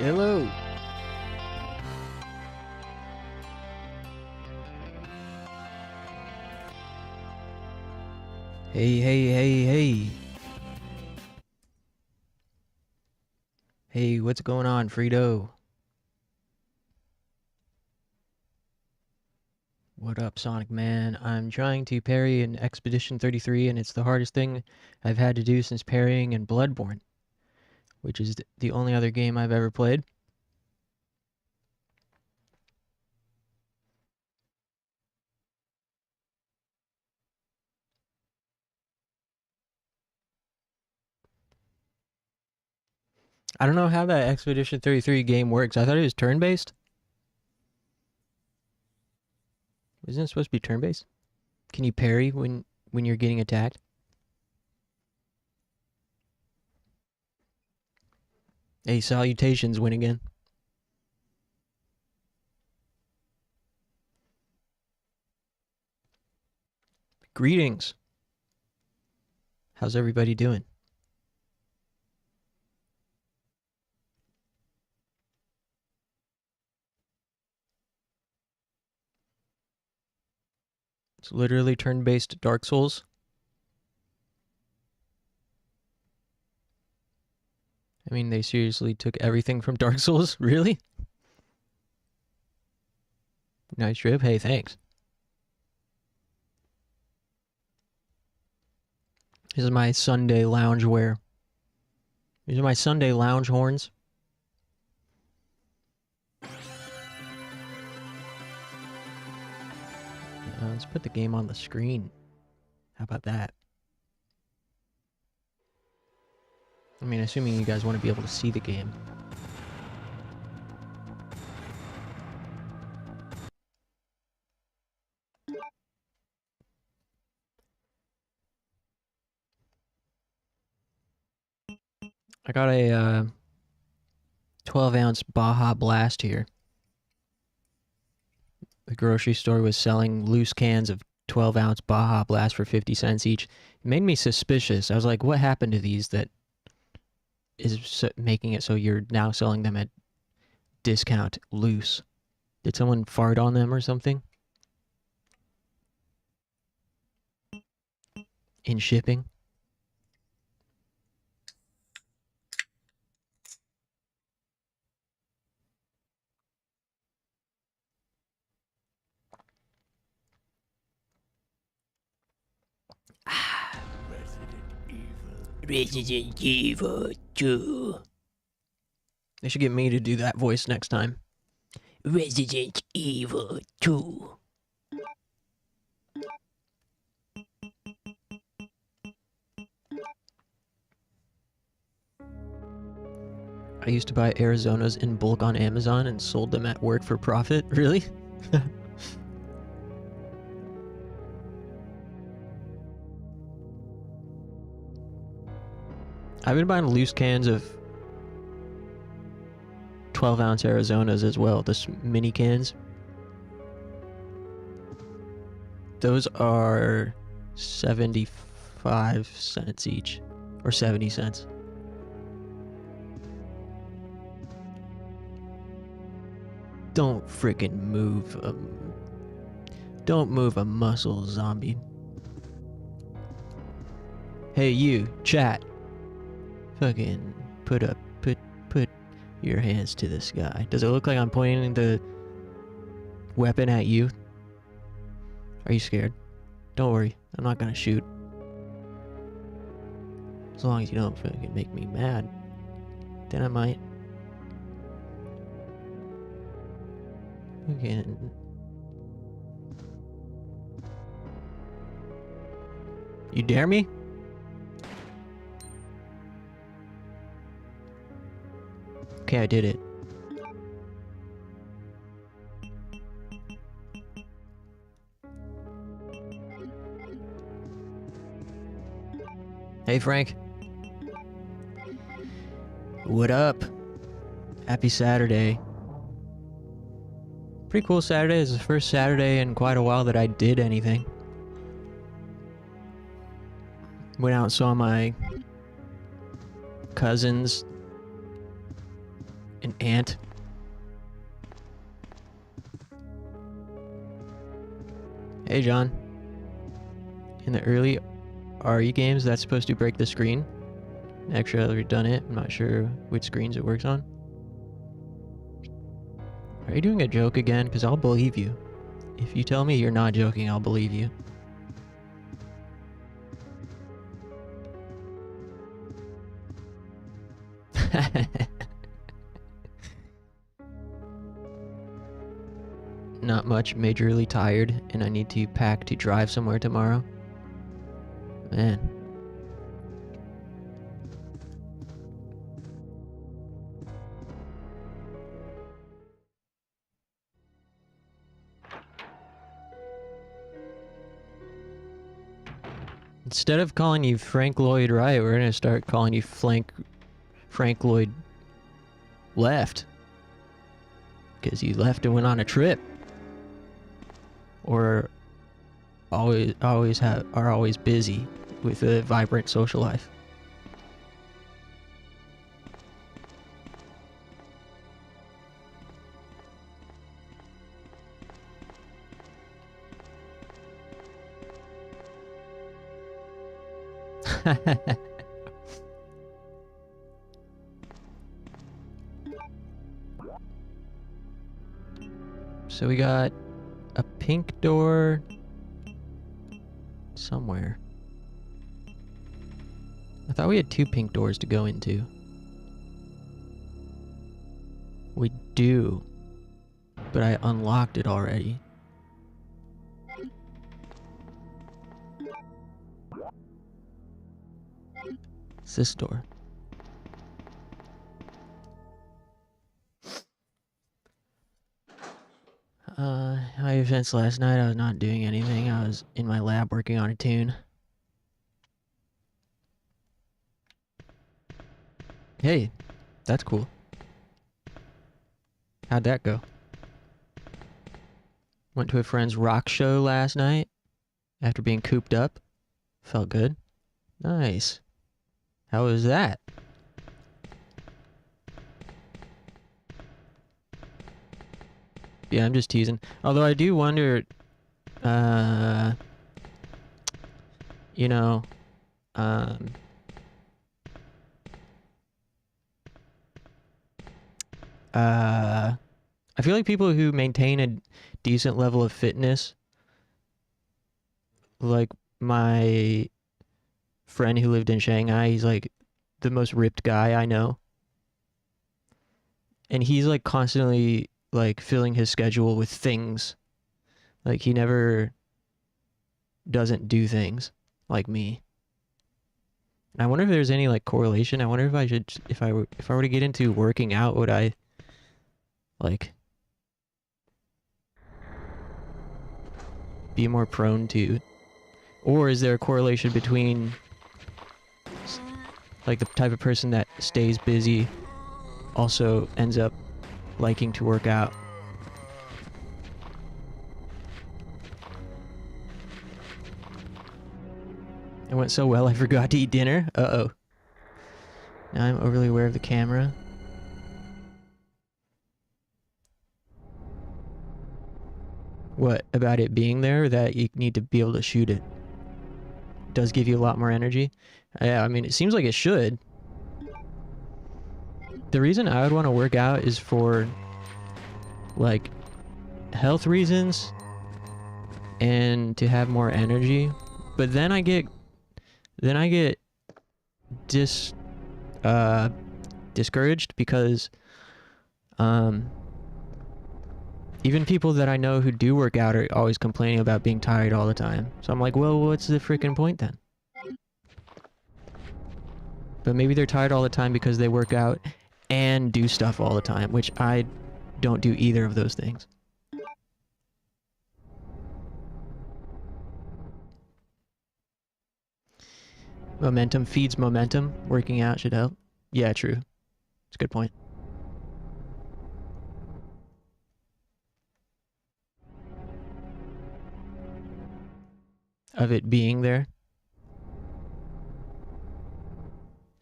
Hello. Hey. Hey, what's going on, Frito? What up, Sonic Man? I'm trying to parry in Expedition 33, and it's the hardest thing I've had to do since parrying in Bloodborne, which is the only other game I've ever played. I don't know how that Expedition 33 game works. I thought it was turn-based. Isn't it supposed to be turn-based? Can you parry when you're getting attacked? Hey, salutations, win again. Greetings. How's everybody doing? It's literally turn-based Dark Souls. I mean, they seriously took everything from Dark Souls? Really? Nice trip. Hey, thanks. This is my Sunday lounge wear. These are my Sunday lounge horns. Let's put the game on the screen. How about that? I mean, assuming you guys want to be able to see the game. I got a 12-ounce Baja Blast here. The grocery store was selling loose cans of 12-ounce Baja Blast for 50 cents each. It made me suspicious. I was like, what happened to these that is making it so you're now selling them at discount loose? Did someone fart on them or something? In shipping? Resident Evil 2. They should get me to do that voice next time. Resident Evil 2. I used to buy Arizonas in bulk on Amazon and sold them at work for profit. Really? I've been buying loose cans of 12-ounce Arizonas as well, the mini cans. Those are 75 cents each, or 70 cents. Don't frickin' move. Don't move a muscle, zombie. Hey, you, chat. Fucking put your hands to the sky. Does it look like I'm pointing the weapon at you? Are you scared? Don't worry, I'm not gonna shoot. As long as you don't fucking make me mad, then I might. Again. You dare me? Okay, I did it. Hey, Frank. What up? Happy Saturday. Pretty cool Saturday. It's the first Saturday in quite a while that I did anything. Went out and saw my cousins. An aunt. Hey, John. In the early RE games, that's supposed to break the screen Actually, I've already done it. I'm not sure which screens it works on. Are you doing a joke again? Because I'll believe you. If you tell me you're not joking, I'll believe you. Not much, majorly tired, and I need to pack to drive somewhere tomorrow. Man. Instead of calling you Frank Lloyd Wright, we're gonna start calling you Frank Lloyd Left. Because you left and went on a trip. Or are always busy with a vibrant social life. So we got a pink door somewhere. I thought we had 2 pink doors to go into. We do, but I unlocked it already. It's this door. My events last night, I was not doing anything. I was in my lab working on a tune. Hey, that's cool. How'd that go? Went to a friend's rock show last night after being cooped up. Felt good. Nice. How was that? Yeah, I'm just teasing. Although I do wonder, you know, I feel like people who maintain a decent level of fitness, like my friend who lived in Shanghai, he's like the most ripped guy I know. And he's like constantly like filling his schedule with things. Like he never doesn't do things like me. And I wonder if there's any like correlation. I wonder if I should, if I were to get into working out, would I like be more prone to, or is there a correlation between like the type of person that stays busy also ends up liking to work out? It went so well I forgot to eat dinner. Uh-oh. Now I'm overly aware of the camera. What, about it being there, or that you need to be able to shoot it? It does give you a lot more energy. Yeah, I mean, it seems like it should. The reason I would want to work out is for like health reasons and to have more energy. But then I get discouraged because even people that I know who do work out are always complaining about being tired all the time. So I'm like, well, what's the freaking point then? But maybe they're tired all the time because they work out and do stuff all the time, which I don't do either of those things. Momentum feeds momentum. Working out should help. Yeah, true. It's a good point. Of it being there.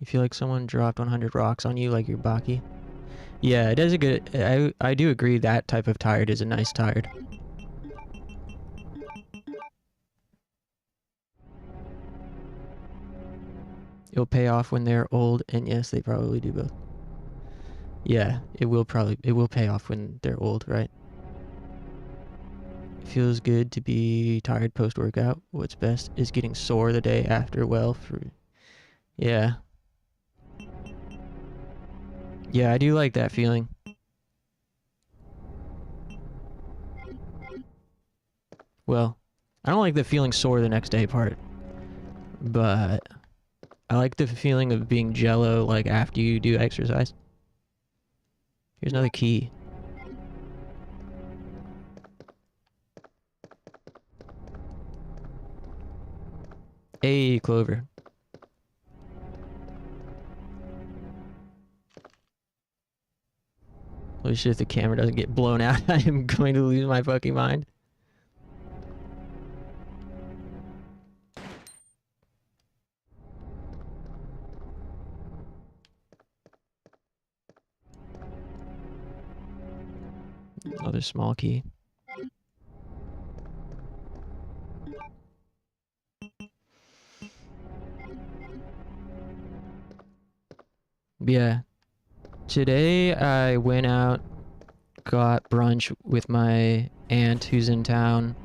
You feel like someone dropped 100 rocks on you like you're Baki? Yeah, it is a good... I do agree that type of tired is a nice tired. It'll pay off when they're old, and yes, they probably do both. Yeah, it will pay off when they're old, right? It feels good to be tired post-workout. What's best is getting sore the day after. Yeah. Yeah, I do like that feeling. Well, I don't like the feeling sore the next day part, but I like the feeling of being jello like after you do exercise. Here's another key. Hey, Clover. Holy shit, if the camera doesn't get blown out, I am going to lose my fucking mind. Another small key. Yeah. Today I went out, got brunch with my aunt who's in town,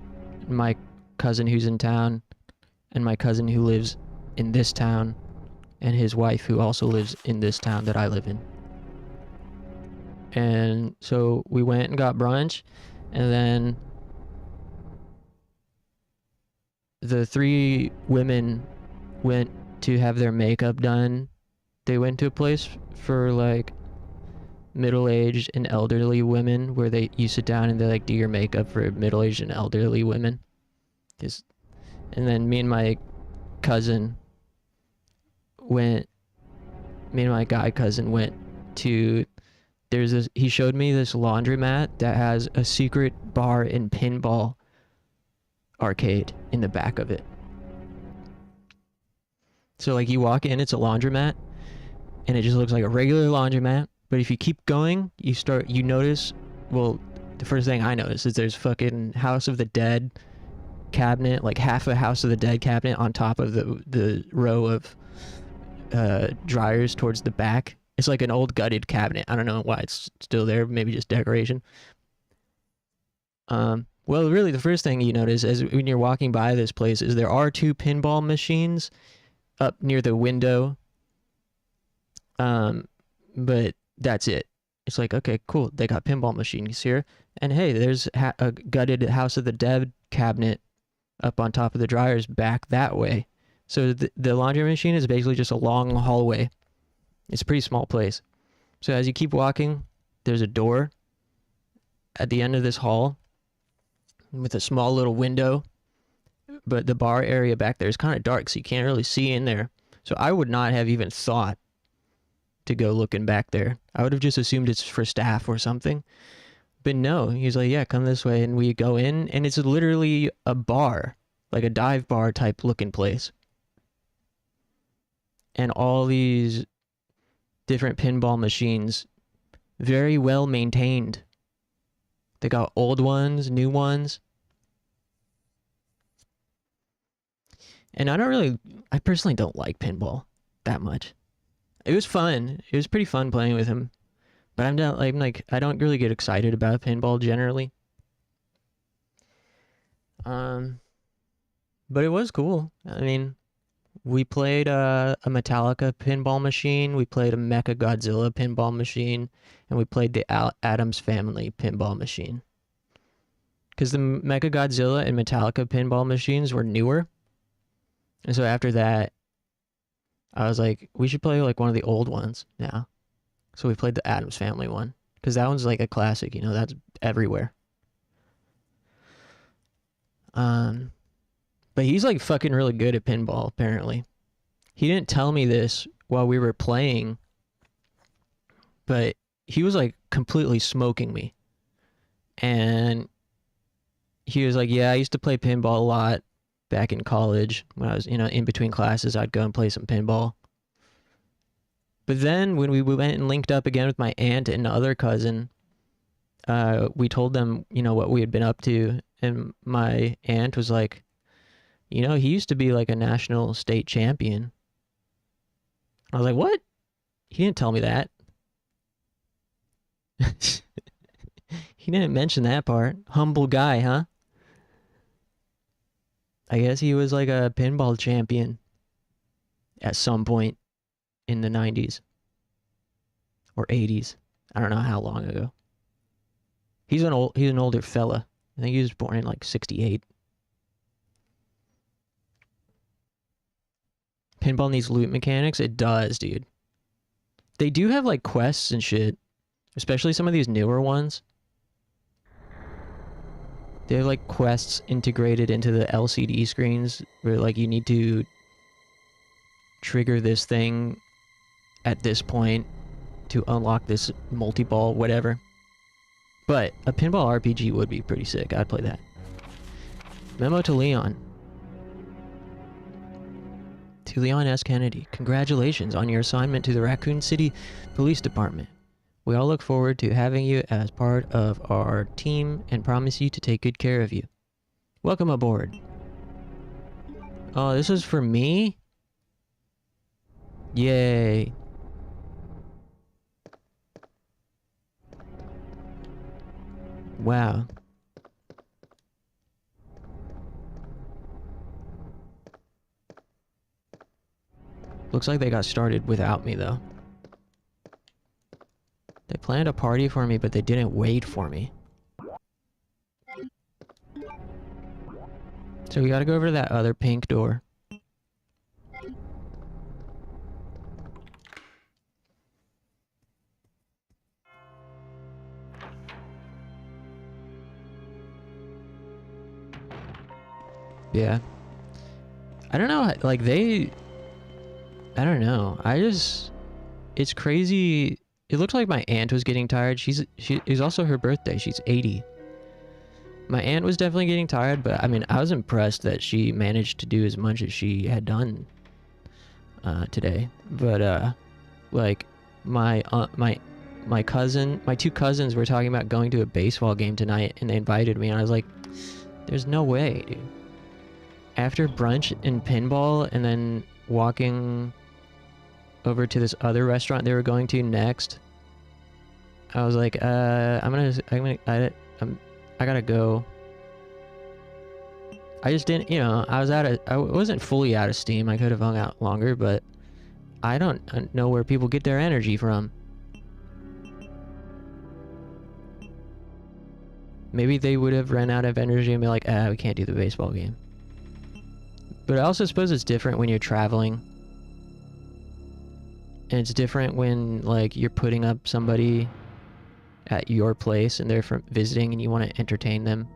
my cousin who's in town, and my cousin who lives in this town, and his wife who also lives in this town that I live in. And so we went and got brunch, and then the three women went to have their makeup done. They went to a place for like middle-aged and elderly women where you sit down and they like do your makeup for middle-aged and elderly women. And then me and my guy cousin went to, he showed me this laundromat that has a secret bar and pinball arcade in the back of it. So like you walk in, it's a laundromat, and it just looks like a regular laundromat. But if you keep going, you notice, well, the first thing I notice is there's fucking House of the Dead cabinet, like half a House of the Dead cabinet on top of the row of dryers towards the back. It's like an old gutted cabinet. I don't know why it's still there, maybe just decoration. Well, really the first thing you notice is when you're walking by this place is there are two pinball machines up near the window. But that's it. It's like, okay, cool. They got pinball machines here. And hey, there's a gutted House of the Dead cabinet up on top of the dryers back that way. So the laundry machine is basically just a long hallway. It's a pretty small place. So as you keep walking, there's a door at the end of this hall with a small little window. But the bar area back there is kind of dark, so you can't really see in there. So I would not have even thought to go looking back there. I would have just assumed it's for staff or something. But no, he's like, yeah, come this way. And we go in, and it's literally a bar, like a dive bar type looking place. And all these different pinball machines, very well maintained. They got old ones, new ones. And I personally don't like pinball that much. It was fun. It was pretty fun playing with him. But I don't really get excited about pinball generally. But it was cool. I mean, we played a Metallica pinball machine, we played a Mecha Godzilla pinball machine, and we played the Addams Family pinball machine. Because the Mecha Godzilla and Metallica pinball machines were newer. And so after that, I was like, we should play like one of the old ones now. So we played the Addams Family one. Because that one's like a classic, that's everywhere. But he's like fucking really good at pinball, apparently. He didn't tell me this while we were playing, but he was like completely smoking me. And he was like, yeah, I used to play pinball a lot back in college. When I was, in between classes, I'd go and play some pinball. But then when we went and linked up again with my aunt and other cousin, we told them, what we had been up to. And my aunt was like, he used to be like a national state champion. I was like, what? He didn't tell me that. He didn't mention that part. Humble guy, huh? I guess he was like a pinball champion at some point in the 90s or 80s. I don't know how long ago. He's an older fella. I think he was born in like 68. Pinball needs loot mechanics? It does, dude. They do have like quests and shit, especially some of these newer ones. They have like quests integrated into the LCD screens where like you need to trigger this thing at this point to unlock this multi-ball, whatever. But a pinball RPG would be pretty sick. I'd play that. Memo to Leon. To Leon S. Kennedy, congratulations on your assignment to the Raccoon City Police Department. We all look forward to having you as part of our team and promise you to take good care of you. Welcome aboard. Oh, this is for me? Yay. Wow. Looks like they got started without me, though. They planned a party for me, but they didn't wait for me. So we gotta go over to that other pink door. Yeah. I don't know, like I don't know. It's crazy. It looks like my aunt was getting tired. It was also her birthday. She's 80. My aunt was definitely getting tired, but I mean, I was impressed that she managed to do as much as she had done today. But like my two cousins were talking about going to a baseball game tonight, and they invited me, and I was like, "There's no way, dude." After brunch and pinball, and then walking over to this other restaurant they were going to next, I was like, I gotta go. I just didn't, I wasn't fully out of steam. I could have hung out longer, but I don't know where people get their energy from. Maybe they would have run out of energy and be like, we can't do the baseball game. But I also suppose it's different when you're traveling. And it's different when, like, you're putting up somebody at your place and they're from visiting and you want to entertain them.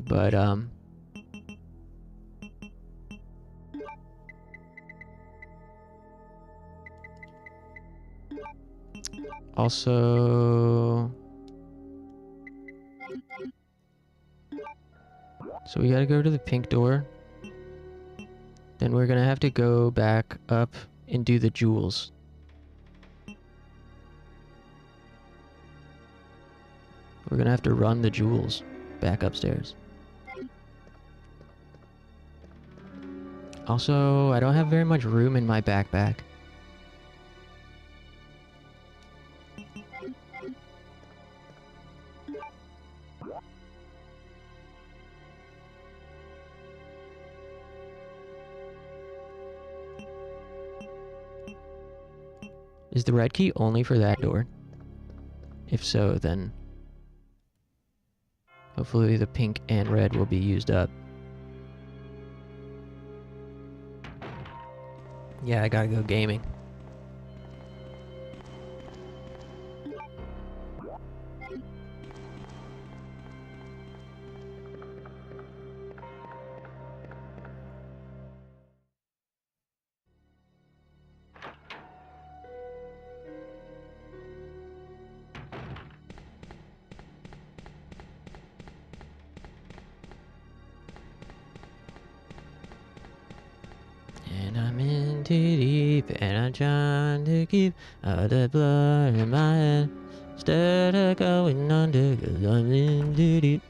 But, also... So we gotta go to the pink door. Then we're gonna have to go back up and do the jewels. We're gonna have to run the jewels back upstairs. Also, I don't have very much room in my backpack. Is the red key only for that door? If so, then hopefully the pink and red will be used up. Yeah, I gotta go gaming. And I'm in too deep, and I'm trying to keep all the blood in my head instead of going under, 'cause I'm in too deep.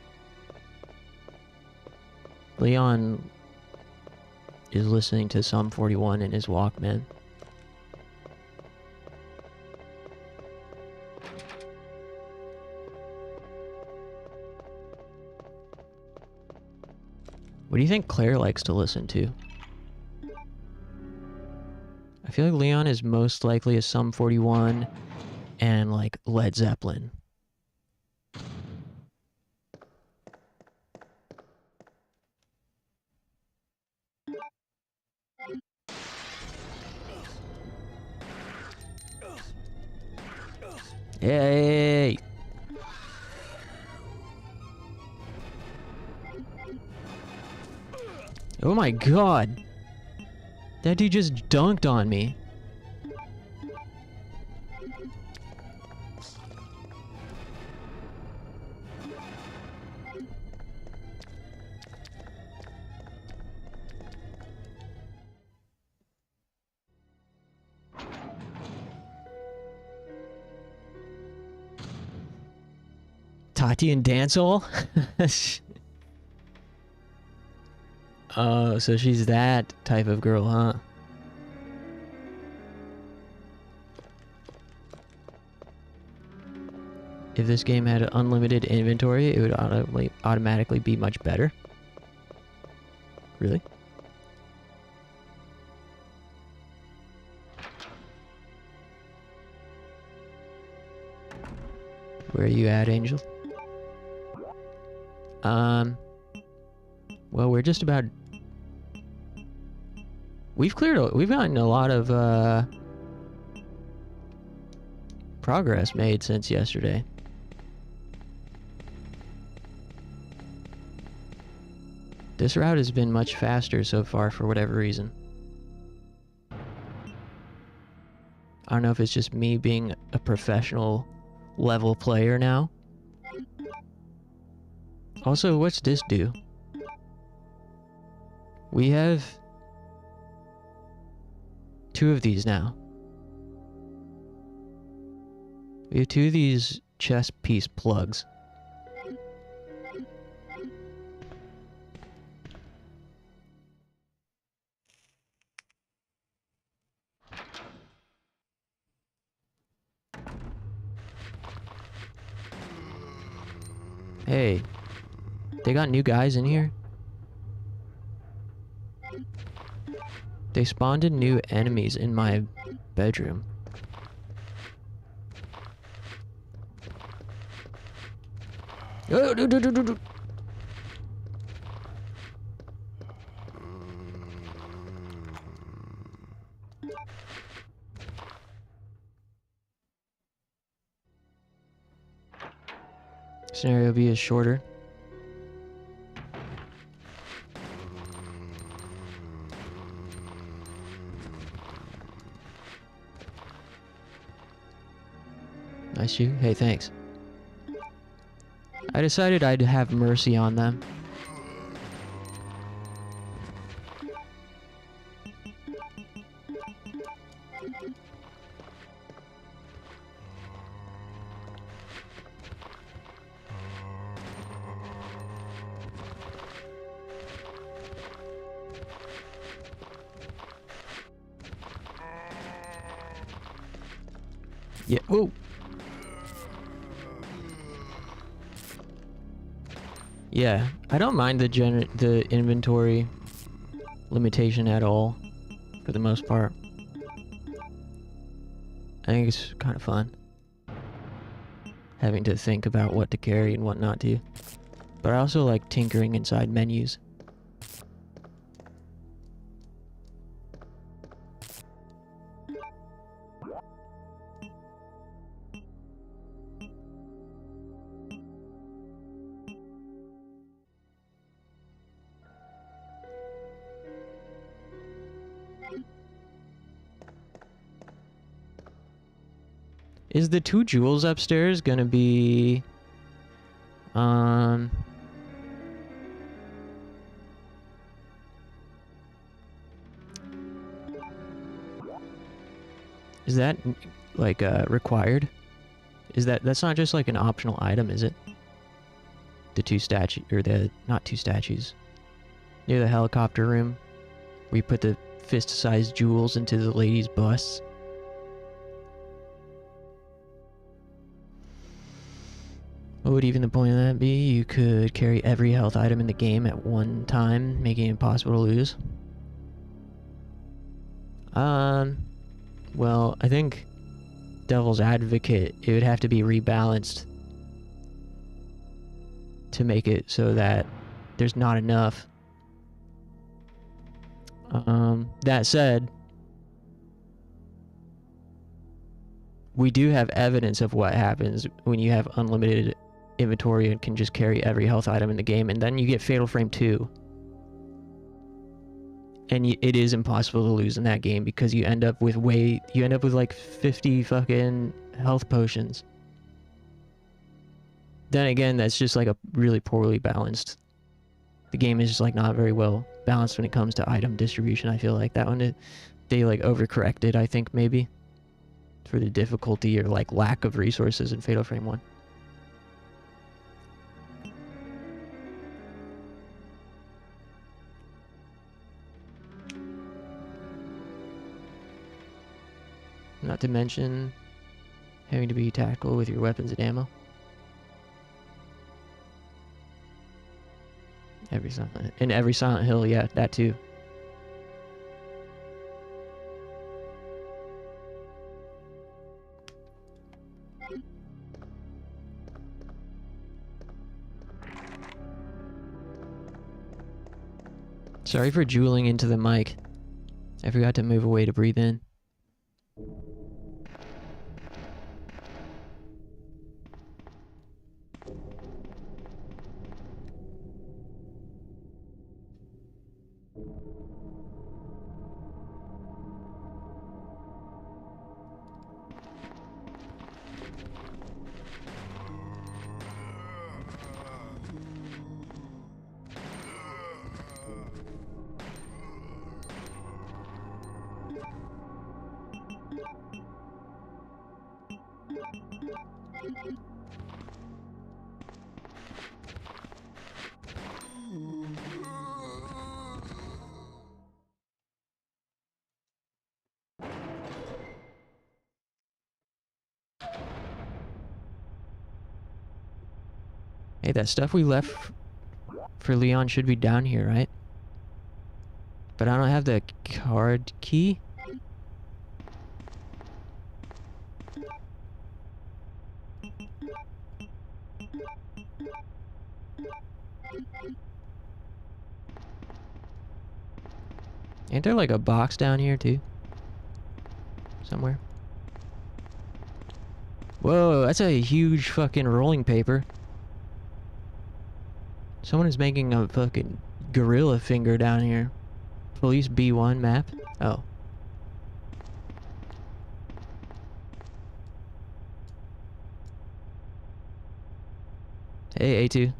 Leon is listening to Sum 41 in his Walkman. What do you think Claire likes to listen to? I feel like Leon is most likely a Sum 41 and like Led Zeppelin. Yay! Oh my god! That dude just dunked on me. Tati and Dancehall? Oh, so she's that type of girl, huh? If this game had an unlimited inventory, it would automatically be much better. Really? Where are you at, Angel? Well, we're just about... We've gotten a lot of, progress made since yesterday. This route has been much faster so far for whatever reason. I don't know if it's just me being a professional level player now. Also, what's this do? We have 2 of these now. We have 2 of these chess piece plugs. Hey, they got new guys in here? They spawned in new enemies in my bedroom. Oh, do. Scenario B is shorter. Nice you. Hey, thanks. I decided I'd have mercy on them. Yeah, whoa! Yeah, I don't mind the inventory limitation at all, for the most part. I think it's kind of fun, having to think about what to carry and what not to. But I also like tinkering inside menus. Is the 2 jewels upstairs gonna be... Is that, like, required? Is that's not just, like, an optional item, is it? The 2 statues, or the... not 2 statues. Near the helicopter room. We put the fist-sized jewels into the ladies' busts. What would even the point of that be? You could carry every health item in the game at one time, making it impossible to lose. Well, I think Devil's Advocate, it would have to be rebalanced to make it so that there's not enough. That said, we do have evidence of what happens when you have unlimited inventory and can just carry every health item in the game, and then you get Fatal Frame 2. And it is impossible to lose in that game because you end up with like 50 fucking health potions. Then again, that's just like a really poorly balanced. The game is just like not very well balanced when it comes to item distribution. I feel like that one, they like overcorrected, I think, maybe for the difficulty or like lack of resources in Fatal Frame 1. Not to mention having to be tactical with your weapons and ammo. In every Silent Hill, yeah, that too. Sorry for jeweling into the mic. I forgot to move away to breathe in. Hey, that stuff we left for Leon should be down here, right? But I don't have the card key. Ain't there like a box down here too? Somewhere? Whoa, that's a huge fucking rolling paper. Someone is making a fucking gorilla finger down here. Police B1 map? Oh. Hey, A2.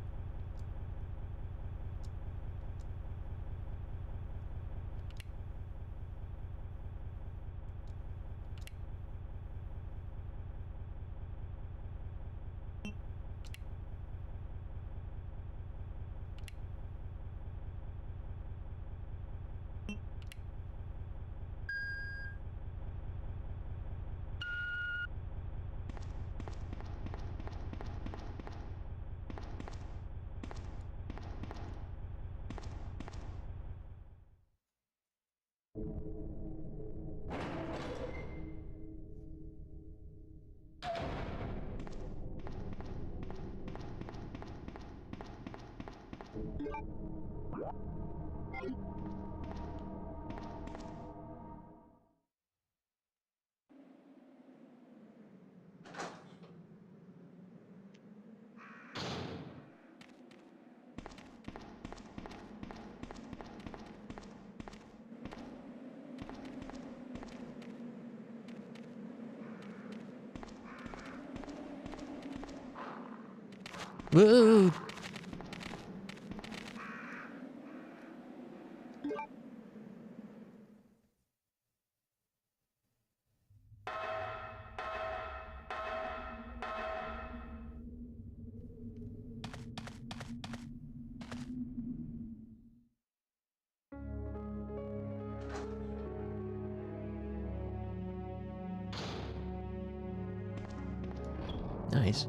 Whoa! Nice.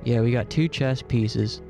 Yeah, we got 2 chess pieces.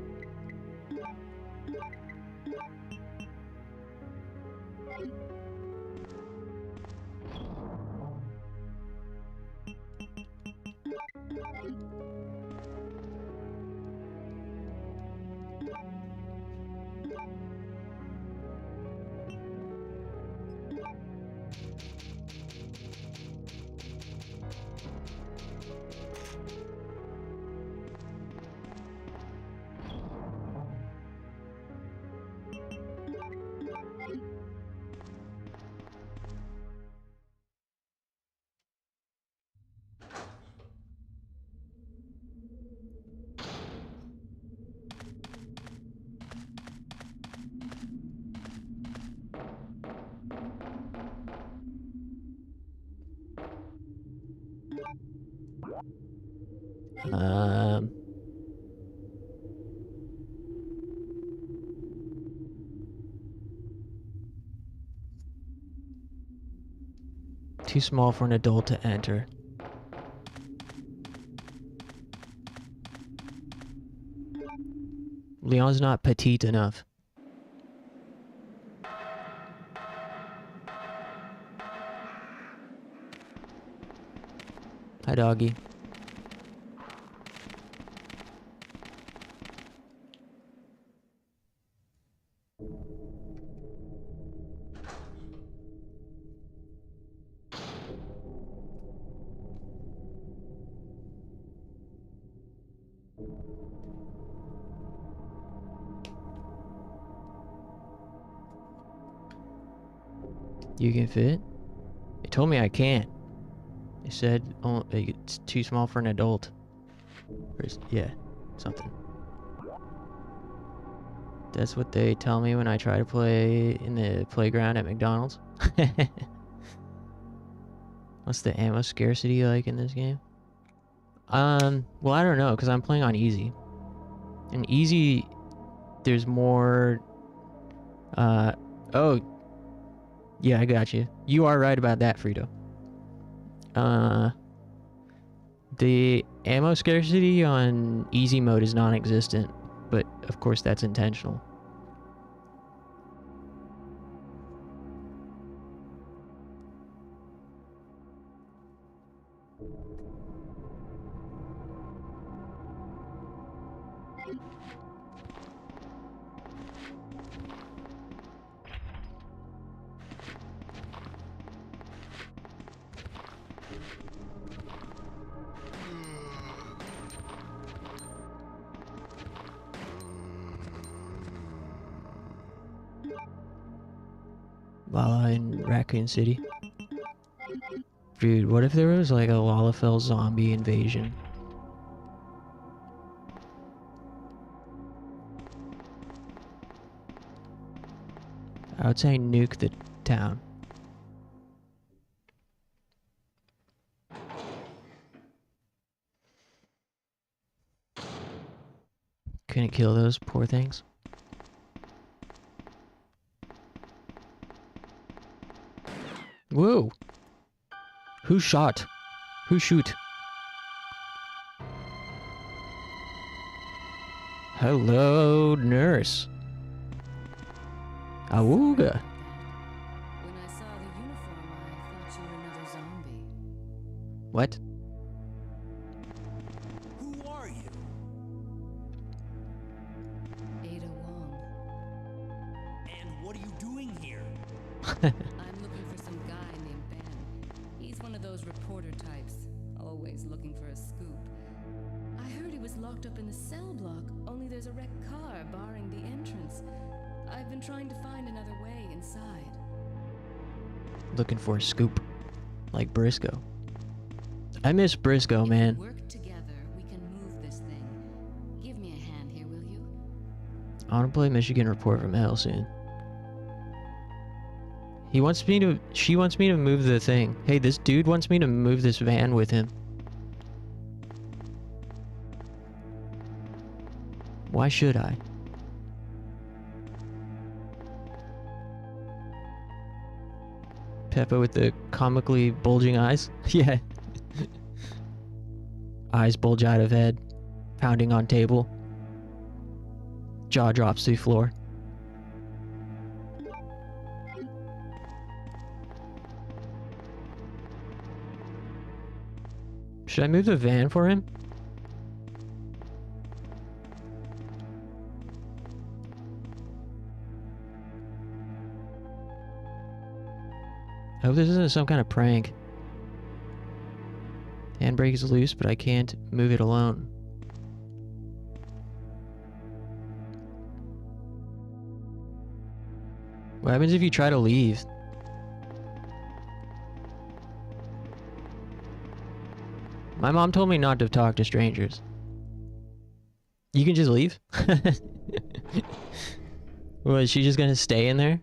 Um... Too small for an adult to enter. Leon's not petite enough. Hi, doggy. You can fit? They told me I can't. They said it's too small for an adult. Yeah, something. That's what they tell me when I try to play in the playground at McDonald's. What's the ammo scarcity like in this game? Well, I don't know, because I'm playing on easy. And easy, there's more... Oh, yeah, I got you. You are right about that, Frito. The ammo scarcity on easy mode is non-existent, but of course that's intentional. Lala in Raccoon City. Dude, what if there was like a Lalafell zombie invasion? I would say nuke the town. Couldn't kill those poor things. Whoa! Who shot? Who shoot? Hello, nurse. Awooga. When I saw the uniform, I thought you were another zombie. What? Who are you? Ada Wong. And what are you doing here? I'm looking for some guy named Ben. He's one of those reporter types, always looking for a scoop. I heard he was locked up in the cell block, only there's a wrecked car barring the entrance. I've been trying to find another way inside. Looking for a scoop. Like Briscoe. I miss Briscoe, If man. we work together, we can move this thing. Give me a hand here, will you? I want to play Michigan Report from Hell soon. He wants me to... She wants me to move the thing. Hey, this dude wants me to move this van with him. Why should I? Peppa with the comically bulging eyes. Yeah. Eyes bulge out of head. Pounding on table. Jaw drops to the floor. Should I move the van for him? I hope this isn't some kind of prank. Handbrake is loose, but I can't move it alone. What happens if you try to leave? My mom told me not to talk to strangers. You can just leave? Well, is she just gonna stay in there?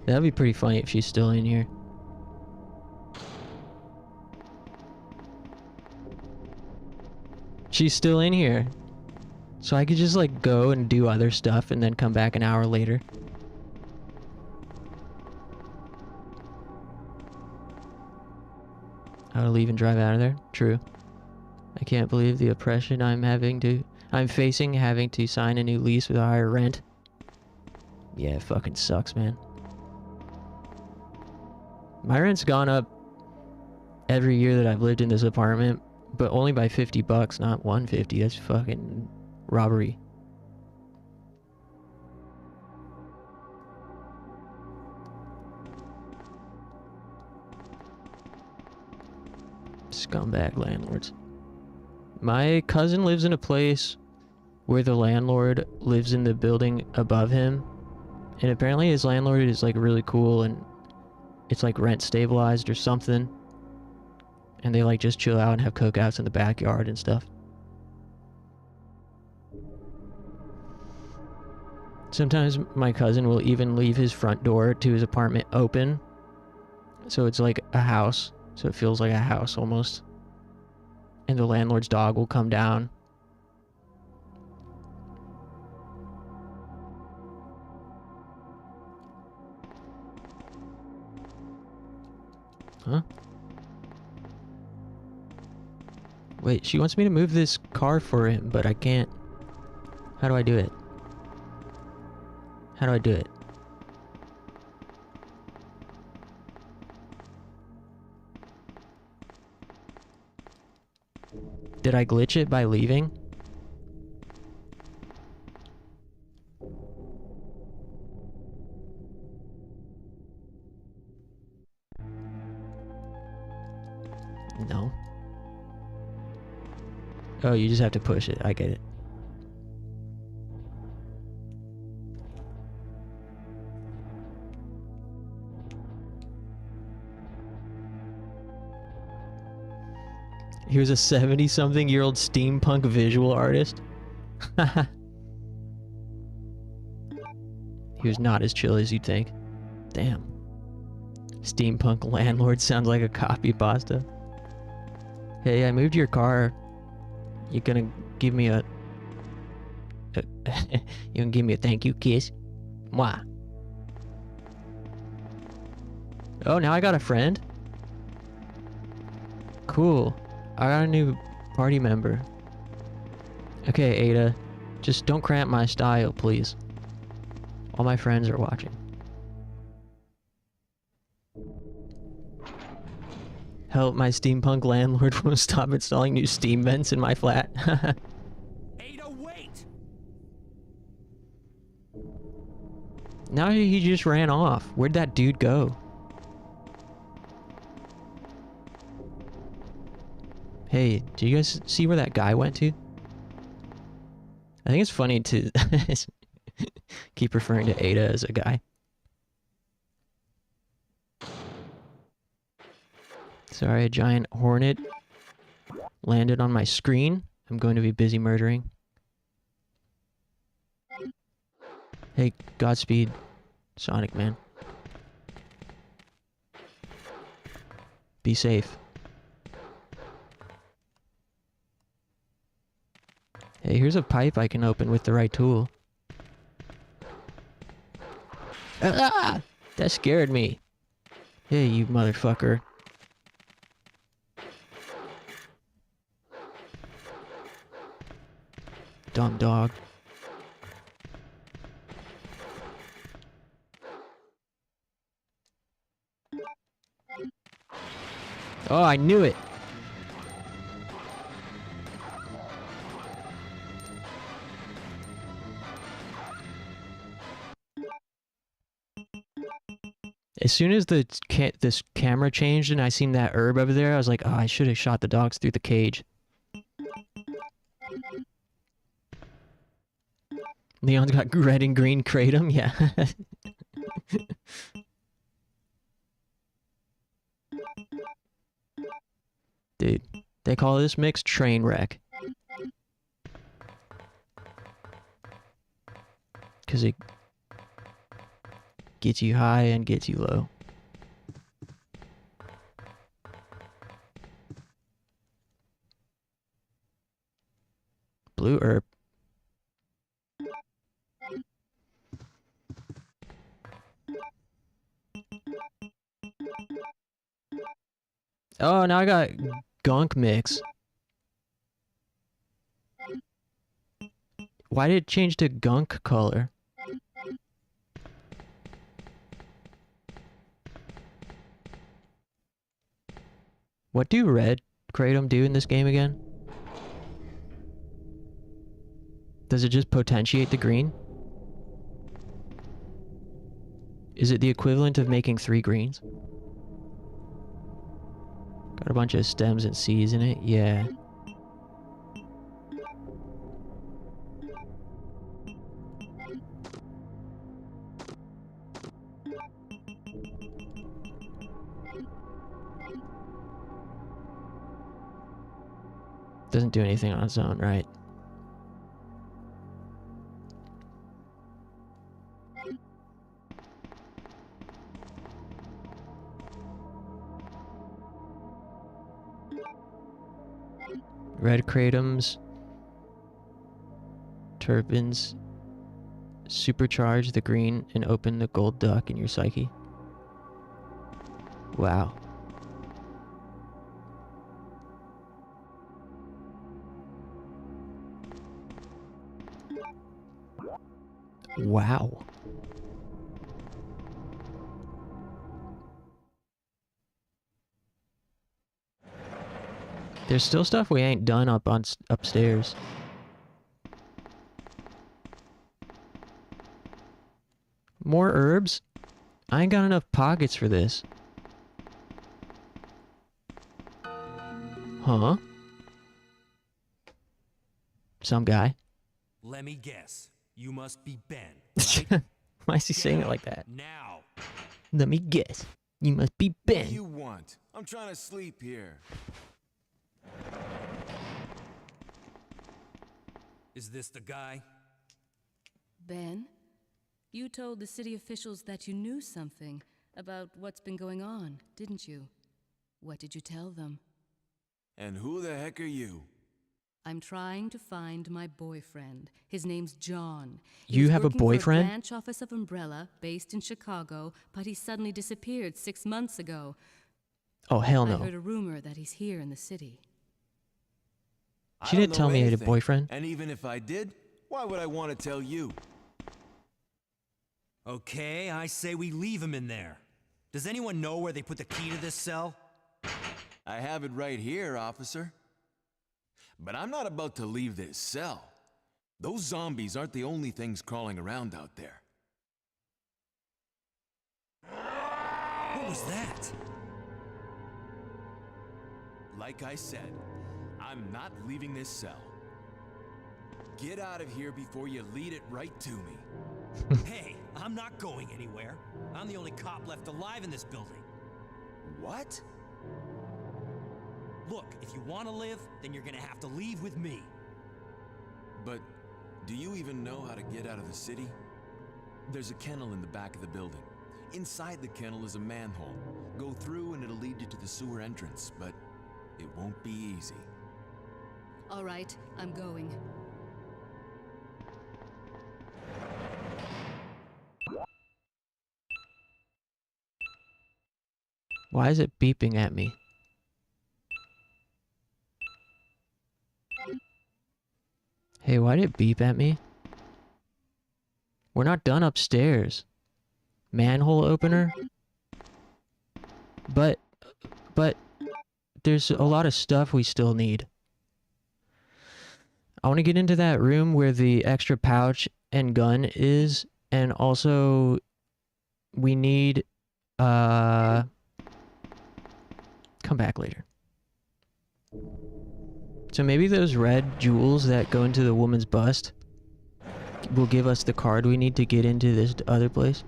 That'd be pretty funny if she's still in here. She's still in here. So I could just like go and do other stuff and then come back an hour later. I would leave and drive out of there. True. I can't believe the oppression I'm facing having to sign a new lease with a higher rent. Yeah, it fucking sucks, man. My rent's gone up every year that I've lived in this apartment, but only by $50, not $150. That's fucking robbery. Scumbag landlords. My cousin lives in a place where the landlord lives in the building above him, and apparently his landlord is like really cool and it's like rent stabilized or something, and they like just chill out and have cookouts in the backyard and stuff. Sometimes my cousin will even leave his front door to his apartment open, so it's like a house, so it feels like a house almost, and the landlord's dog will come down. Huh? Wait, she wants me to move this car for him, but I can't. How do I do it? How do I do it? Did I glitch it by leaving? No. Oh, you just have to push it. I get it. He was a 70-something-year-old steampunk visual artist. He was not as chill as you'd think. Damn. Steampunk landlord sounds like a copy pasta. Hey, I moved your car. You gonna give me a you gonna give me a thank you kiss? Mwah. Oh, now I got a friend? Cool. I got a new party member. Okay, Ada. Just don't cramp my style, please. All my friends are watching. Help, my steampunk landlord won't stop installing new steam vents in my flat. Ada, wait! Now he just ran off. Where'd that dude go? Hey, do you guys see where that guy went to? I think it's funny to keep referring to Ada as a guy. Sorry, a giant hornet landed on my screen. I'm going to be busy murdering. Hey, Godspeed, Sonic Man. Be safe. Hey, here's a pipe I can open with the right tool. Ah! That scared me. Hey, you motherfucker. Dumb dog. Oh, I knew it. As soon as this camera changed and I seen that herb over there, I was like, oh, I should have shot the dogs through the cage. Leon's got red and green kratom, yeah. Dude, they call this mix train wreck. Because it gets you high and gets you low. Blue herb. Oh, now I got gunk mix. Why did it change to gunk color? What do red kratom do in this game again? Does it just potentiate the green? Is it the equivalent of making 3 greens? Got a bunch of stems and seeds in it, yeah. Doesn't do anything on its own, right? Red kratoms, terpenes, supercharge the green and open the gold duck in your psyche. Wow. Wow. There's still stuff we ain't done upstairs. More herbs? I ain't got enough pockets for this. Huh? Some guy. Let me guess. You must be Ben, right? Why is he Get saying it up like that? Now. Let me guess. You must be What do Ben. you want? I'm trying to sleep here. Is this the guy? Ben, you told the city officials that you knew something about what's been going on, didn't you? What did you tell them? And who the heck are you? I'm trying to find my boyfriend. His name's John. You was have a working for boyfriend? a branch office of Umbrella, based in Chicago, but he suddenly disappeared 6 months ago. Oh, hell I no. heard a rumor that he's here in the city. She I don't didn't tell know me I had a anything. boyfriend. And even if I did, why would I want to tell you? Okay, I say we leave him in there. Does anyone know where they put the key to this cell? I have it right here, officer. But I'm not about to leave this cell. Those zombies aren't the only things crawling around out there. What was that? Like I said, I'm not leaving this cell. Get out of here before you lead it right to me. Hey, I'm not going anywhere. I'm the only cop left alive in this building. What? Look, if you want to live, then you're gonna have to leave with me. But do you even know how to get out of the city? There's a kennel in the back of the building. Inside the kennel is a manhole. Go through and it'll lead you to the sewer entrance, but it won't be easy. All right, I'm going. Why is it beeping at me? Hey, why did it beep at me? We're not done upstairs. Manhole opener? But there's a lot of stuff we still need. I want to get into that room where the extra pouch and gun is, and also we need come back later. So maybe those red jewels that go into the woman's bust will give us the card we need to get into this other place.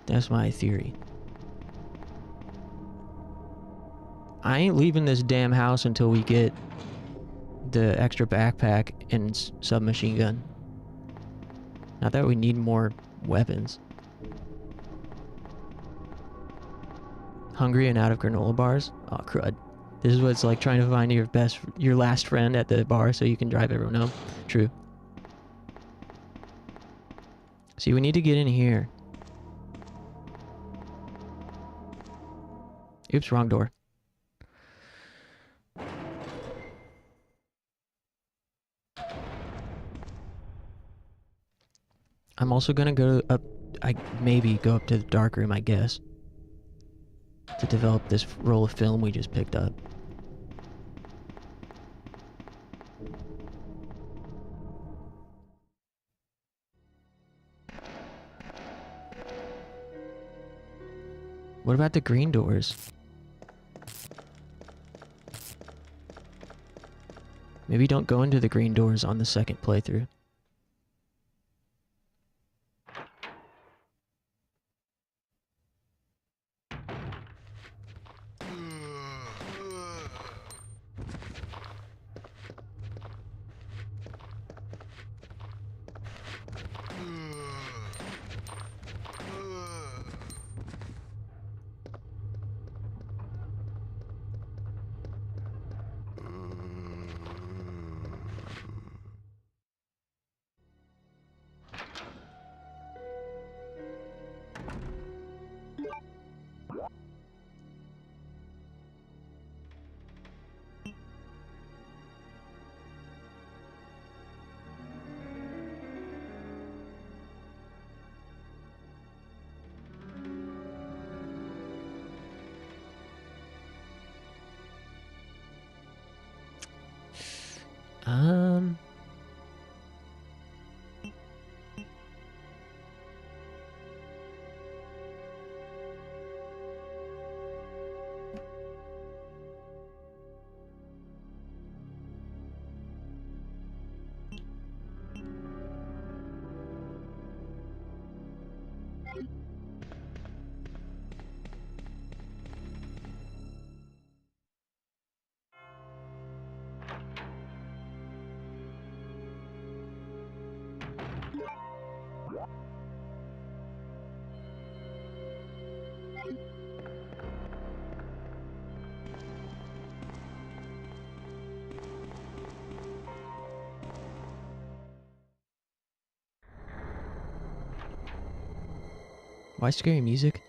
That's my theory. I ain't leaving this damn house until we get the extra backpack and submachine gun. Not that we need more weapons. Hungry and out of granola bars? Oh, crud. This is what it's like trying to find your last friend at the bar so you can drive everyone home. True. See, we need to get in here. Oops, wrong door. I'm also gonna go up, maybe go up to the dark room, I guess, to develop this roll of film we just picked up. What about the green doors? Maybe don't go into the green doors on the second playthrough. Um... Why scary music?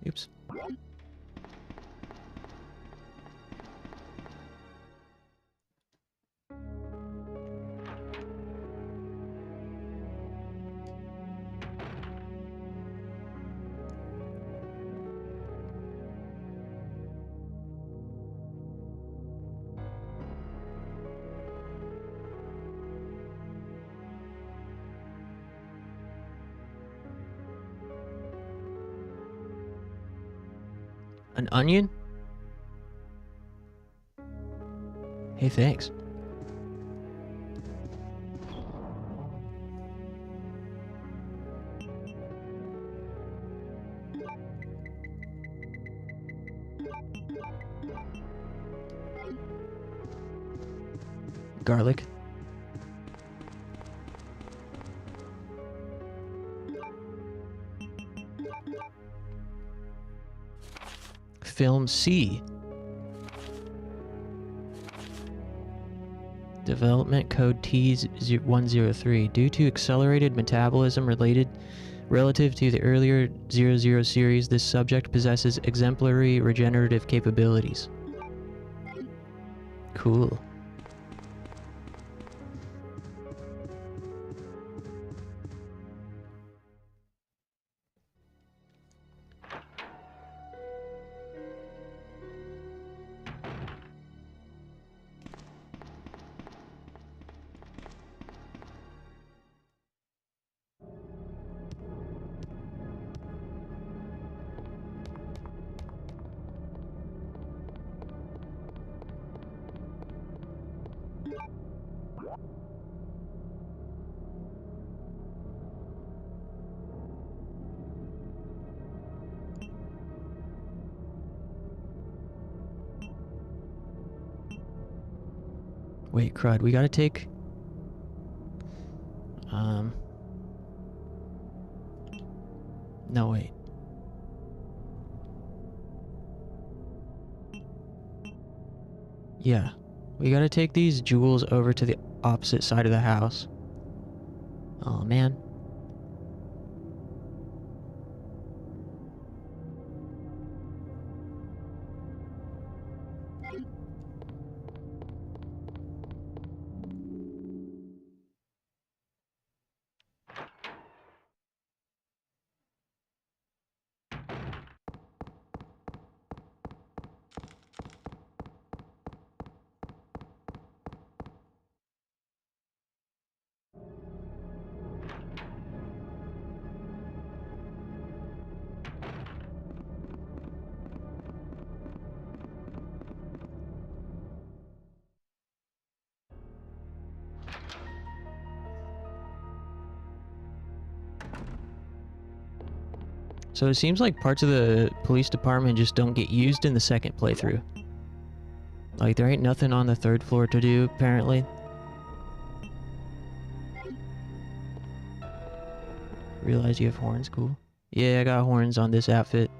Oops. An onion? Hey, thanks. Garlic. Film C. Development code T103. Due to accelerated metabolism relative to the earlier 00 series, this subject possesses exemplary regenerative capabilities. Cool. Wait, crud, we gotta take... No, wait. Yeah. We gotta take these jewels over to the opposite side of the house. Oh, man. So it seems like parts of the police department just don't get used in the second playthrough. Like, there ain't nothing on the third floor to do, apparently. Realize you have horns, cool. Yeah, I got horns on this outfit.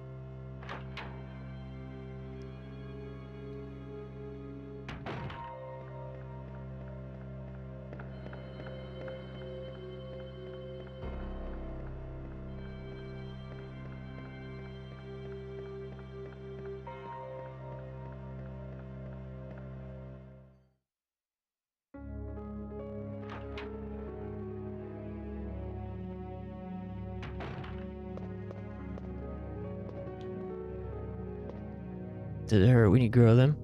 Does it hurt when you grow them?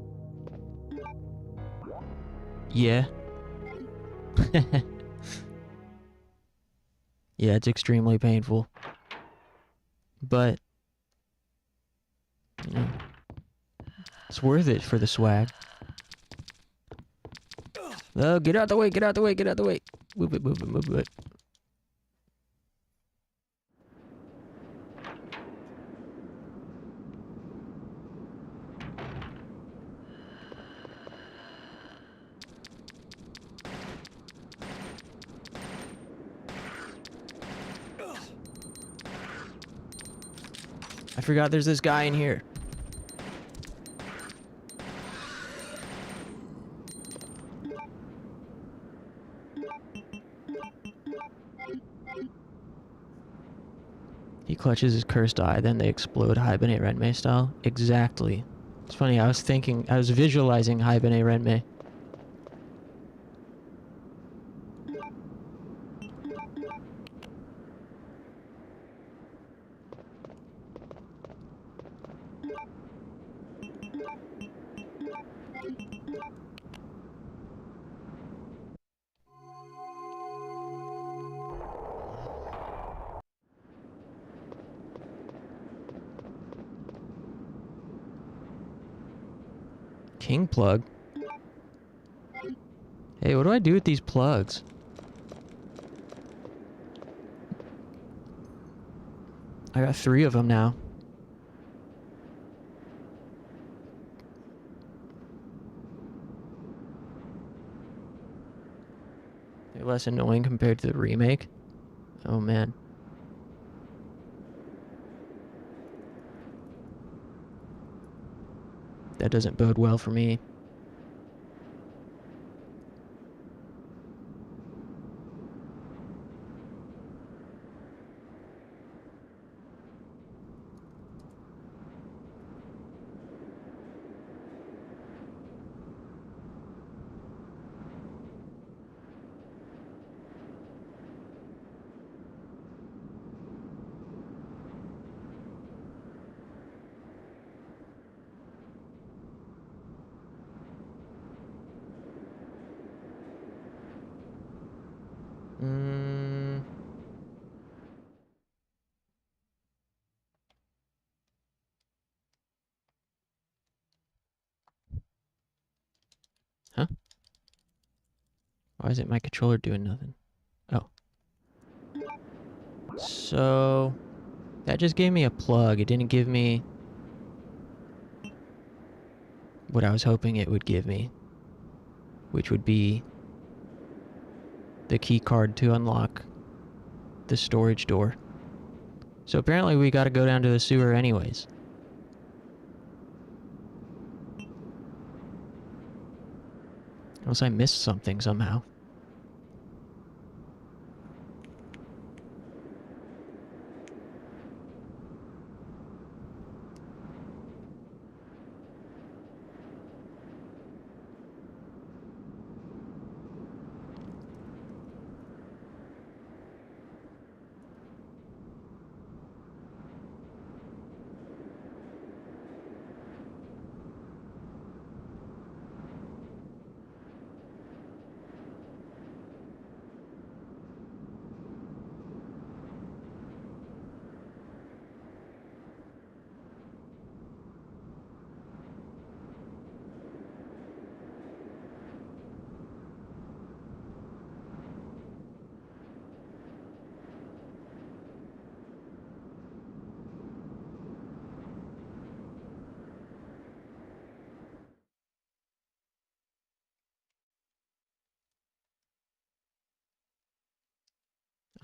Yeah. Yeah, it's extremely painful. But, you know, it's worth it for the swag. Oh, get out the way, get out the way, get out the way. Move it, move it, move it. I forgot there's this guy in here. He clutches his cursed eye, then they explode Hibernate Renmei style. Exactly. It's funny, I was visualizing Hibernate Renmei. King plug? Hey, what do I do with these plugs? I got 3 of them now. They're less annoying compared to the remake. Oh man. That doesn't bode well for me. Mm, huh? Why isn't my controller doing nothing? Oh. So, that just gave me a plug. It didn't give me what I was hoping it would give me, which would be the key card to unlock the storage door. So apparently we gotta go down to the sewer anyways. Unless I missed something somehow.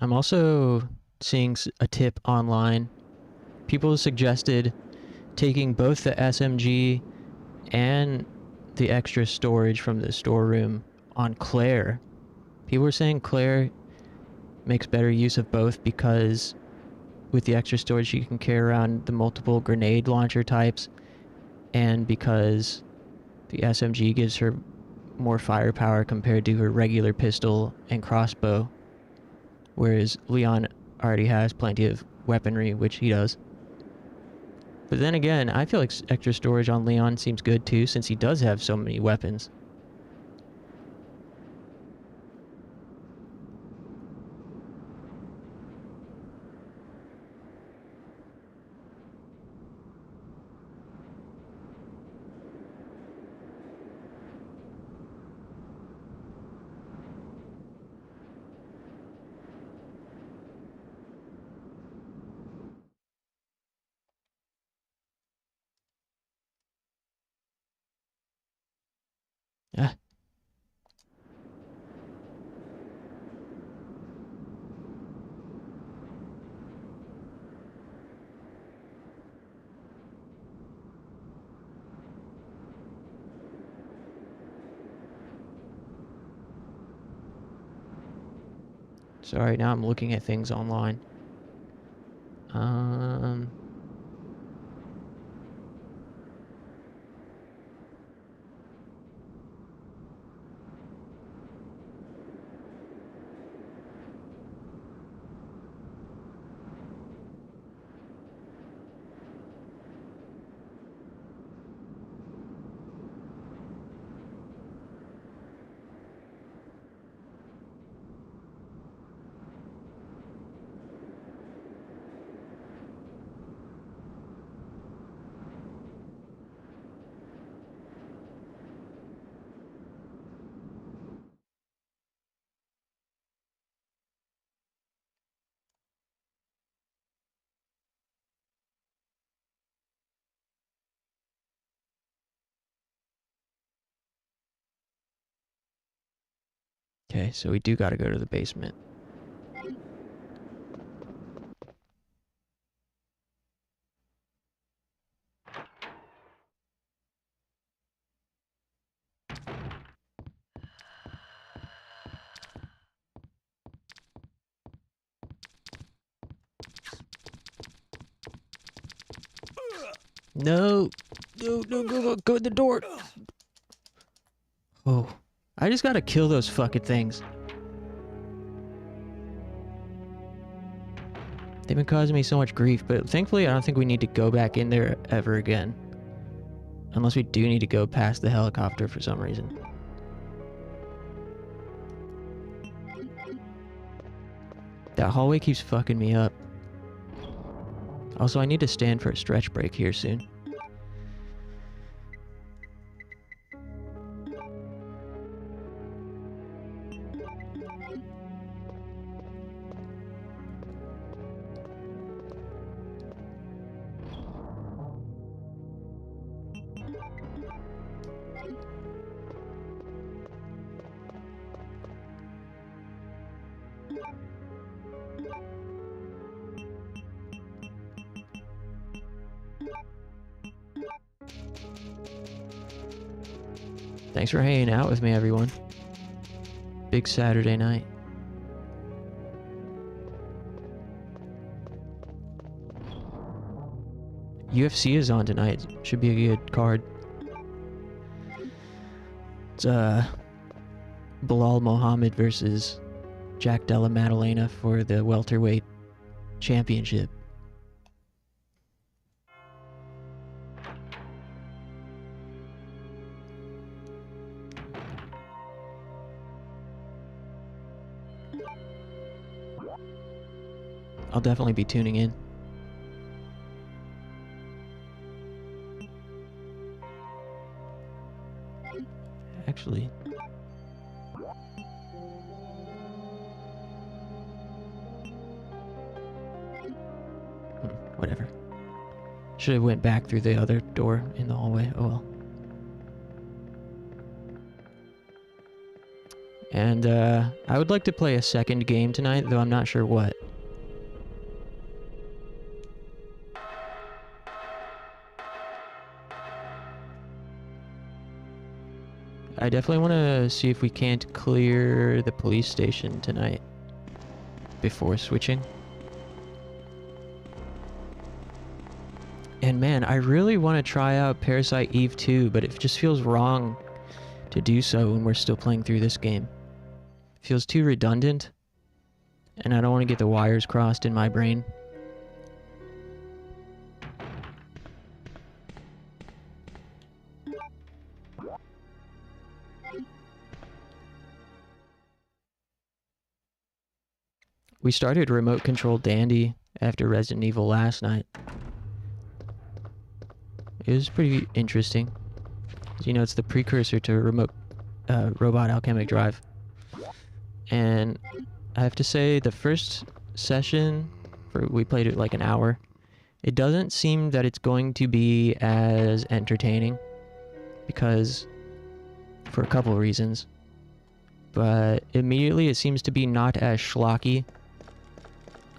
I'm also seeing a tip online. People suggested taking both the SMG and the extra storage from the storeroom on Claire. People were saying Claire makes better use of both because with the extra storage she can carry around the multiple grenade launcher types, and because the SMG gives her more firepower compared to her regular pistol and crossbow, whereas Leon already has plenty of weaponry, which he does. But then again, I feel like extra storage on Leon seems good too, since he does have so many weapons. Ah. Sorry, now I'm looking at things online. Um... Okay, so we do gotta go to the basement. No! No, no, go in the door! Oh. I just gotta kill those fucking things. They've been causing me so much grief, but thankfully I don't think we need to go back in there ever again. Unless we do need to go past the helicopter for some reason. That hallway keeps fucking me up. Also, I need to stand for a stretch break here soon. Thanks for hanging out with me, everyone. Big Saturday night. UFC is on tonight. Should be a good card. It's Bilal Muhammad versus Jack Della Maddalena for the welterweight championship. I'll definitely be tuning in. Actually, whatever. Should have went back through the other door in the hallway. Oh well. And I would like to play a second game tonight, though I'm not sure what. I definitely want to see if we can't clear the police station tonight before switching. And man, I really want to try out Parasite Eve 2, but it just feels wrong to do so when we're still playing through this game. It feels too redundant, and I don't want to get the wires crossed in my brain. We started Remote Control Dandy after Resident Evil last night. It was pretty interesting. You know, it's the precursor to Robot Alchemic Drive. And I have to say, the first session, we played it like an hour, it doesn't seem that it's going to be as entertaining, because, for a couple of reasons. But immediately it seems to be not as schlocky.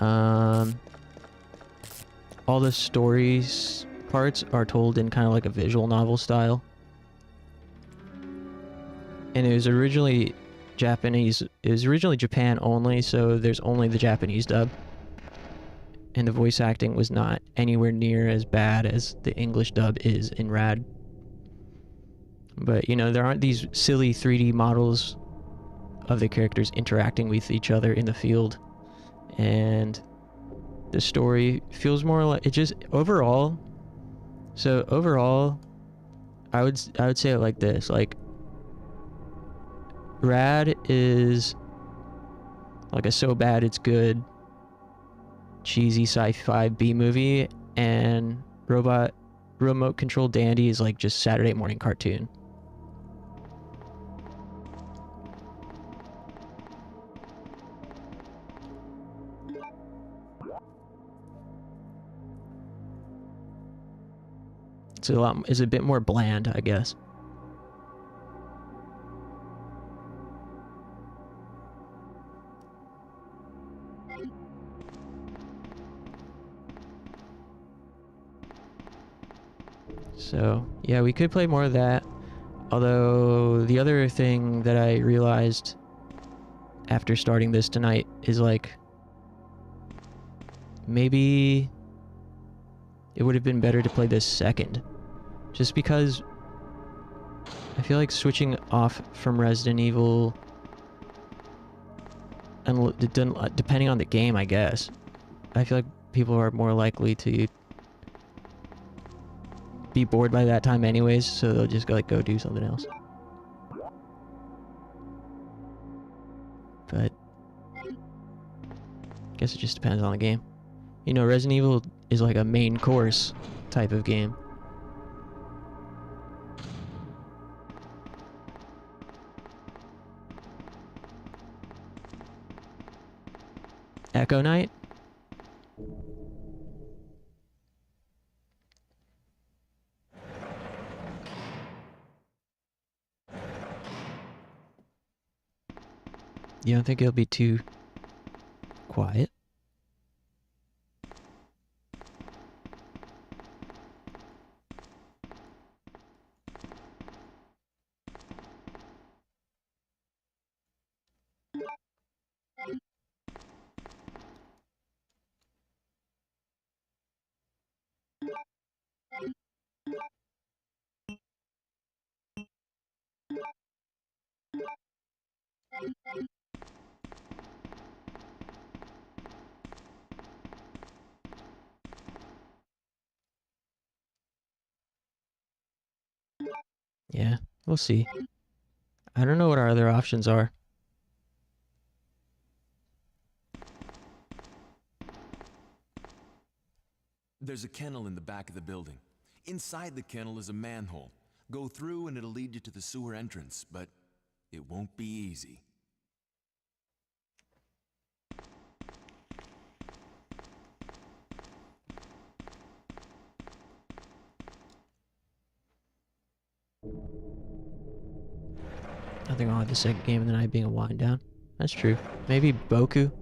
All the stories parts are told in kind of like a visual novel style. And it was originally Japanese. It was originally Japan only, so there's only the Japanese dub. And the voice acting was not anywhere near as bad as the English dub is in RAD. But, you know, there aren't these silly 3D models of the characters interacting with each other in the field. And the story feels more like it just overall. So overall, I would say it like this: like, RAD is like a so bad it's good cheesy sci-fi B movie, and Remote Control Dandy is like just Saturday morning cartoon. It's a bit more bland, I guess. So, yeah, we could play more of that. Although, the other thing that I realized after starting this tonight is, like, maybe it would have been better to play this second. Just because I feel like switching off from Resident Evil, and depending on the game, I guess, I feel like people are more likely to be bored by that time anyways, so they'll just go do something else. But I guess it just depends on the game. You know, Resident Evil is like a main course type of game. Echo Knight? You don't think it'll be too quiet? Yeah, we'll see. I don't know what our other options are. There's a kennel in the back of the building. Inside the kennel is a manhole. Go through and it'll lead you to the sewer entrance, but it won't be easy. Nothing wrong with the second game of the night being a wind down. That's true. Maybe Boku.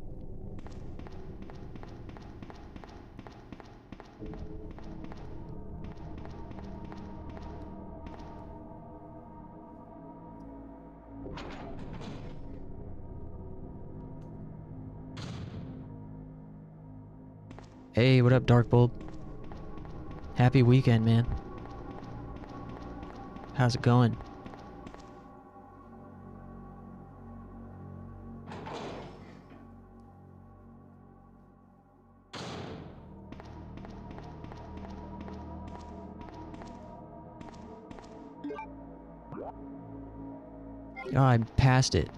Hey, what up, Darkbulb? Happy weekend, man. How's it going? Oh, I passed it.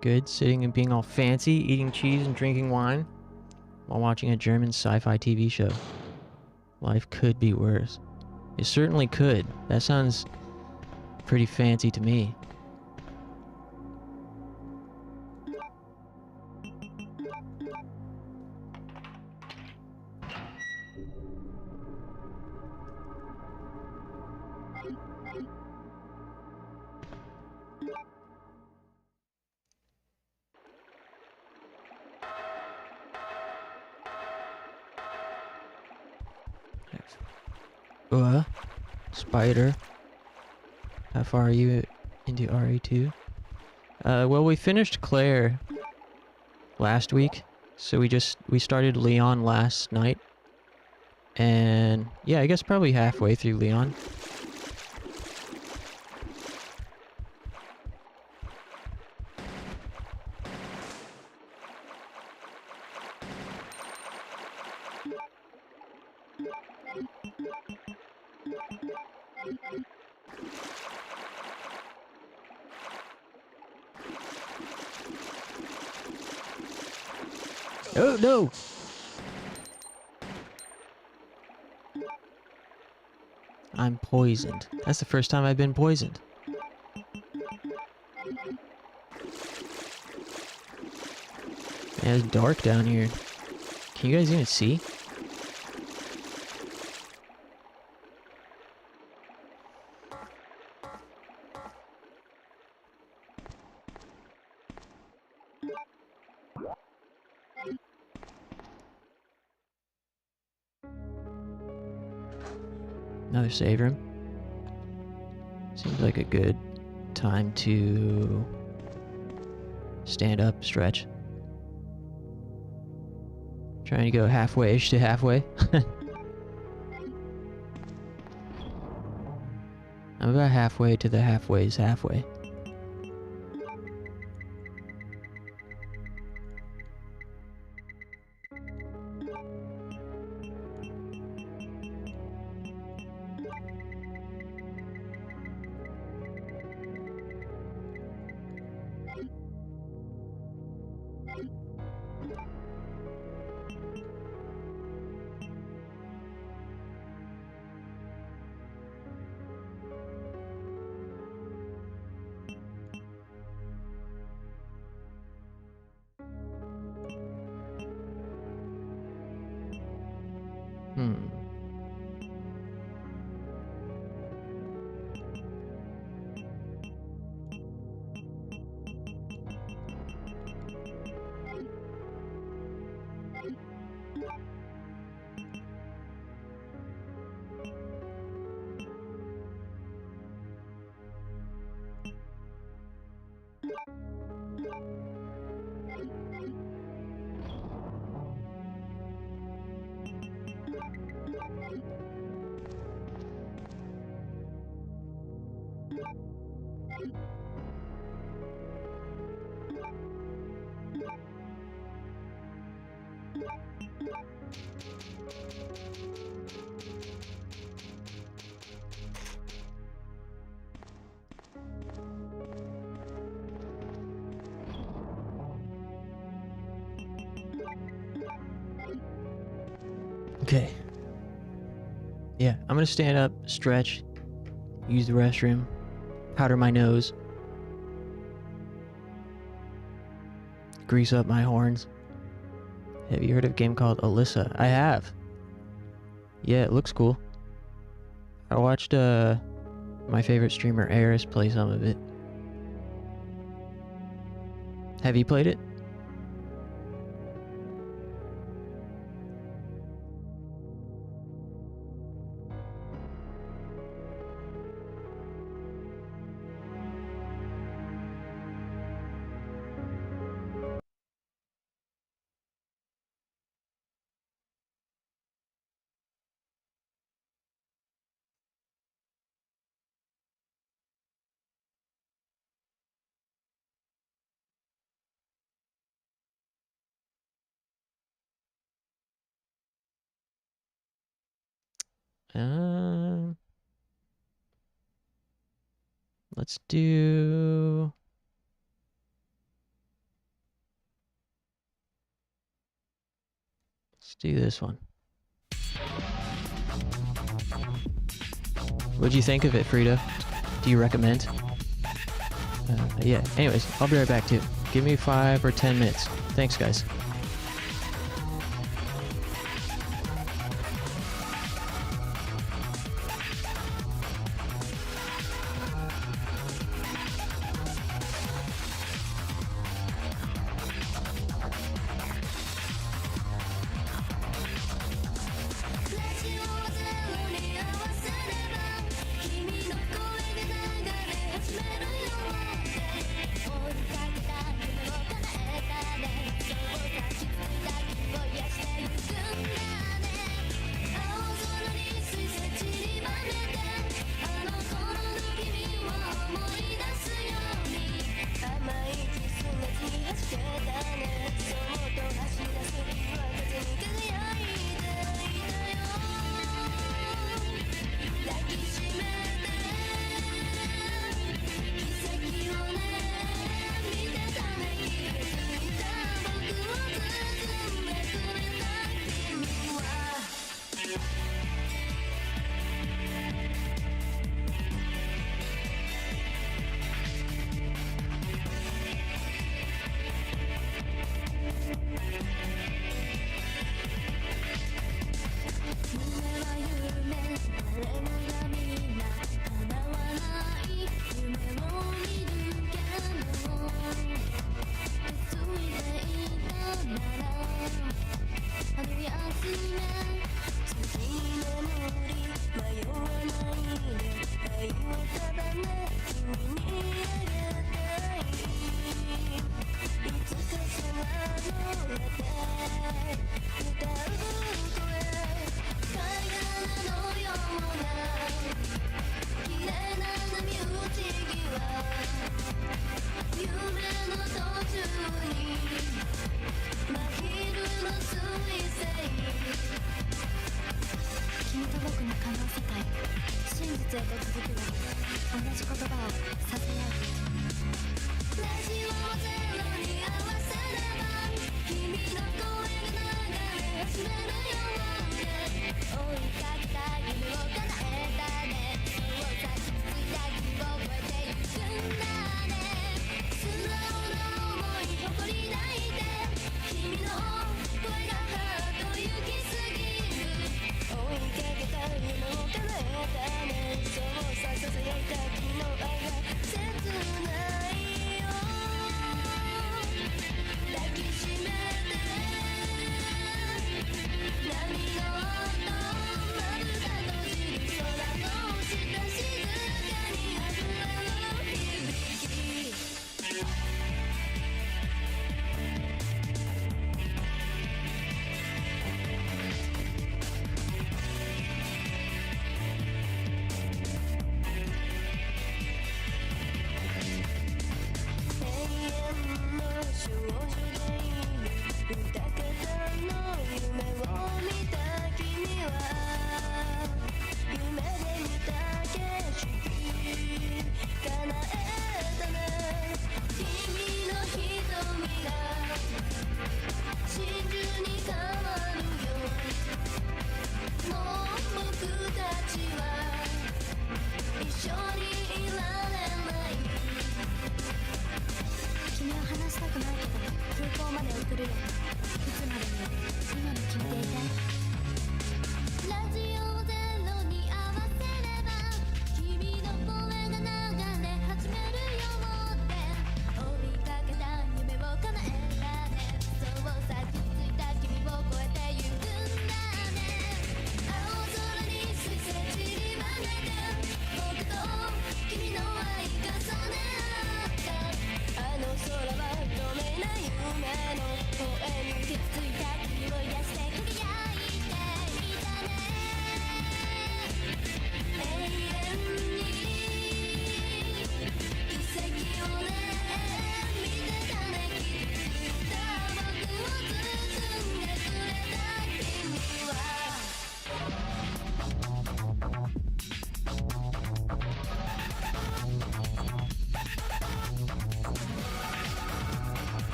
Good, sitting and being all fancy, eating cheese and drinking wine, while watching a German sci-fi TV show. Life could be worse. It certainly could. That sounds pretty fancy to me. Spider. How far are you into RE2? Well, we finished Claire last week, so we started Leon last night. And yeah, I guess probably halfway through Leon. Oh, no! I'm poisoned. That's the first time I've been poisoned. Man, it's dark down here. Can you guys even see? Another save room. Seems like a good time to stand up, stretch. Trying to go halfway-ish to halfway. I'm about halfway to the halfway's halfway. Okay. Yeah, I'm gonna stand up, stretch, use the restroom, powder my nose, grease up my horns. Have you heard of a game called Alyssa? I have. Yeah, it looks cool. I watched my favorite streamer Eris play some of it. Have you played it? Um, let's do... Let's do this one. What'd you think of it, Frida? Do you recommend? Yeah, anyways, I'll be right back too. Give me 5 or 10 minutes. Thanks, guys. 抱きしめて涙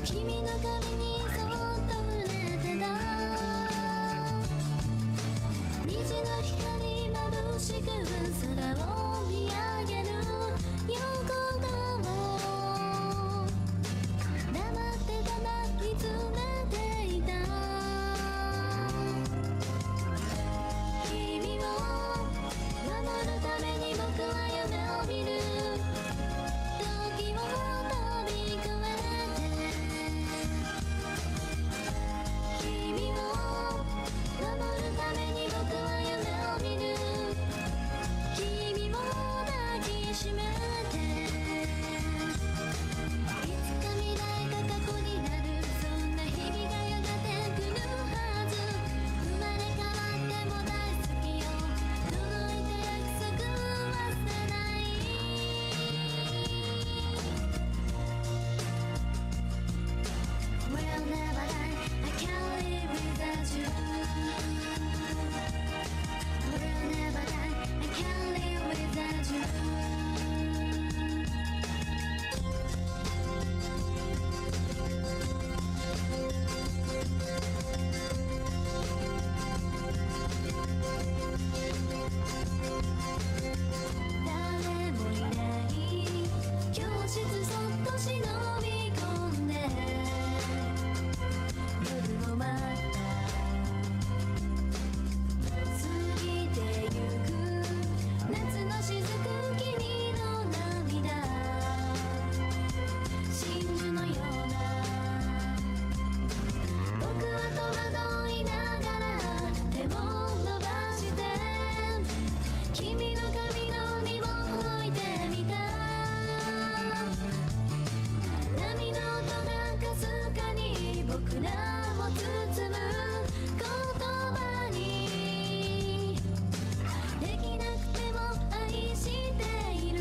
君の髪にそっと触れてた虹の光眩しく空を見上げる横顔黙ってただ見つめていた君を守るために僕は夢を見る時を飛び越えて君を守るために僕は夢を見る君を抱きしめていつか未来が過去になるそんな日々がやがて来るはず生まれ変わっても大好きよ届いた約束忘れない We'll never die I can't live without you We'll never die I can't live without you誰もいない教室そっと忍び込んで夜を待った過ぎてゆく夏の雫君の涙真珠のような僕は戸惑いながら手を伸ばして君の髪の身を置いてみた波の音がかすかに僕らを包む言葉にできなくても愛している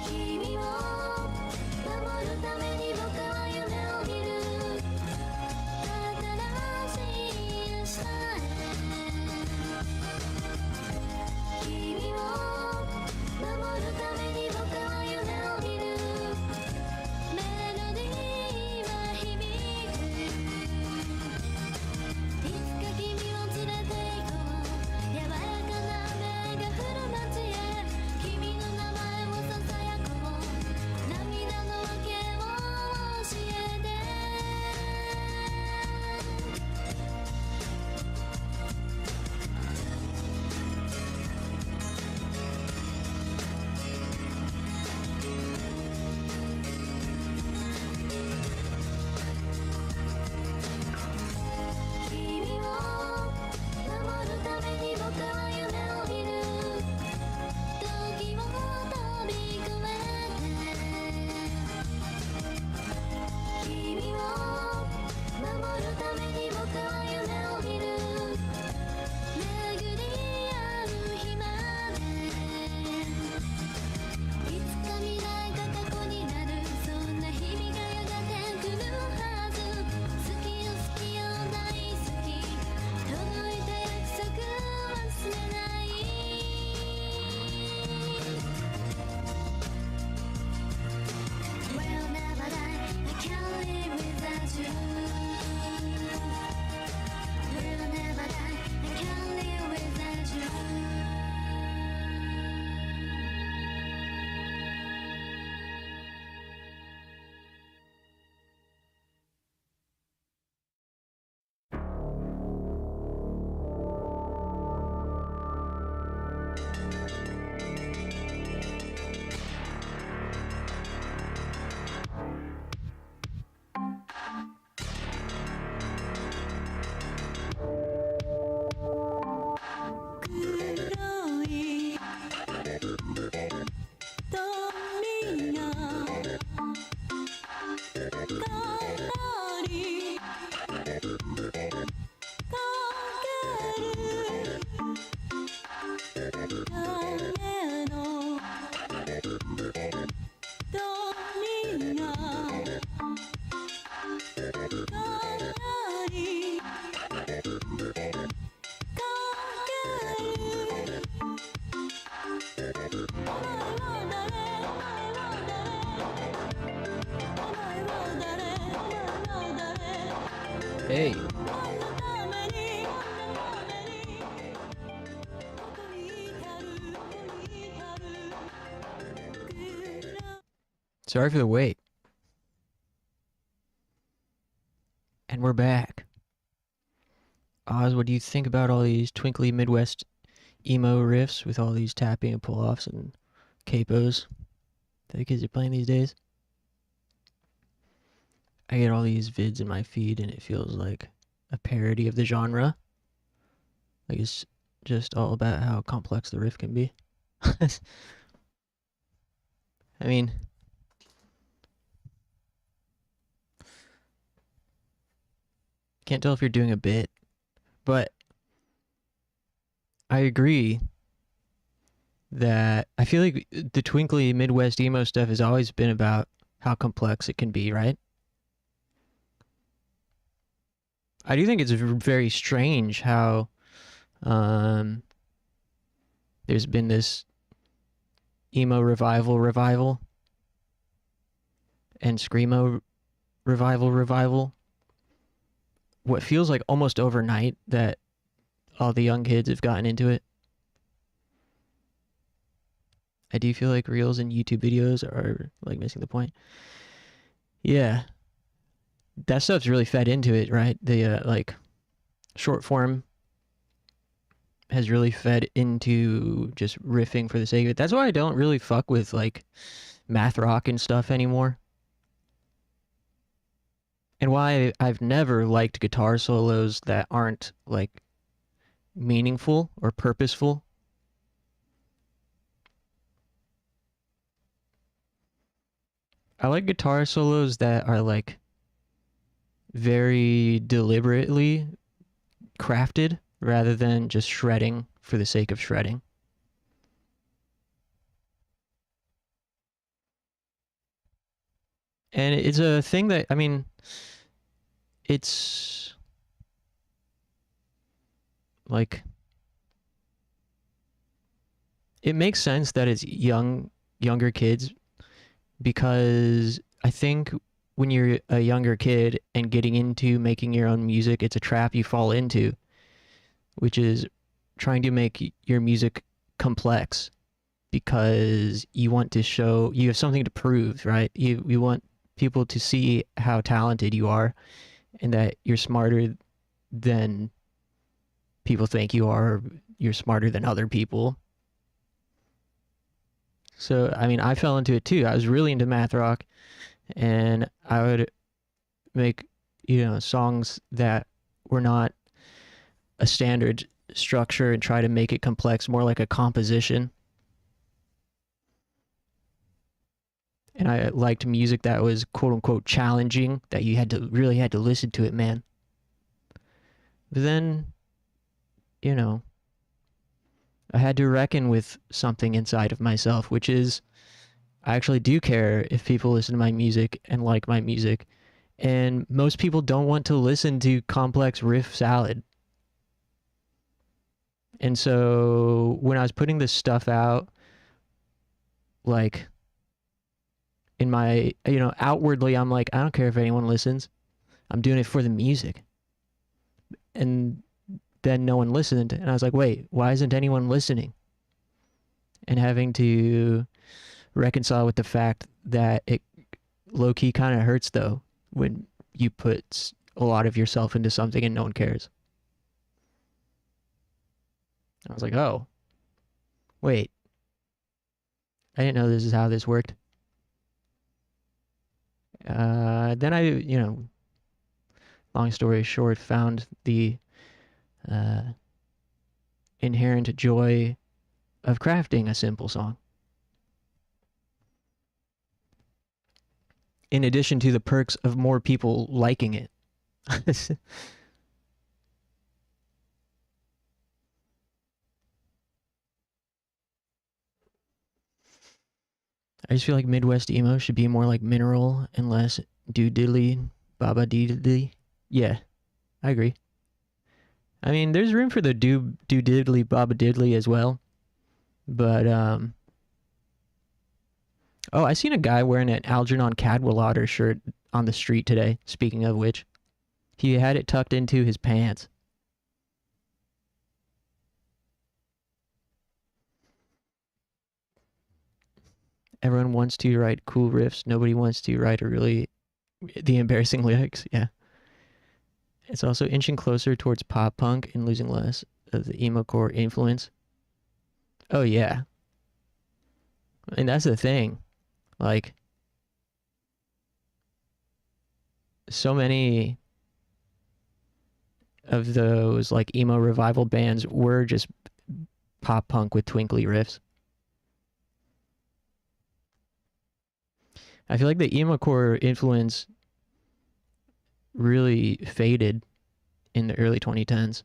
君を守るために僕は夢を見る新しい明日へ君を守るために僕は夢を見るメロディーは響くいつか君を連れて行こう柔らかな雨が降る街へ君の名前をささやこう涙の訳を教えて君を守るために僕は夢を見る時を飛び越えて君を守るために僕は夢を見る巡り合う日までいつか未来が過去になるそんな日々がやがて来るはず好きよ好きよ大好き届いた約束忘れない We'll never die I can't live without you We'll never die I can't live without you Hey. Sorry for the wait. And we're back. Oz, what do you think about all these twinkly Midwest emo riffs with all these tapping and pull-offs and capos that the kids are playing these days? I get all these vids in my feed and it feels like a parody of the genre. Like it's just all about how complex the riff can be. I mean, can't tell if you're doing a bit, but I agree that I feel like the twinkly Midwest emo stuff has always been about how complex it can be, right? I do think it's very strange how there's been this emo revival and screamo revival. What feels like almost overnight that all the young kids have gotten into it. I do feel like reels and YouTube videos are like missing the point. Yeah. That stuff's really fed into it, right? The like short form has really fed into just riffing for the sake of it. That's why I don't really fuck with like math rock and stuff anymore. And why I've never liked guitar solos that aren't like meaningful or purposeful. I like guitar solos that are like very deliberately crafted rather than just shredding for the sake of shredding. And it's a thing that, I mean, it's like, it makes sense that it's younger kids, because I think when you're a younger kid and getting into making your own music, it's a trap you fall into, which is trying to make your music complex because you want to show you have something to prove, right? You want people to see how talented you are and that you're smarter than people think you are, or you're smarter than other people. So, I mean, I fell into it too. I was really into math rock, and I would make, songs that were not a standard structure and try to make it complex, more like a composition. And I liked music that was quote unquote challenging, that you really had to listen to it, man. But then, I had to reckon with something inside of myself, which is I actually do care if people listen to my music and like my music. And most people don't want to listen to complex riff salad. And so when I was putting this stuff out, like in my, outwardly, I'm like, I don't care if anyone listens. I'm doing it for the music. And then no one listened. And I was like, wait, why isn't anyone listening? And having to reconcile with the fact that it low-key kind of hurts, though, when you put a lot of yourself into something and no one cares. I was like, oh, wait. I didn't know this is how this worked. Then I, long story short, found the inherent joy of crafting a simple song. In addition to the perks of more people liking it. I just feel like Midwest emo should be more like Mineral and less doodly, baba diddly. Yeah, I agree. I mean, there's room for the diddly, baba diddly as well. But, oh, I seen a guy wearing an Algernon Cadwallader shirt on the street today, speaking of which. He had it tucked into his pants. Everyone wants to write cool riffs. Nobody wants to write the embarrassing lyrics. Yeah. It's also inching closer towards pop punk and losing less of the emo core influence. Oh yeah. And that's the thing. Like, so many of those like emo revival bands were just pop punk with twinkly riffs. I feel like the emo core influence really faded in the early 2010s.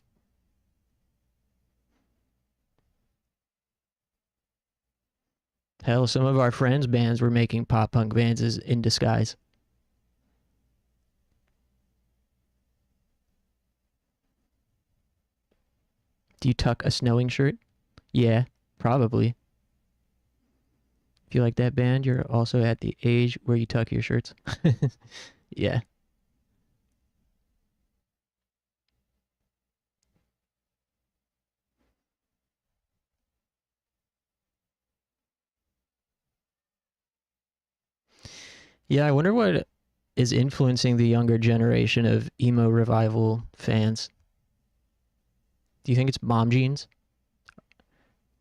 Hell, some of our friends' bands were making pop punk bands in disguise. Do you tuck a snowing shirt? Yeah, probably. If you like that band, you're also at the age where you tuck your shirts. Yeah. Yeah, I wonder what is influencing the younger generation of emo revival fans. Do you think it's Mom Jeans?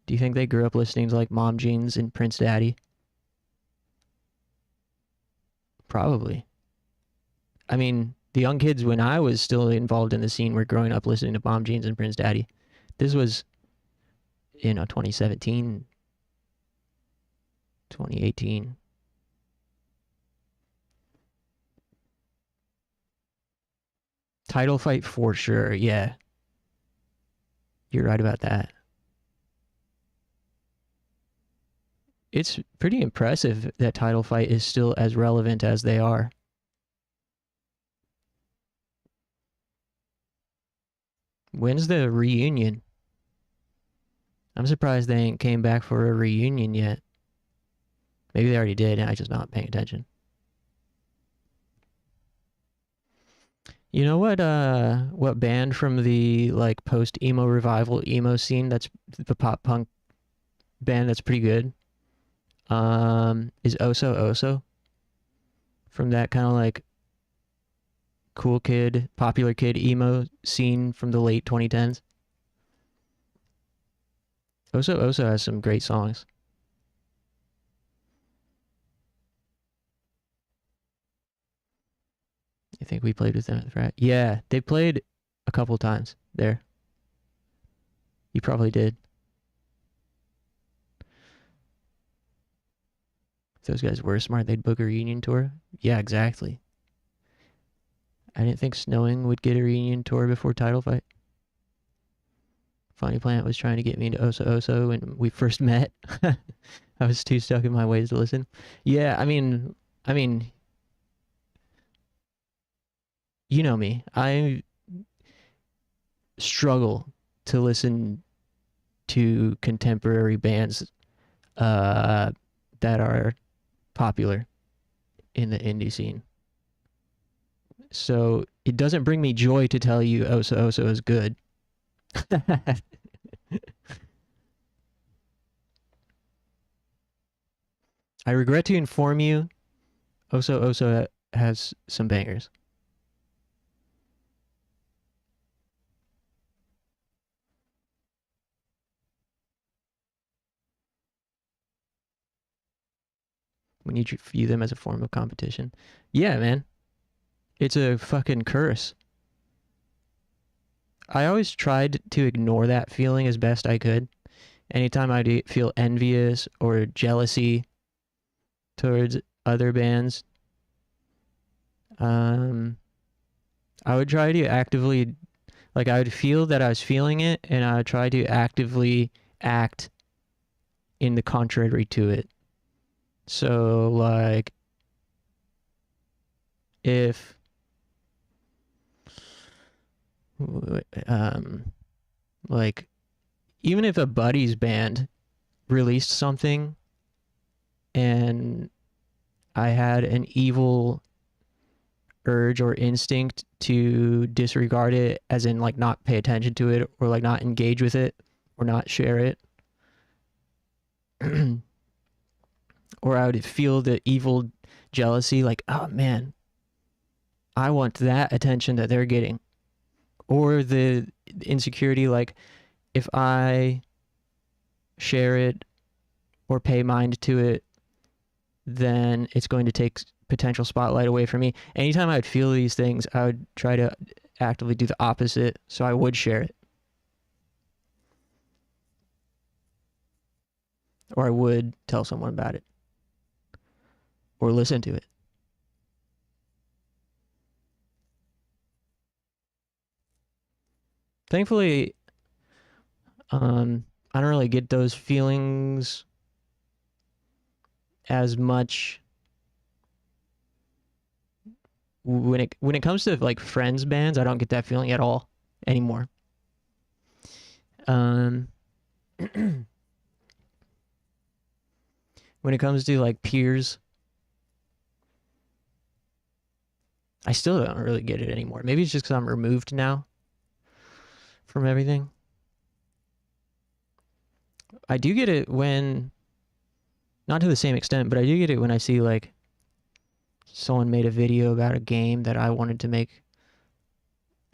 Do you think they grew up listening to like Mom Jeans and Prince Daddy? Probably. I mean, the young kids when I was still involved in the scene were growing up listening to Mom Jeans and Prince Daddy. This was, 2017, 2018. Title fight for sure, yeah. You're right about that. It's pretty impressive that title fight is still as relevant as they are. When's the reunion? I'm surprised they ain't came back for a reunion yet. Maybe they already did and I just not paying attention. You know what band from the like post emo revival emo scene that's the pop punk band that's pretty good? Is Oso Oso from that kind of like cool kid, popular kid emo scene from the late 2010s. Oso Oso has some great songs. I think we played with them at the frat. Yeah, they played a couple times there. You probably did. If those guys were smart, they'd book a reunion tour. Yeah, exactly. I didn't think Snowing would get a reunion tour before Title Fight. Funny Planet was trying to get me into Oso Oso when we first met. I was too stuck in my ways to listen. Yeah, I mean, you know me. I struggle to listen to contemporary bands that are popular in the indie scene. So it doesn't bring me joy to tell you Oso Oso is good. I regret to inform you, Oso Oso has some bangers. When you view them as a form of competition. Yeah, man. It's a fucking curse. I always tried to ignore that feeling as best I could. Anytime I feel envious or jealousy towards other bands, I would try to actively, like, I would feel that I was feeling it, and I would try to actively act in the contrary to it. So, like, if like even if a buddy's band released something and I had an evil urge or instinct to disregard it, as in like not pay attention to it or like not engage with it or not share it. Or I would feel the evil jealousy, like, oh man, I want that attention that they're getting. Or the insecurity, like, if I share it or pay mind to it, then it's going to take potential spotlight away from me. Anytime I would feel these things, I would try to actively do the opposite, so I would share it. Or I would tell someone about it. Or listen to it. Thankfully, I don't really get those feelings as much when it comes to like friends bands. I don't get that feeling at all anymore. When it comes to like peers, I still don't really get it anymore. Maybe it's just because I'm removed now from everything. I do get it when, not to the same extent, but I do get it when I see like someone made a video about a game that I wanted to make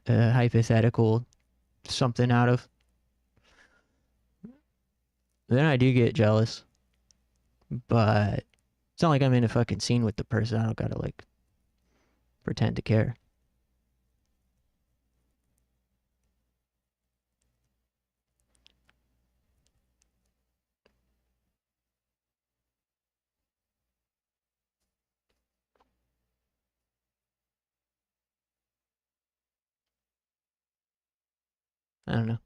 a hypothetical something out of. Then I do get jealous. But it's not like I'm in a fucking scene with the person. I don't gotta like pretend to care. I don't know.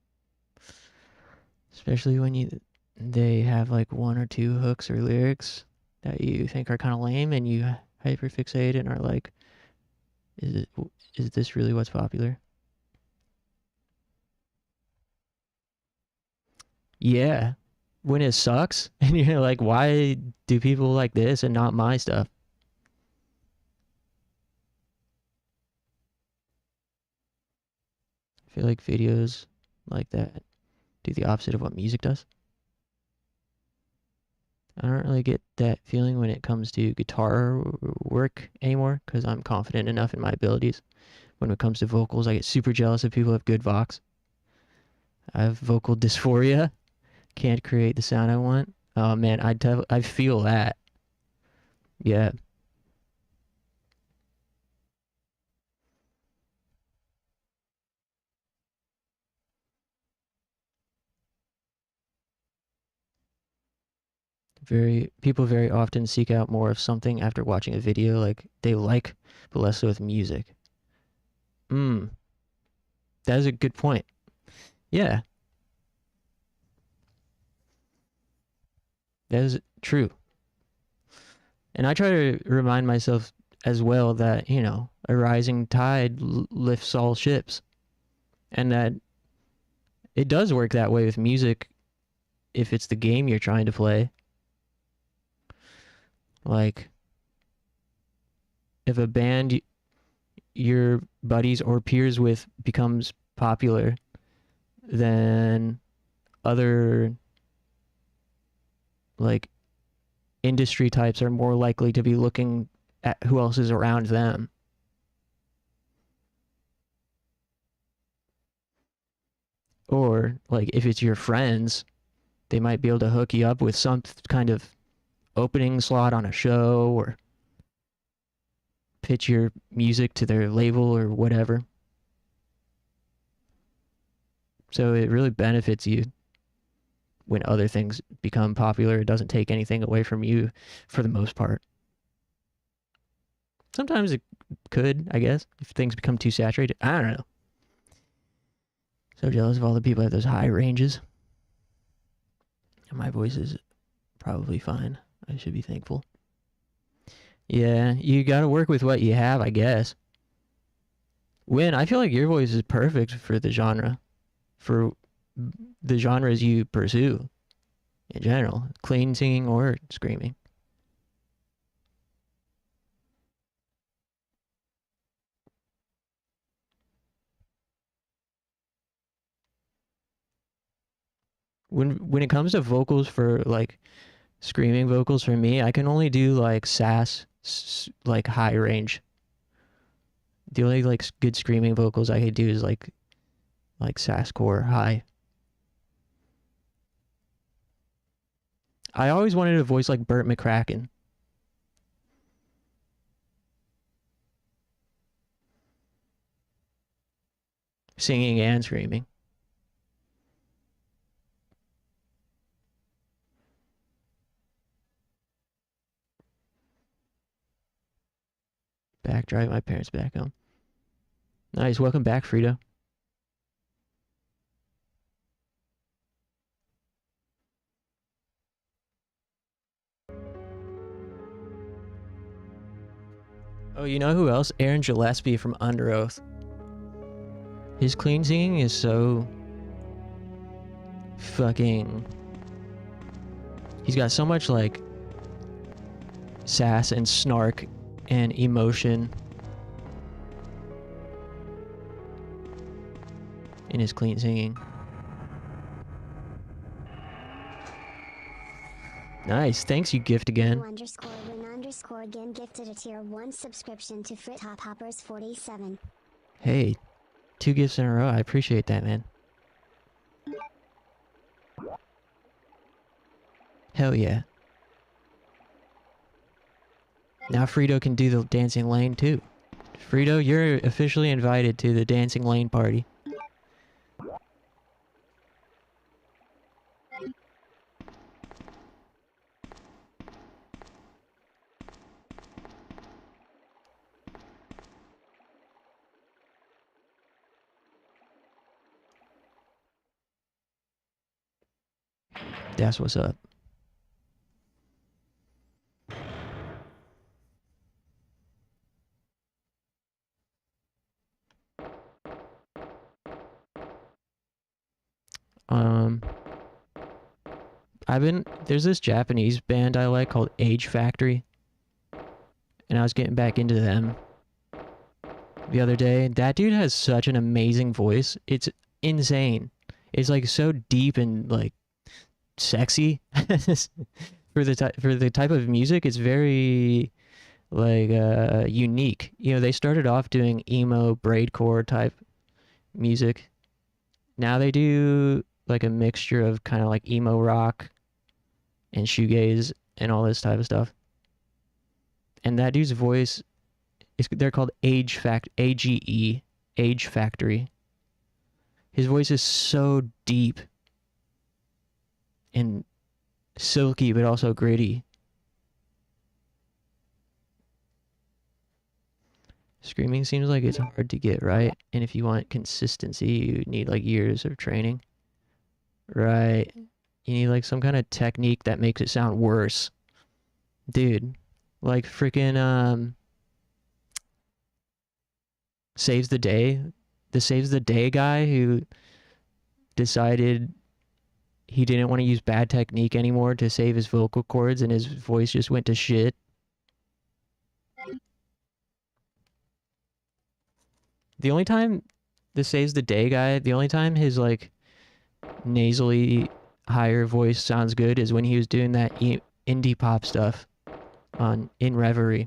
Especially when they have like one or two hooks or lyrics that you think are kind of lame, and you hyperfixate and are like, is this really what's popular? Yeah. When it sucks and you're like, why do people like this and not my stuff? I feel like videos like that do the opposite of what music does. I don't really get that feeling when it comes to guitar work anymore, because I'm confident enough in my abilities. When it comes to vocals, I get super jealous of people who have good vox. I have vocal dysphoria. Can't create the sound I want. Oh man, I feel that. Yeah. People very often seek out more of something after watching a video like they like, but less so with music. That is a good point. Yeah, that is true. And I try to remind myself as well that, a rising tide lifts all ships. And that it does work that way with music if it's the game you're trying to play. Like, if a band your buddies or peers with becomes popular, then other like industry types are more likely to be looking at who else is around them. Or like if it's your friends, they might be able to hook you up with some kind of opening slot on a show, or pitch your music to their label or whatever. So it really benefits you when other things become popular. It doesn't take anything away from you for the most part. Sometimes it could, I guess, if things become too saturated. I don't know. So jealous of all the people at those high ranges. And my voice is probably fine. I should be thankful. Yeah, you gotta work with what you have, I guess. I feel like your voice is perfect for the genre. For the genres you pursue in general. Clean singing or screaming. when it comes to vocals for like screaming vocals for me, I can only do like like high range. The only like good screaming vocals I could do is like sasscore high. I always wanted a voice like Burt McCracken. Singing and screaming. Drive my parents back home. Nice. Welcome back, Frito. Oh, you know who else? Aaron Gillespie from Under Oath. His clean singing is so fucking... He's got so much like sass and snark and emotion in his clean singing. Nice. Thanks, you gift again. _win_again gifted a tier 1 subscription to Frit Hop Hoppers 47. Hey, 2 gifts in a row. I appreciate that, man. Hell yeah. Now Frito can do the dancing lane too. Frito, you're officially invited to the dancing lane party. That's what's up. There's this Japanese band I like called Age Factory, and I was getting back into them the other day. That dude has such an amazing voice. It's insane. It's like so deep and like sexy for the type of music. It's very like unique. You know, they started off doing emo braidcore type music. Now they do like a mixture of kind of like emo rock and shoegaze and all this type of stuff. And that dude's voice they're called Age Factory. His voice is so deep and silky but also gritty. Screaming seems like it's hard to get right, and if you want consistency, you need like years of training. Right. You need like some kind of technique that makes it sound worse. Dude, like freaking Saves the Day, the Saves the Day guy who decided he didn't want to use bad technique anymore to save his vocal cords and his voice just went to shit. The only time the Saves the Day guy, the only time his like nasally higher voice sounds good is when he was doing that indie pop stuff in Reverie.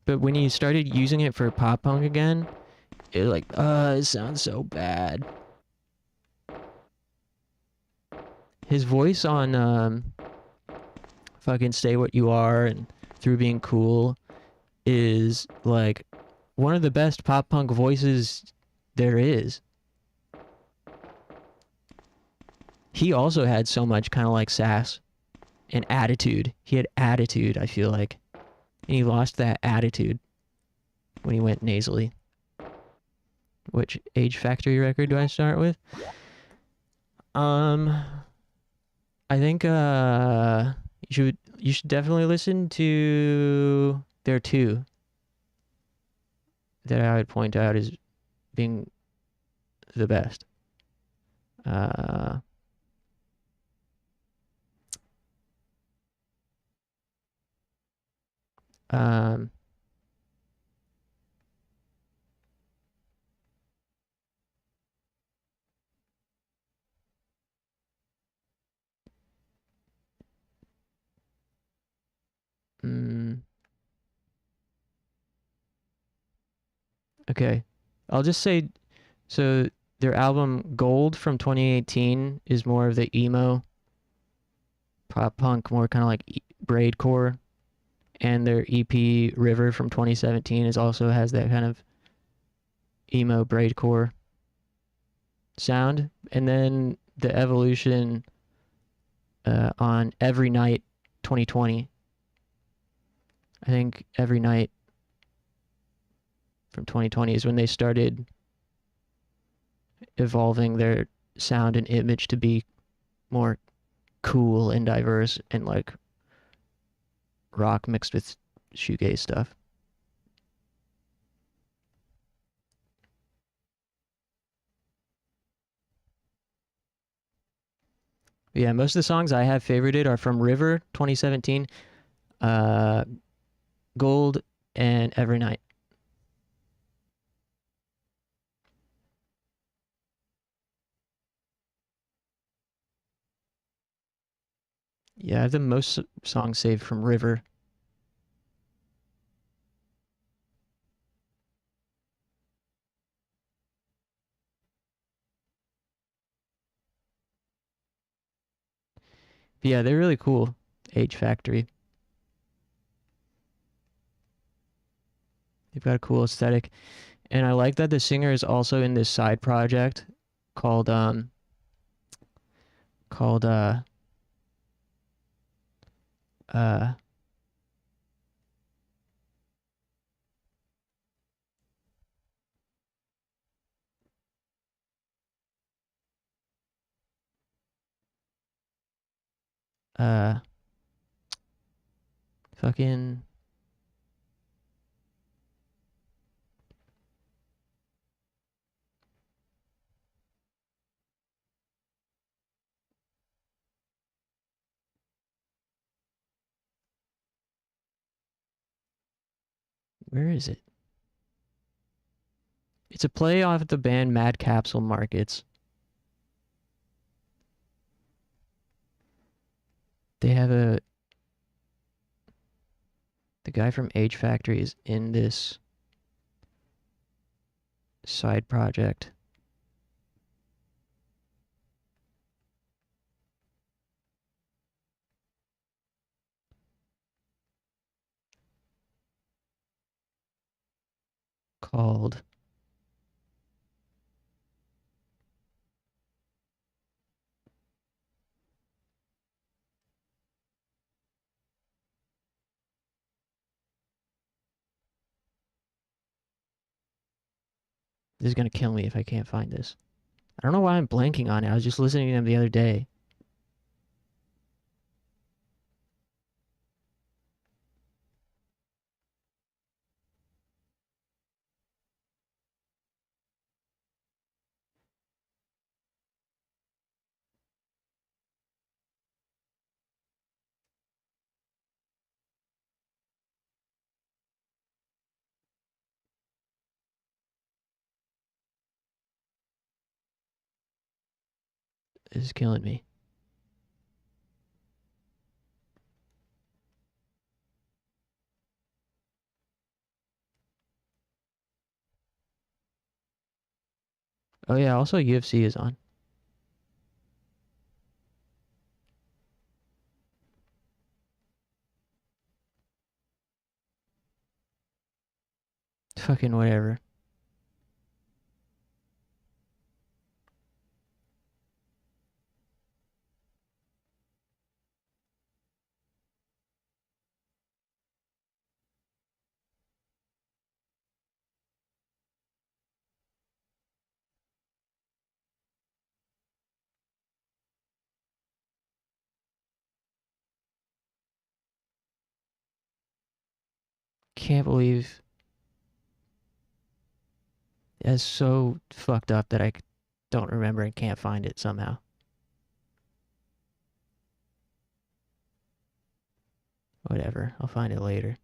But when he started using it for pop punk again, it like, it sounds so bad. His voice on fucking Stay What You Are and Through Being Cool is like one of the best pop punk voices there is. He also had so much kind of like sass and attitude. He had attitude, I feel like. And he lost that attitude when he went nasally. Which Age Factory record do I start with? I think you should definitely listen to their 2 that I would point out as being the best. Okay. I'll just say so their album Gold from 2018 is more of the emo pop punk, more kind of like braidcore, and their EP River from 2017 is also has that kind of emo braidcore sound. And then the Evolution on Every Night 2020. I think Every Night from 2020 is when they started evolving their sound and image to be more cool and diverse and like rock mixed with shoegaze stuff. But yeah, most of the songs I have favorited are from River 2017, uh, Gold, and Every Night. Yeah, I have the most songs saved from River. But yeah, they're really cool. Age Factory. They've got a cool aesthetic. And I like that the singer is also in this side project called called uh uh fucking where is it? It's a play off the band Mad Capsule Markets. They have the guy from Age Factory is in this side project called this is gonna kill me if I can't find this. I don't know why I'm blanking on it. I was just listening to them the other day. This is killing me. Oh yeah, also UFC is on. Fucking whatever. Can't believe it's so fucked up that I don't remember and can't find it somehow. Whatever. I'll find it later.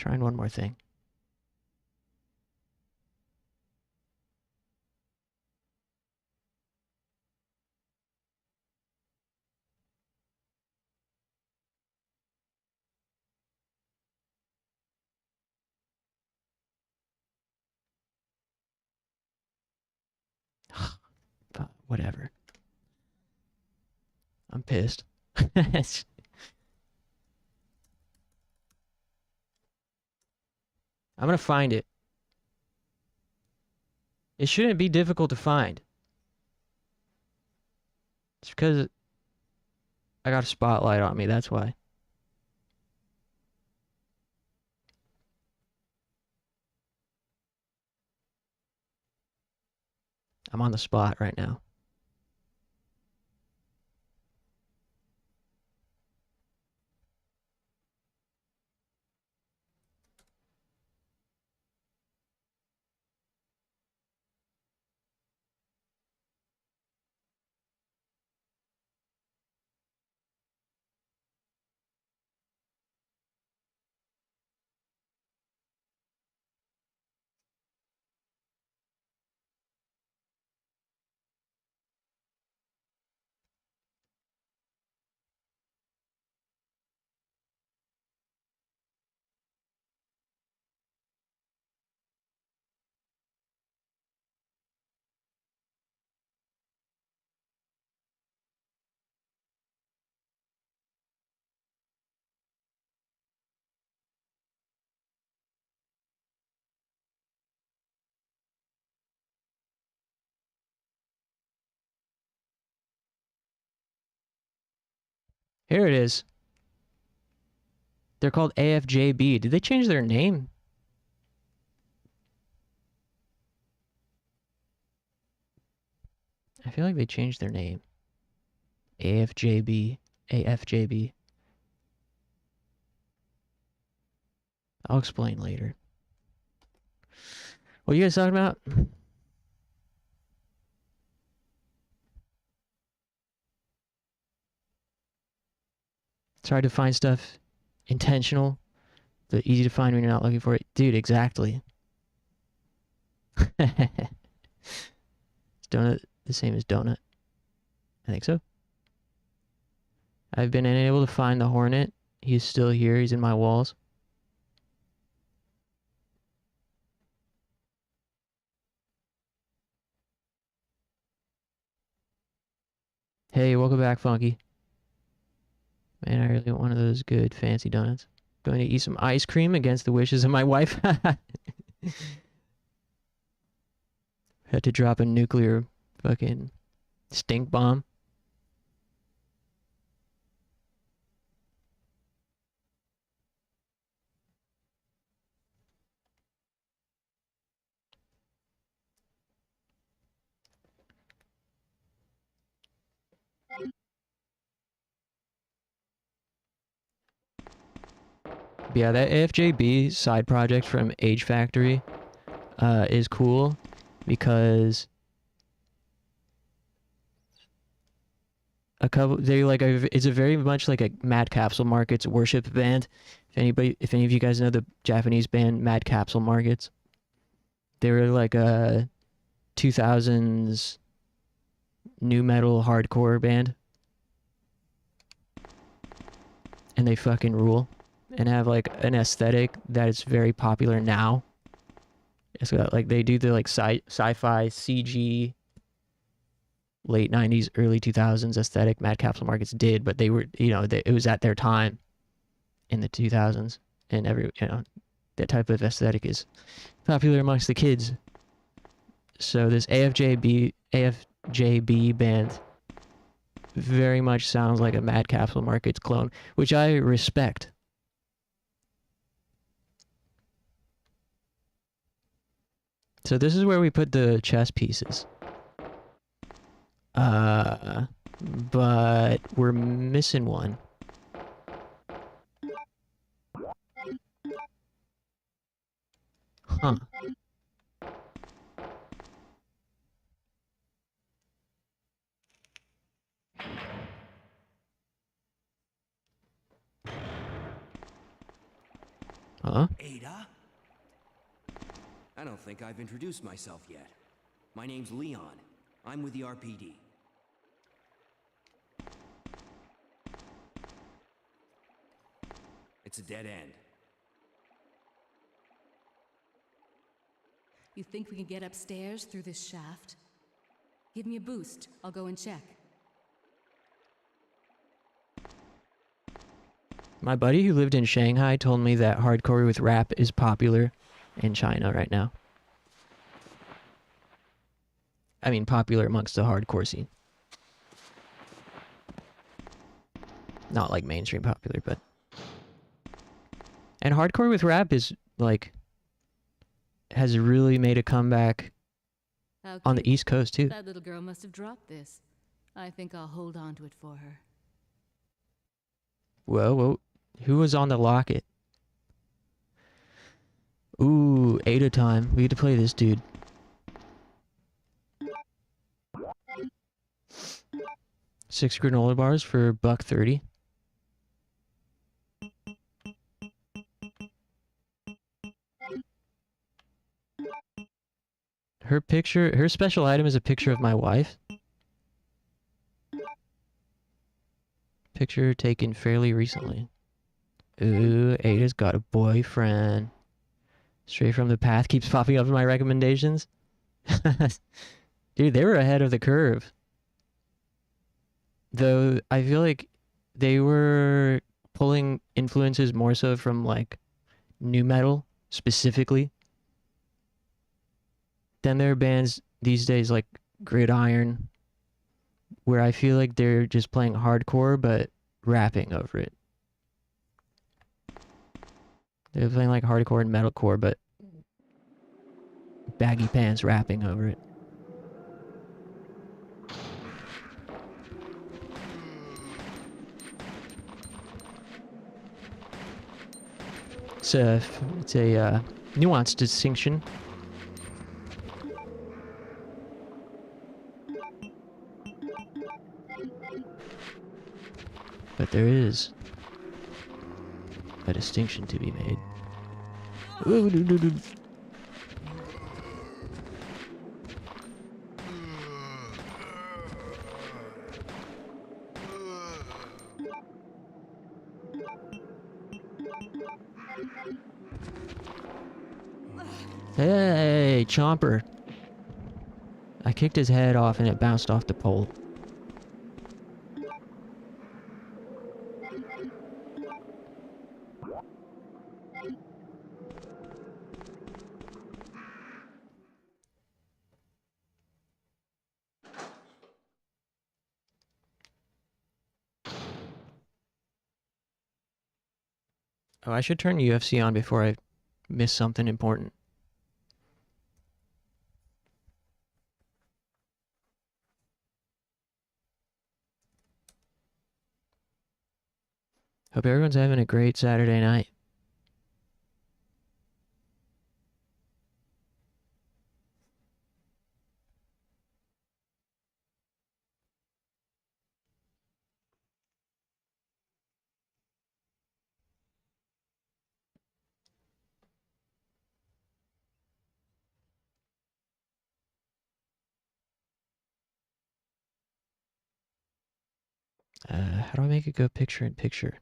Trying one more thing. Whatever. I'm pissed. I'm gonna find it. It shouldn't be difficult to find. It's because I got a spotlight on me, that's why. I'm on the spot right now. Here it is. They're called AFJB. Did they change their name? I feel like they changed their name. AFJB. AFJB. I'll explain later. What are you guys talking about? It's hard to find stuff intentional, but easy to find when you're not looking for it. Dude, exactly. Is donut the same as donut? I think so. I've been unable to find the Hornet. He's still here. He's in my walls. Hey, welcome back, Funky. Man, I really want one of those good fancy donuts. Going to eat some ice cream against the wishes of my wife. Had to drop a nuclear fucking stink bomb. But yeah, that AFJB side project from Age Factory is cool because it's a very much like a Mad Capsule Markets worship band. If any of you guys know the Japanese band Mad Capsule Markets, they were like a 2000s new metal hardcore band, and they fucking rule and have like an aesthetic that is very popular now. It's got like they do the like sci-fi CG late 90s early 2000s aesthetic Mad Capsule Markets did, but they were, it was at their time in the 2000s, and that type of aesthetic is popular amongst the kids. So this AFJB band very much sounds like a Mad Capsule Markets clone, which I respect. So this is where we put the chess pieces. But we're missing one. Huh. Huh? Ada? I don't think I've introduced myself yet. My name's Leon. I'm with the RPD. It's a dead end. You think we can get upstairs through this shaft? Give me a boost. I'll go and check. My buddy who lived in Shanghai told me that hardcore with rap is popular in China right now. I mean, popular amongst the hardcore scene. Not like mainstream popular, but... And hardcore with rap is, like... has really made a comeback How on the cute. East Coast, too. That little girl must have dropped this. I think I'll hold on to it for her. Whoa, whoa. Who was on the locket? Ooh, Ada time. We get to play this dude. Six granola bars for $1.30. Her picture, her special item is a picture of my wife. Picture taken fairly recently. Ooh, Ada's got a boyfriend. Straight from the path keeps popping up in my recommendations. Dude, they were ahead of the curve. Though, I feel like they were pulling influences more so from, like, nu metal, specifically. Then there are bands these days like Gridiron, where I feel like they're just playing hardcore, but rapping over it. They're playing like hardcore and metalcore, but baggy pants rapping over it. It's a nuanced distinction. But there is a distinction to be made. Ooh, doo, doo, doo. Hey, Chomper. I kicked his head off and it bounced off the pole. Oh, I should turn UFC on before I miss something important. Hope everyone's having a great Saturday night. How do I make it go picture in picture?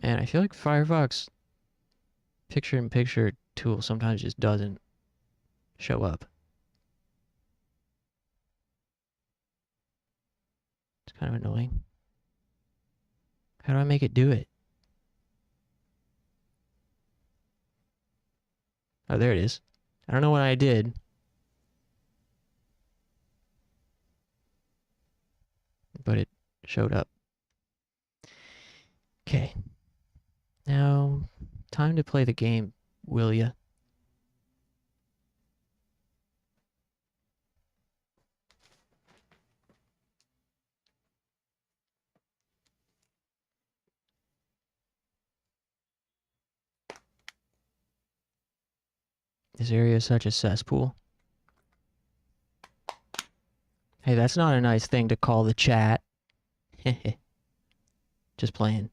Man, I feel like Firefox picture in picture tool sometimes just doesn't show up. It's kind of annoying. How do I make it do it? Oh, there it is. I don't know what I did. But it showed up. Okay. Now, time to play the game, will ya? This area is such a cesspool. Hey, that's not a nice thing to call the chat. Just playing.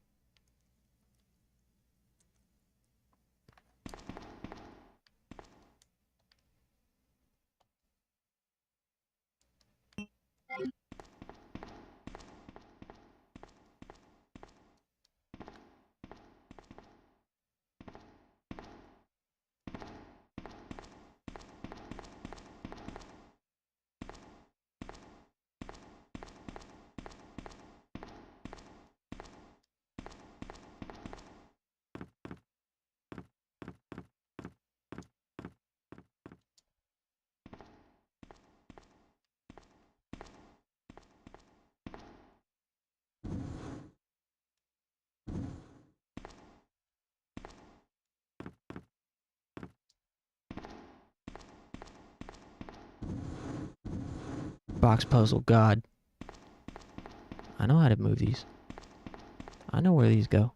Box puzzle god. I know how to move these. I know where these go.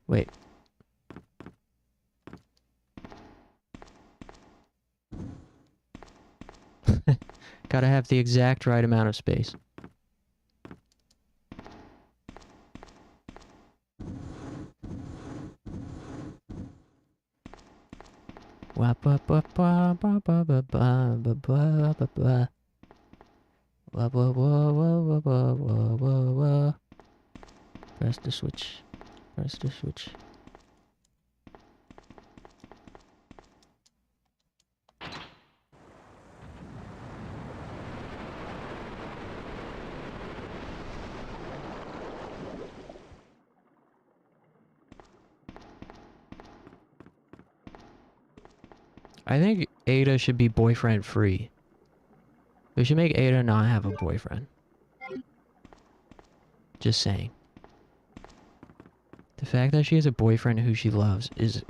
Wait. Gotta have the exact right amount of space. Wah ba ba ba ba ba ba ba ba ba ba ba. Wah wah wah wah wah wah wah wah wah. Press the switch. Press the switch. I think Ada should be boyfriend free. We should make Ada not have a boyfriend. Just saying. The fact that she has a boyfriend who she loves is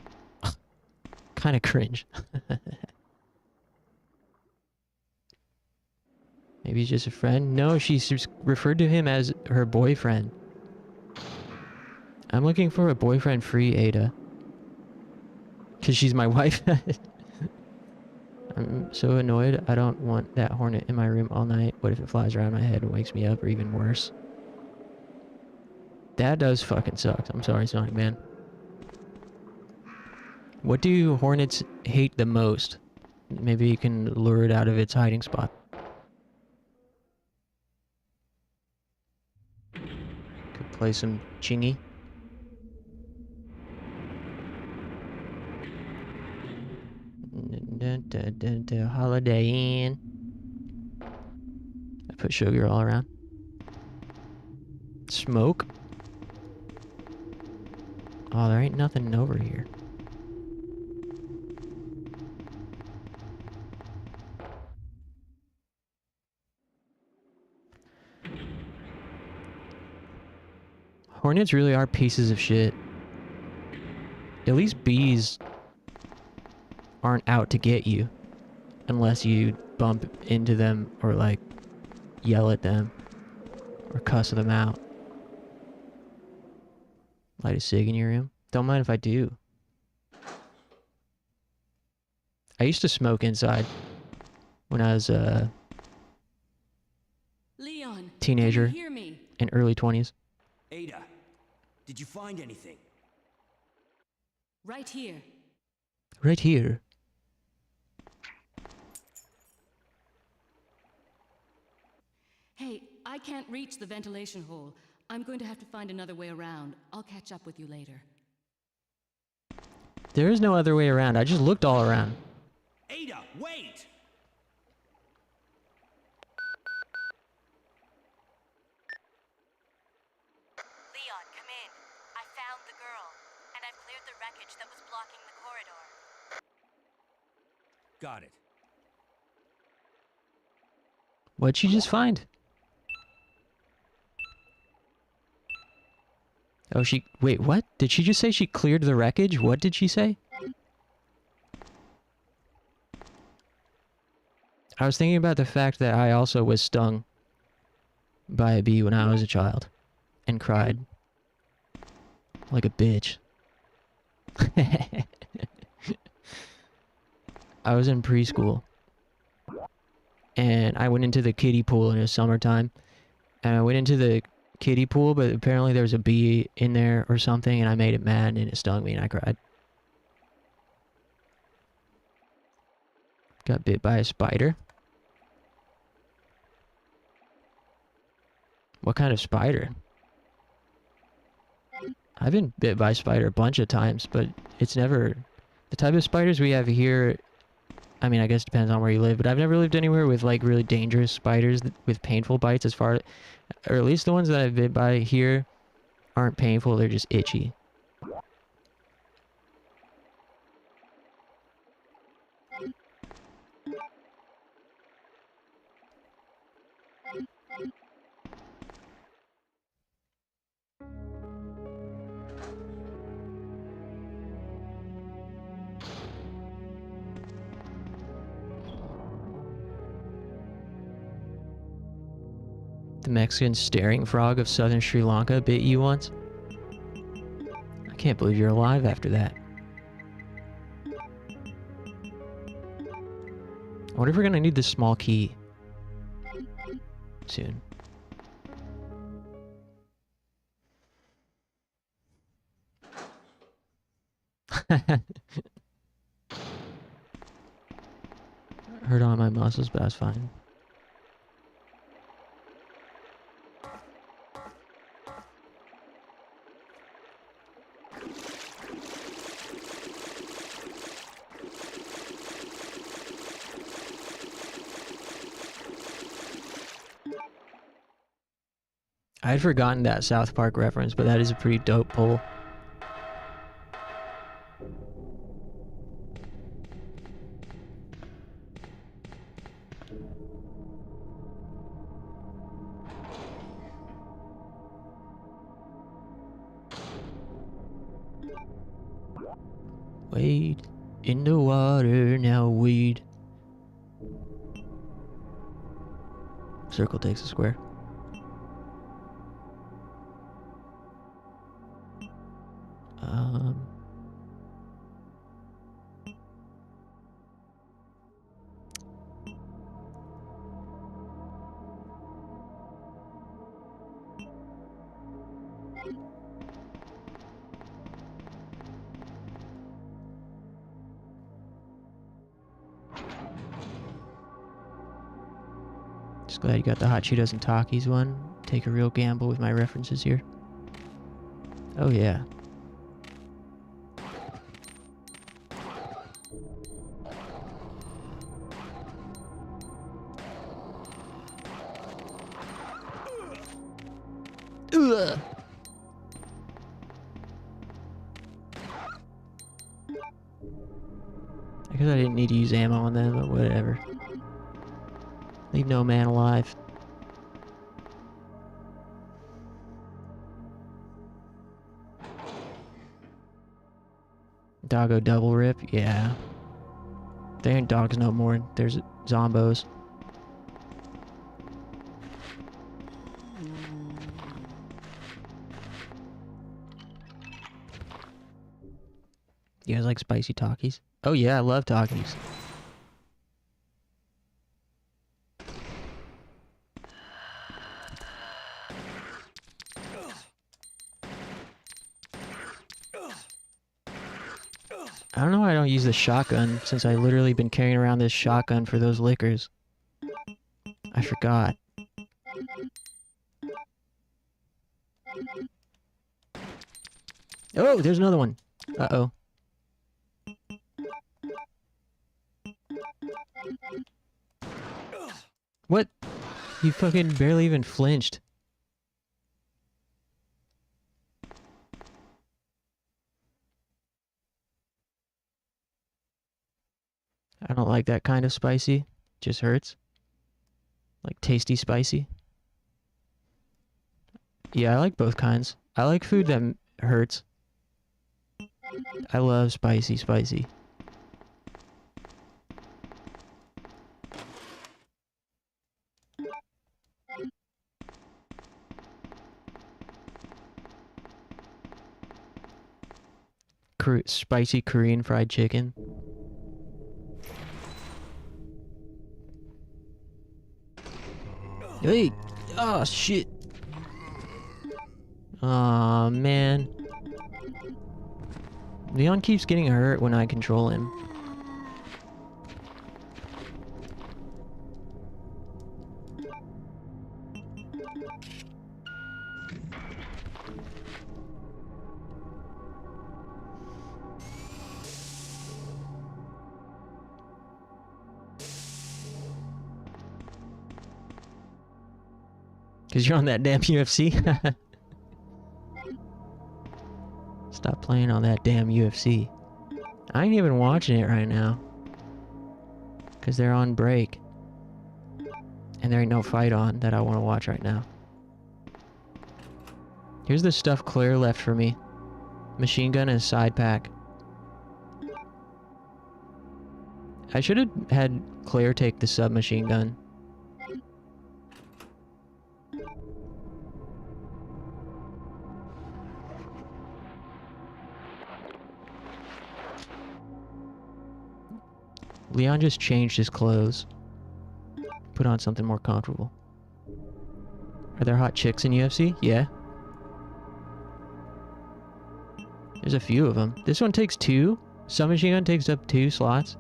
kind of cringe. Maybe he's just a friend? No, she's referred to him as her boyfriend. I'm looking for a boyfriend-free Ada. Because she's my wife. I'm so annoyed. I don't want that hornet in my room all night. What if it flies around my head and wakes me up, or even worse? That does fucking suck. I'm sorry, Sonic Man. What do hornets hate the most? Maybe you can lure it out of its hiding spot. Could play some chingy. Holiday Inn. I put sugar all around. Smoke? Oh, there ain't nothing over here. Hornets really are pieces of shit. At least bees aren't out to get you. Unless you bump into them or, like, yell at them. Or cuss them out. Light a cig in your room? Don't mind if I do. I used to smoke inside when I was a Leon, teenager can you hear me? in early 20s. Ada, did you find anything? Right here. Right here. Hey, I can't reach the ventilation hole. I'm going to have to find another way around. I'll catch up with you later. There is no other way around. I just looked all around. Ada, wait! Leon, come in. I found the girl, and I've cleared the wreckage that was blocking the corridor. Got it. What'd you just find? Oh, wait, what? Did she just say she cleared the wreckage? What did she say? I was thinking about the fact that I also was stung by a bee when I was a child. And cried. like a bitch. I was in preschool, and I went into the kiddie pool in the summertime, and I went into the kiddie pool, but apparently there was a bee in there or something, and I made it mad, and it stung me, and I cried. Got bit by a spider. What kind of spider? I've been bit by a spider a bunch of times, but it's never... The type of spiders we have here, I mean, I guess it depends on where you live, but I've never lived anywhere with, like, really dangerous spiders with painful bites as far... Or at least the ones that I've bit by here aren't painful, they're just itchy. The Mexican staring frog of southern Sri Lanka bit you once? I can't believe you're alive after that. I wonder if we're gonna need this small key soon. Hurt on my muscles, but that's fine. I had forgotten that South Park reference, but that is a pretty dope pull. Wade in the water, now wade. Circle takes a square. Just glad you got the Hot Cheetos and Takis one. Take a real gamble with my references here. Oh yeah. Ugh. I guess I didn't need to use ammo on them, but whatever. Leave no man alive. Doggo double rip? Yeah. They ain't dogs no more. There's zombos. You guys like spicy Takis? Oh yeah, I love Takis. I don't know why I don't use the shotgun, since I literally been carrying around this shotgun for those liquors. I forgot. Oh, there's another one. Uh-oh. What? You fucking barely even flinched. I don't like that kind of spicy. Just hurts. Like tasty spicy. Yeah, I like both kinds. I like food that hurts. I love spicy. spicy Korean fried chicken. Hey! Oh, shit! Aw, man. Leon keeps getting hurt when I control him. Because you're on that damn UFC? Stop playing on that damn UFC. I ain't even watching it right now. Because they're on break. And there ain't no fight on that I want to watch right now. Here's the stuff Claire left for me. Machine gun and a side pack. I should have had Claire take the submachine gun. Leon just changed his clothes. Put on something more comfortable. Are there hot chicks in UFC? Yeah. There's a few of them. This one takes 2. Submachine gun takes up 2 slots.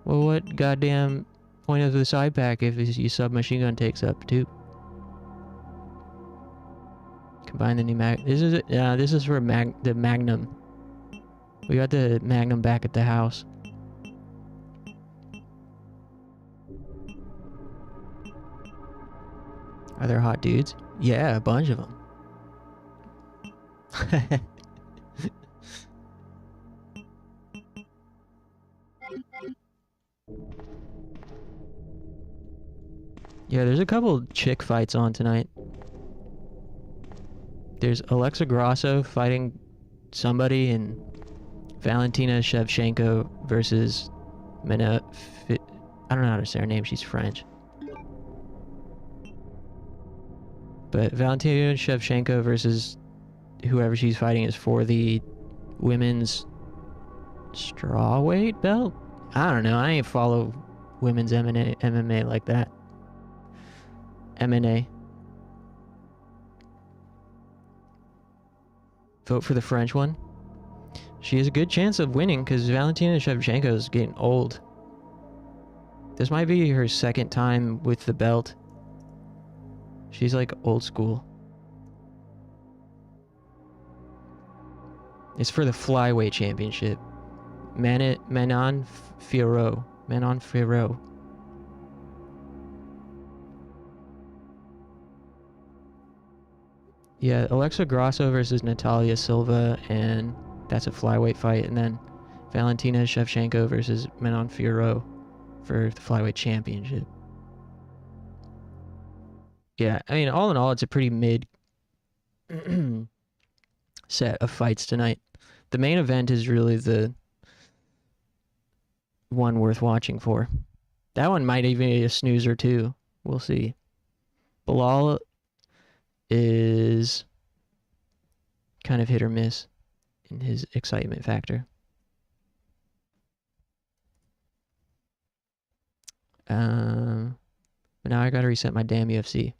Well, what goddamn point of the side pack if your submachine gun takes up 2? Combine the new mag. This is it. Yeah, this is for the Magnum. We got the Magnum back at the house. Are there hot dudes? Yeah, a bunch of them. Yeah, there's a couple chick fights on tonight. There's Alexa Grasso fighting somebody and Valentina Shevchenko versus I don't know how to say her name, she's French. But Valentina Shevchenko versus whoever she's fighting is for the women's strawweight belt? I don't know. I ain't follow women's MMA like that. MMA. Vote for the French one. She has a good chance of winning because Valentina Shevchenko is getting old. This might be her second time with the belt. She's like old school. It's for the flyweight championship. Manon Fiorot. Manon Fiorot. Yeah, Alexa Grasso versus Natalia Silva, and that's a flyweight fight. And then Valentina Shevchenko versus Manon Fiorot for the flyweight championship. Yeah, I mean, all in all, it's a pretty mid set of fights tonight. The main event is really the one worth watching for. That one might even be a snoozer too. We'll see. Bilal is kind of hit or miss in his excitement factor. But now I gotta reset my damn UFC.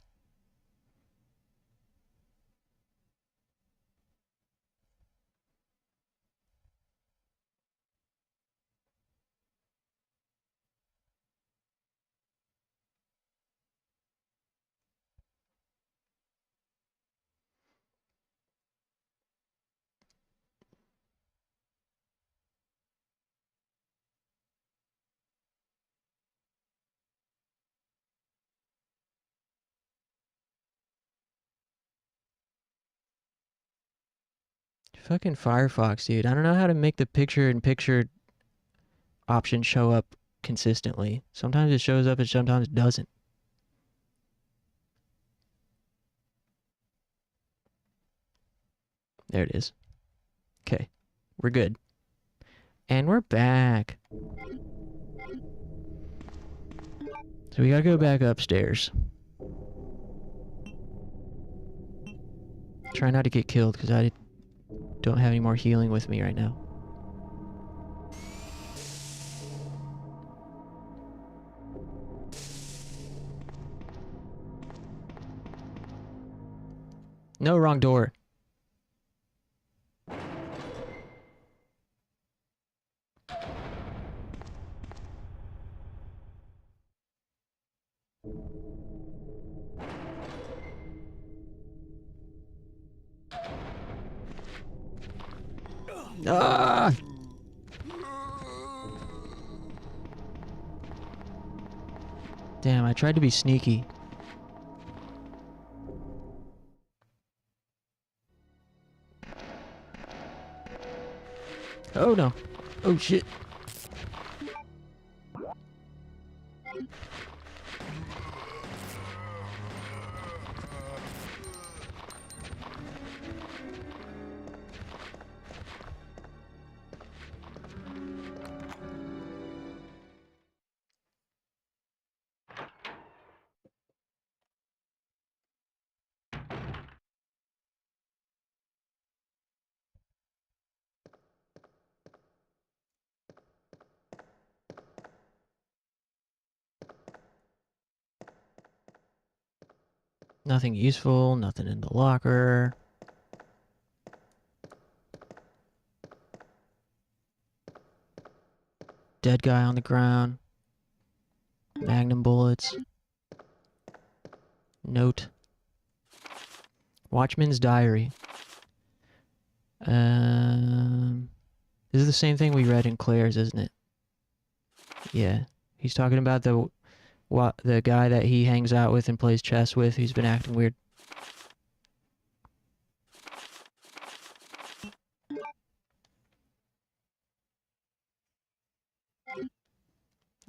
Fucking Firefox, dude. I don't know how to make the picture-in-picture option show up consistently. Sometimes it shows up and sometimes it doesn't. There it is. Okay. We're good. And we're back. So we gotta go back upstairs. Try not to get killed, because I don't have any more healing with me right now. No, wrong door. Ah! Damn, I tried to be sneaky. Oh no. Oh shit. Nothing useful, nothing in the locker. Dead guy on the ground. Magnum bullets. Note. Watchman's diary. This is the same thing we read in Claire's, isn't it? Yeah. He's talking about the guy that he hangs out with and plays chess with who's been acting weird.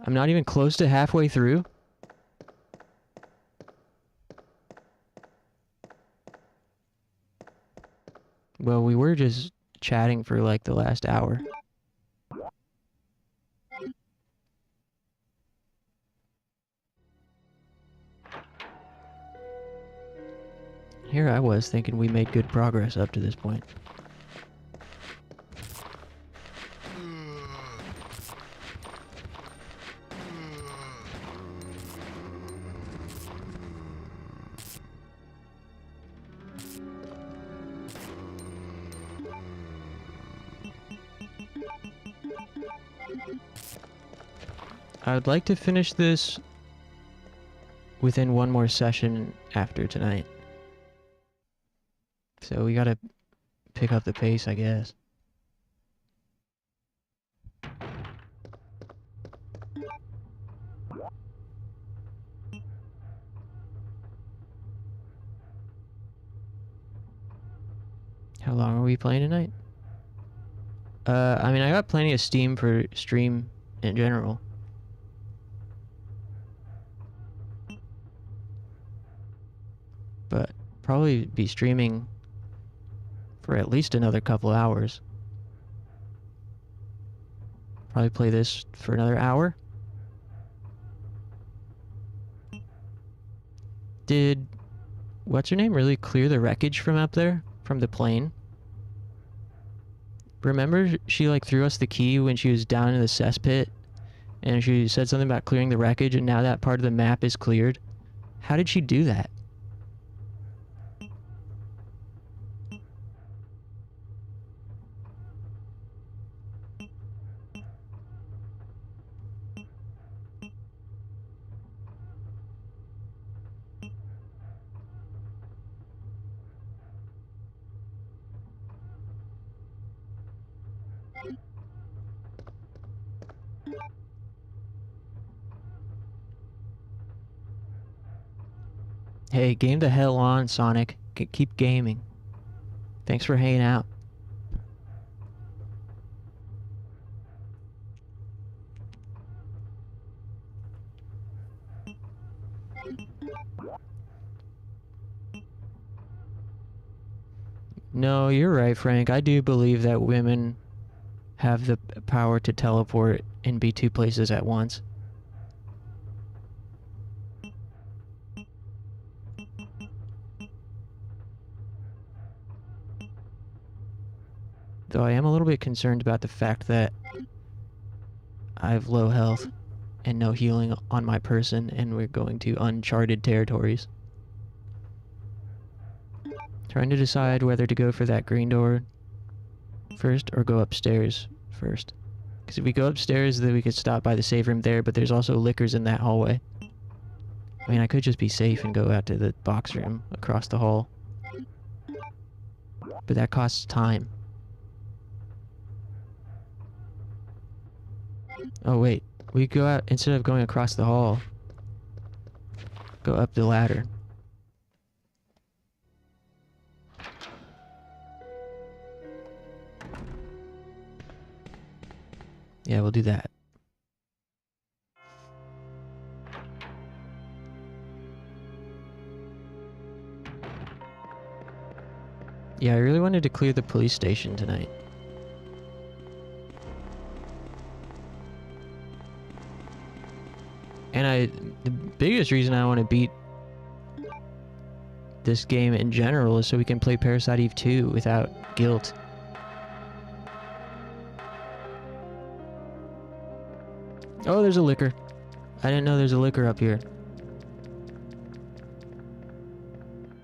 I'm not even close to halfway through. Well, we were just chatting for like the last hour. Here I was thinking we made good progress up to this point. I would like to finish this within one more session after tonight. So we gotta pick up the pace, I guess. How long are we playing tonight? I mean, I got plenty of steam for stream in general. But probably be streaming for at least another couple hours. Probably play this for another hour. Did what's her name really clear the wreckage from up there? From the plane? Remember she like threw us the key when she was down in the cesspit? And she said something about clearing the wreckage and now that part of the map is cleared? How did she do that? Hey, game the hell on, Sonic. Keep gaming. Thanks for hanging out. No, you're right, Frank. I do believe that women have the power to teleport and be two places at once. Though I am a little bit concerned about the fact that I have low health and no healing on my person, and we're going to uncharted territories. Trying to decide whether to go for that green door first or go upstairs first. Because if we go upstairs, then we could stop by the save room there, but there's also liquors in that hallway. I mean, I could just be safe and go out to the box room across the hall. But that costs time. Oh wait, we go out, instead of going across the hall, go up the ladder. Yeah, we'll do that. Yeah, I really wanted to clear the police station tonight. And the biggest reason I want to beat this game in general is so we can play Parasite Eve 2 without guilt. Oh, there's a liquor. I didn't know there's a liquor up here.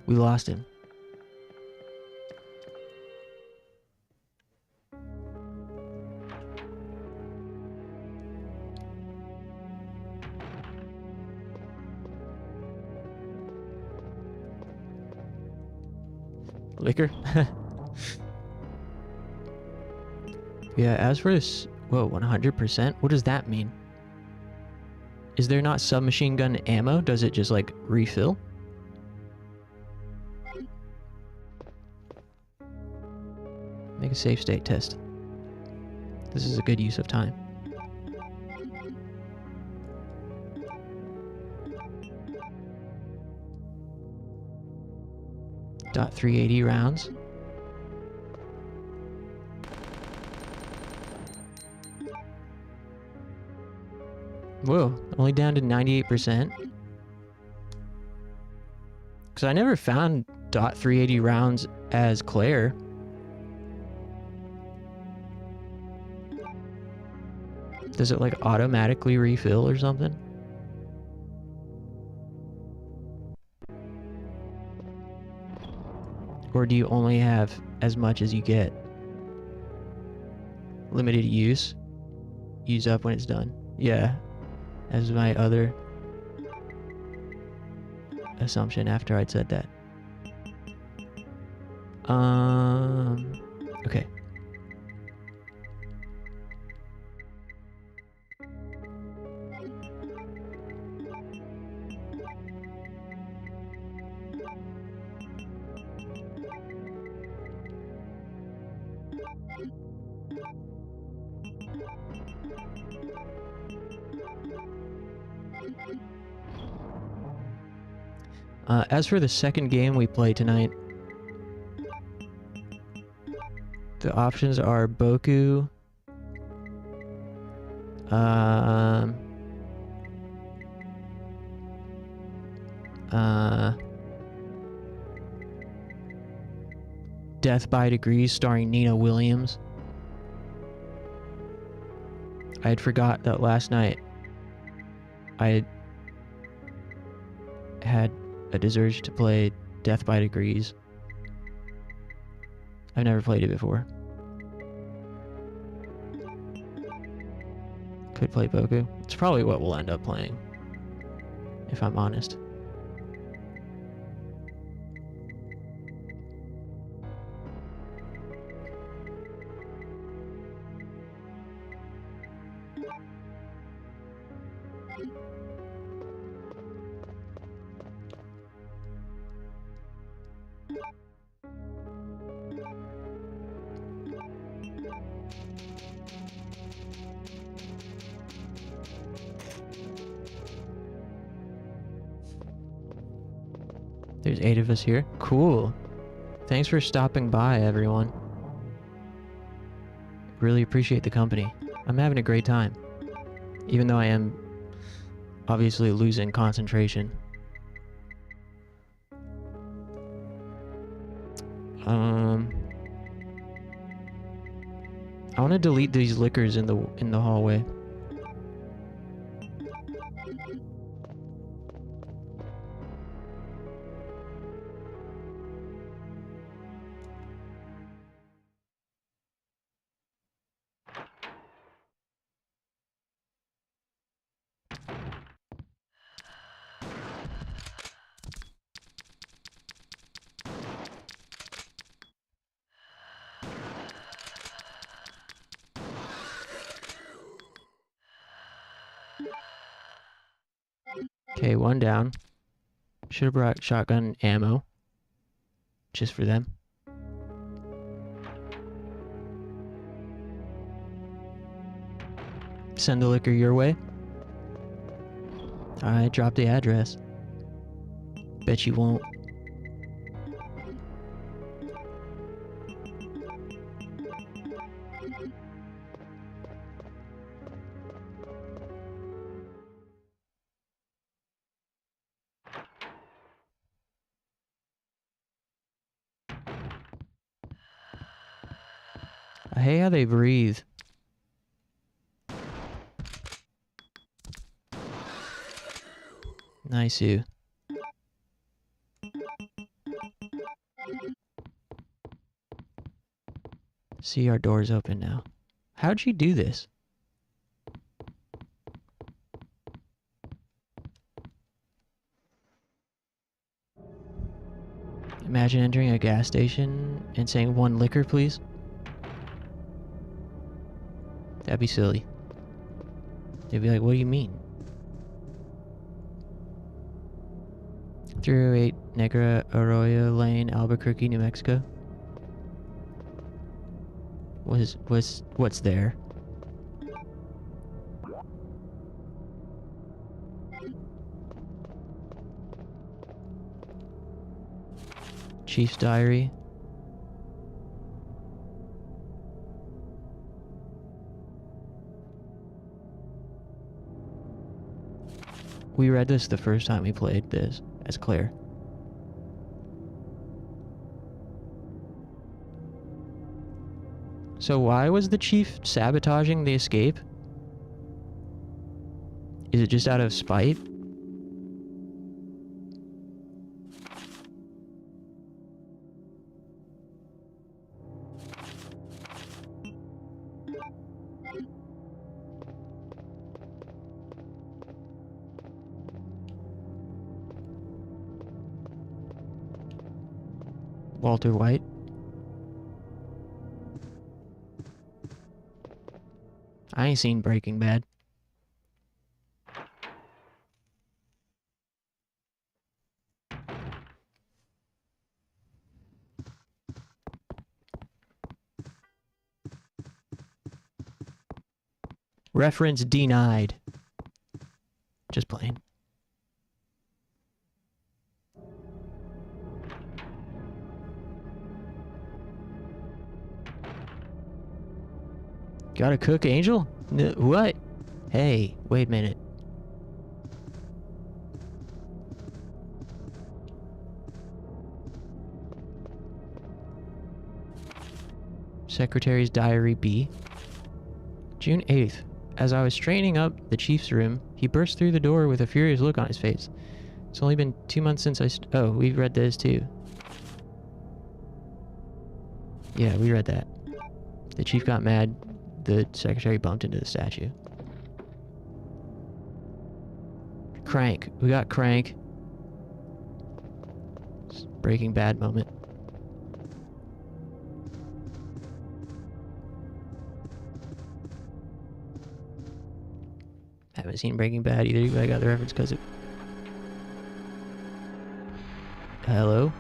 We lost him. Liquor? Yeah, as for this... Whoa, 100%? What does that mean? Is there not submachine gun ammo? Does it just, like, refill? Make a safe state test. This is a good use of time. .380 rounds. Whoa, only down to 98%. Because I never found .380 rounds as Claire. Does it like automatically refill or something? Or do you only have as much as you get? Limited use? Use up when it's done. Yeah. As my other assumption after I'd said that. Okay. As for the second game we play tonight, the options are Boku, Death by Degrees starring Nina Williams. I had forgot that last night I had a urge to play Death by Degrees. I've never played it before. Could play Boku. It's probably what we'll end up playing, if I'm honest. There's 8 of us here. Cool. Thanks for stopping by, everyone. Really appreciate the company. I'm having a great time. Even though I am obviously losing concentration. I want to delete these liquors in the hallway. Okay, one down. Should have brought shotgun ammo. Just for them. Send the liquor your way. Alright, drop the address. Bet you won't. I hate how they breathe. Nice you. See, our door's open now. How'd you do this? Imagine entering a gas station and saying 1 liquor, please. That'd be silly. They'd be like, what do you mean? 308 Negra Arroyo Lane, Albuquerque, New Mexico. What's there? Chief's diary. We read this the first time we played this as Claire. So why was the chief sabotaging the escape? Is it just out of spite? Walter White. I ain't seen Breaking Bad. Reference denied. Just playing. Gotta cook, Angel? What? Hey, wait a minute. Secretary's Diary B. June 8th. As I was straightening up the chief's room, he burst through the door with a furious look on his face. It's only been 2 months since oh, we read this too. Yeah, we read that. The chief got mad. The secretary bumped into the statue. Crank. We got Crank. Breaking Bad moment. Haven't seen Breaking Bad either, but I got the reference because it... Hello?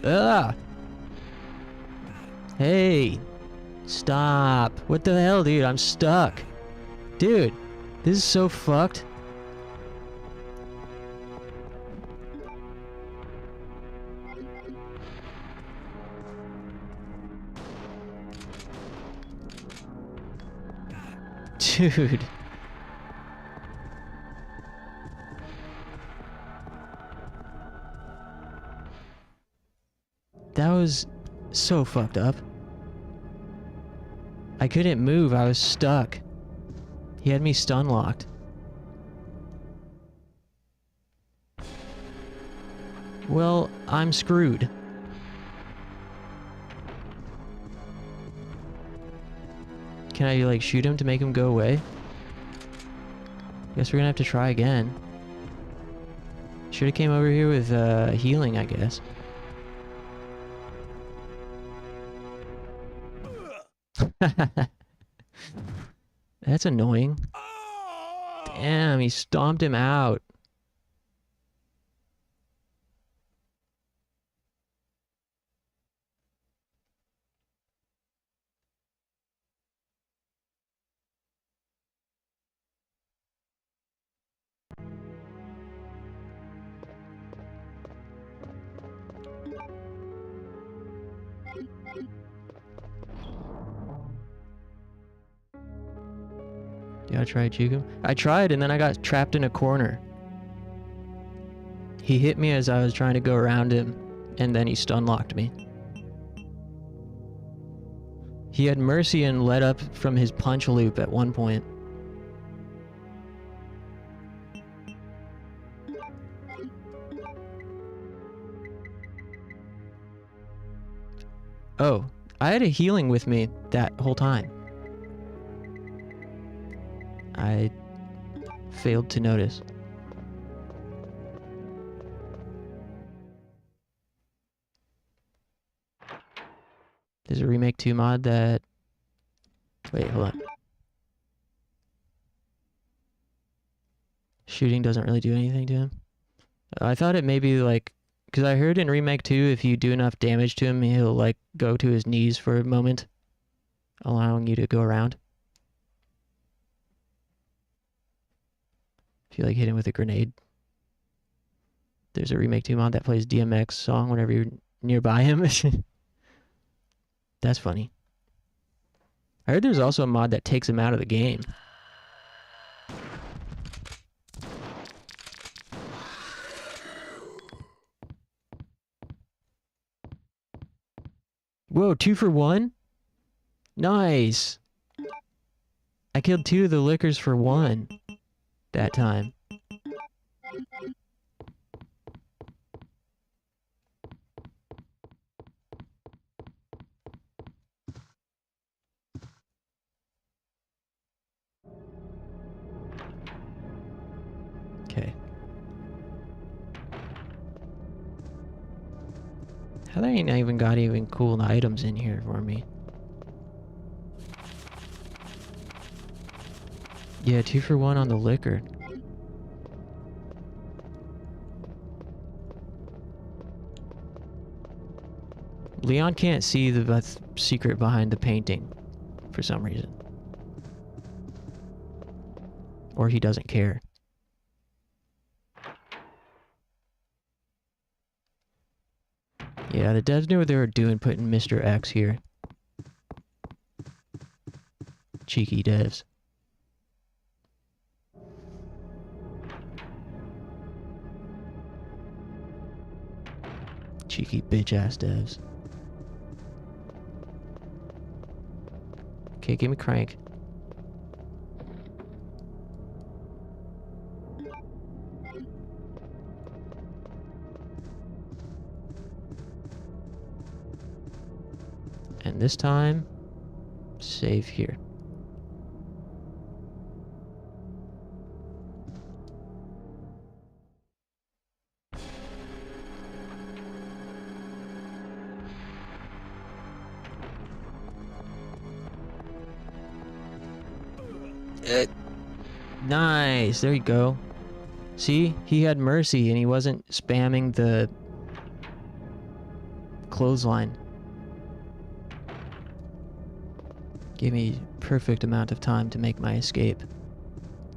Ah! Hey! Stop! What the hell, dude? I'm stuck. Dude, this is so fucked. Dude. That was so fucked up. I couldn't move. I was stuck. He had me stun locked. Well, I'm screwed. Can I, like, shoot him to make him go away? Guess we're gonna have to try again. Should've came over here with, healing, I guess. That's annoying. Damn, he stomped him out. You gotta try to juke him? I tried and then I got trapped in a corner. He hit me as I was trying to go around him, and then he stun locked me. He had mercy and let up from his punch loop at one point. Oh, I had a healing with me that whole time. I failed to notice. There's a Remake 2 mod that... Wait, hold on. Shooting doesn't really do anything to him. I thought it maybe like... Because I heard in Remake 2, if you do enough damage to him, he'll like go to his knees for a moment, allowing you to go around. If you like hit him with a grenade. There's a Remake 2 mod that plays DMX song whenever you're nearby him. That's funny. I heard there's also a mod that takes him out of the game. Whoa, 2 for 1? Nice! I killed 2 of the lickers for 1 that time. Okay. How they ain't even got even cool items in here for me? Yeah, 2 for 1 on the liquor. Leon can't see the secret behind the painting for some reason. Or he doesn't care. Yeah, the devs knew what they were doing putting Mr. X here. Cheeky devs. Cheeky bitch-ass devs. Okay, give me crank. And this time, save here. Nice, there you go. See, he had mercy and he wasn't spamming the clothesline. Gave me perfect amount of time to make my escape.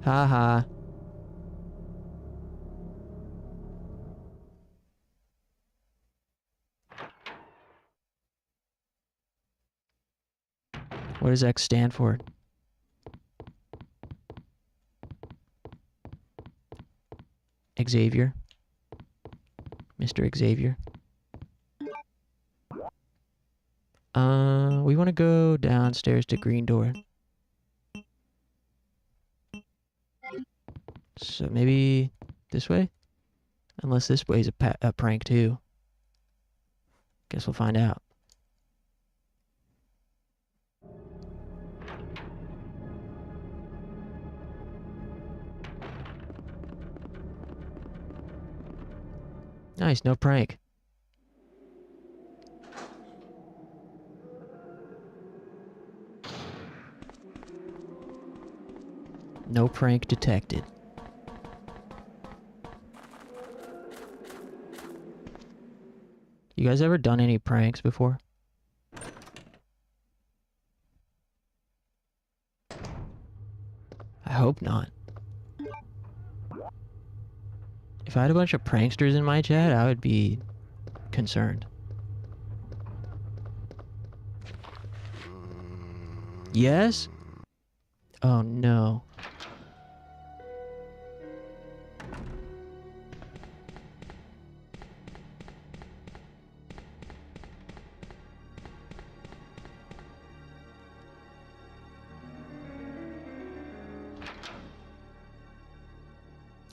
Haha. What does X stand for? Xavier. Mr. Xavier. We want to go downstairs to green door. So maybe this way? Unless this way's a prank too. Guess we'll find out. Nice, no prank. No prank detected. You guys ever done any pranks before? I hope not. If I had a bunch of pranksters in my chat, I would be concerned. Yes? Oh no.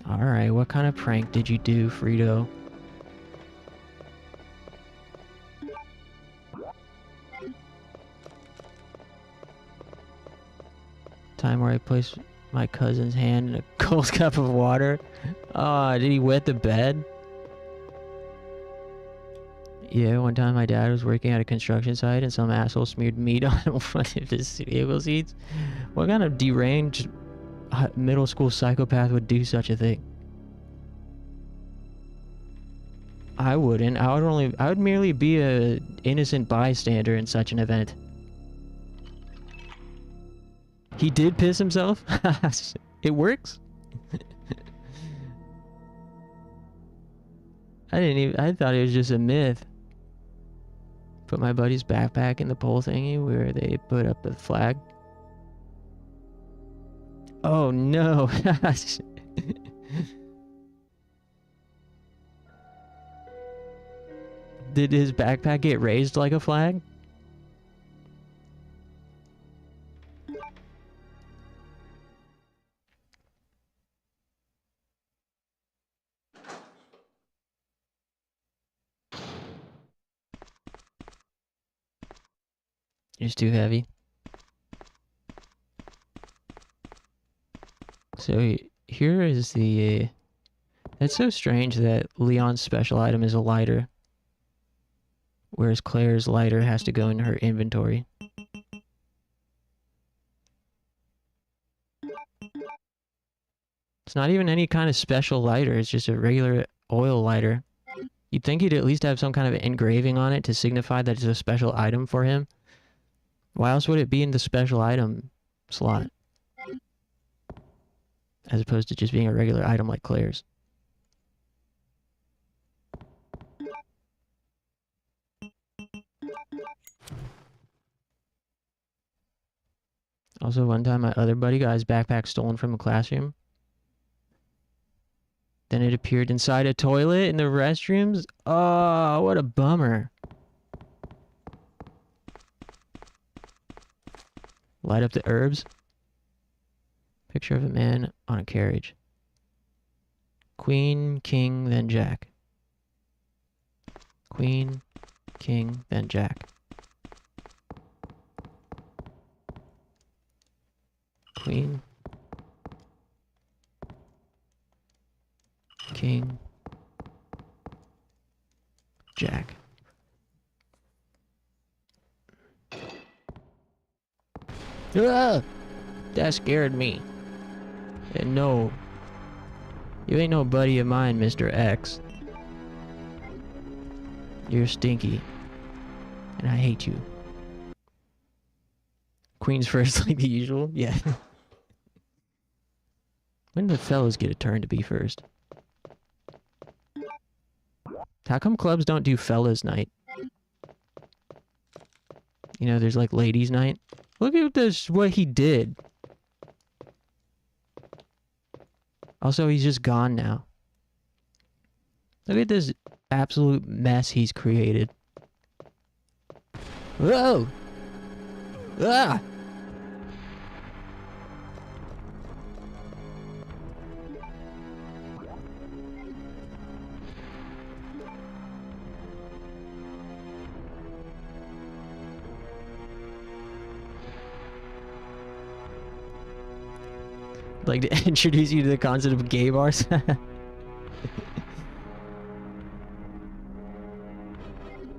Alright, what kind of prank did you do, Frito? Time where I placed my cousin's hand in a cold cup of water. Oh, did he wet the bed? Yeah, one time my dad was working at a construction site and some asshole smeared meat on one of his vehicle seats. What kind of deranged middle school psychopath would do such a thing? I wouldn't. I would merely be a innocent bystander in such an event. He did piss himself? It works? I thought it was just a myth. Put my buddy's backpack in the pole thingy where they put up the flag. Oh no. Did his backpack get raised like a flag? It's too heavy. So here is the... It's so strange that Leon's special item is a lighter, whereas Claire's lighter has to go in her inventory. It's not even any kind of special lighter, it's just a regular oil lighter. You'd think he'd at least have some kind of engraving on it to signify that it's a special item for him. Why else would it be in the special item slot? As opposed to just being a regular item like Claire's. Also, one time my other buddy got his backpack stolen from a classroom. Then it appeared inside a toilet in the restrooms. Oh, what a bummer. Light up the herbs. Picture of a man on a carriage. Queen, king, then jack. Queen, king, then jack. Queen, king, jack. Ah! That scared me. And no, you ain't no buddy of mine, Mr. X. You're stinky. And I hate you. Queen's first like the usual? Yeah. When do the fellas get a turn to be first? How come clubs don't do fellas night? You know, there's like ladies night. Look at this, what he did. Also, he's just gone now. Look at this absolute mess he's created. Whoa! Ah! Like to introduce you to the concept of gay bars.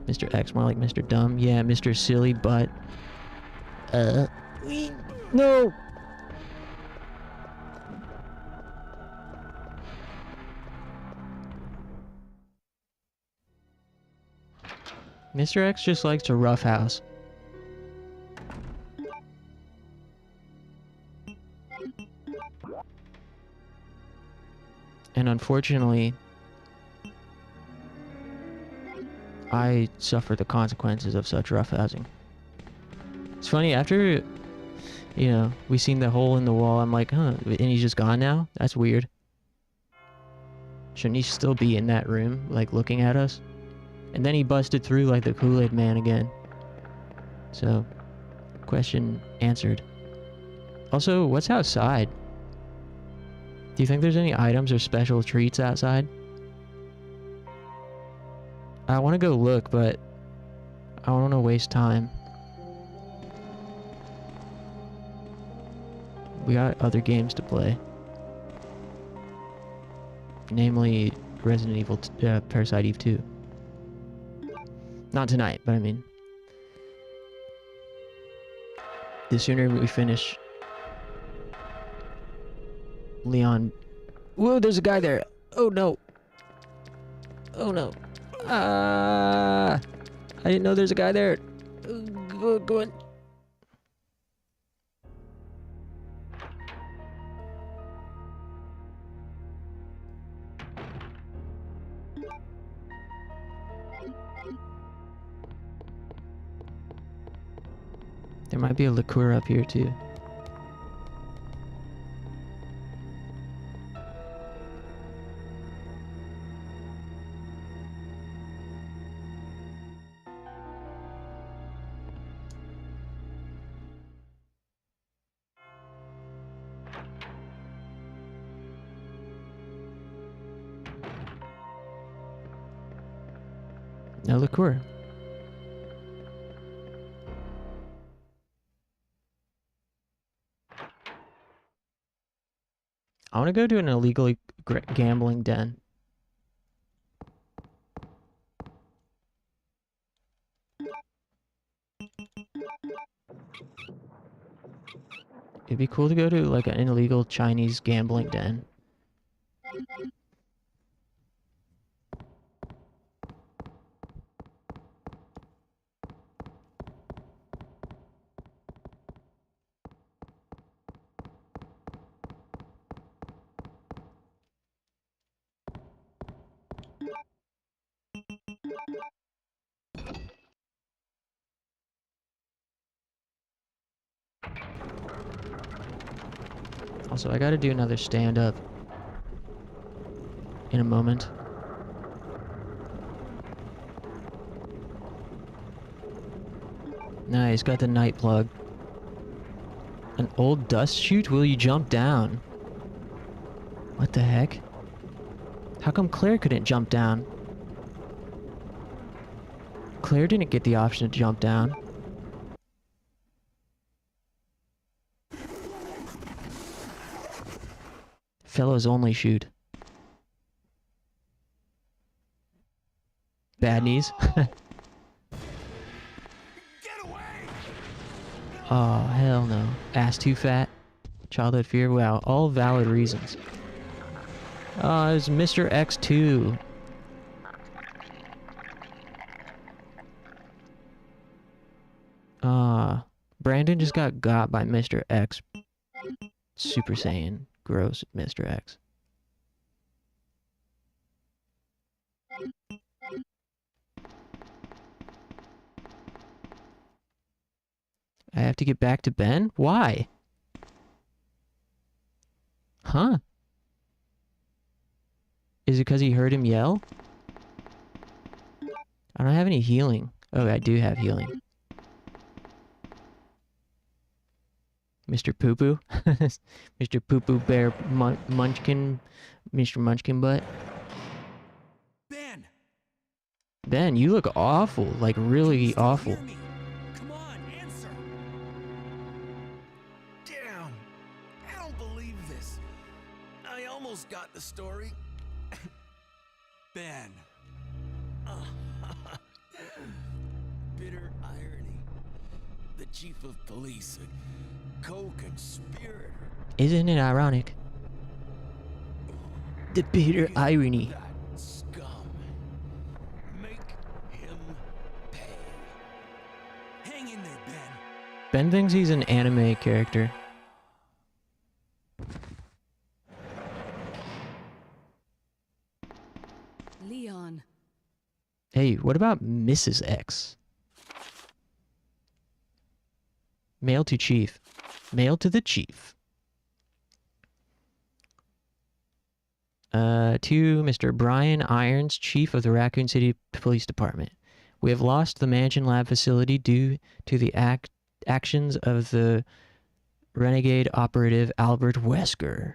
Mr. X, more like Mr. Dumb. Yeah, Mr. Silly Butt. No! Mr. X just likes to roughhouse. And unfortunately, I suffer the consequences of such roughhousing. It's funny, after, you know, we seen the hole in the wall, I'm like, huh, and he's just gone now? That's weird. Shouldn't he still be in that room, like, looking at us? And then he busted through like the Kool-Aid Man again. So, question answered. Also, what's outside? Do you think there's any items or special treats outside? I want to go look, but I don't want to waste time. We got other games to play. Namely, Resident Evil Parasite Eve 2. Not tonight, but I mean... the sooner we finish... Leon... Whoa, there's a guy there! Oh no! Oh no! I didn't know there's a guy there! Go on! There might be a liqueur up here too. No liqueur. I want to go to an illegally gambling den. It'd be cool to go to like an illegal Chinese gambling den. Also, I gotta do another stand-up in a moment. Nice, got the night plug. An old dust chute? Will you jump down? What the heck? How come Claire couldn't jump down? Claire didn't get the option to jump down. Fellows only shoot. Bad knees. Oh, hell no. Ass too fat. Childhood fear. Wow, all valid reasons. Oh, it was Mr. X2. Brandon just got by Mr. X. Super Saiyan. Gross, Mr. X. I have to get back to Ben? Why? Huh? Is it because he heard him yell? I don't have any healing. Oh, I do have healing. Mr. Poo Poo. Mr. Poo Poo Bear Munchkin. Mr. Munchkin Butt. Ben! Ben, you look awful. Like, Can you really still awful. hear me? Come on, answer! Damn! I don't believe this. I almost got the story. Ben! Bitter irony. The chief of police, a co-conspirator. Isn't it ironic? The bitter irony. That scum. Make him pay. Hang in there, Ben! Ben thinks he's an anime character. Leon. Hey, what about Mrs. X? Mail to Chief. Mail to the Chief. To Mr. Brian Irons, Chief of the Raccoon City Police Department. We have lost the Mansion Lab facility due to the actions of the renegade operative Albert Wesker.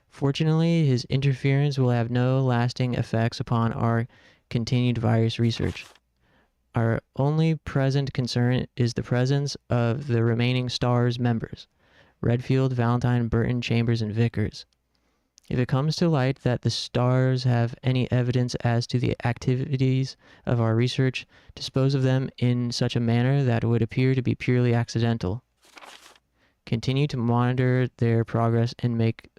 Fortunately, his interference will have no lasting effects upon our continued virus research. Our only present concern is the presence of the remaining STARS members, Redfield, Valentine, Burton, Chambers, and Vickers. If it comes to light that the STARS have any evidence as to the activities of our research, dispose of them in such a manner that would appear to be purely accidental. Continue to monitor their progress and make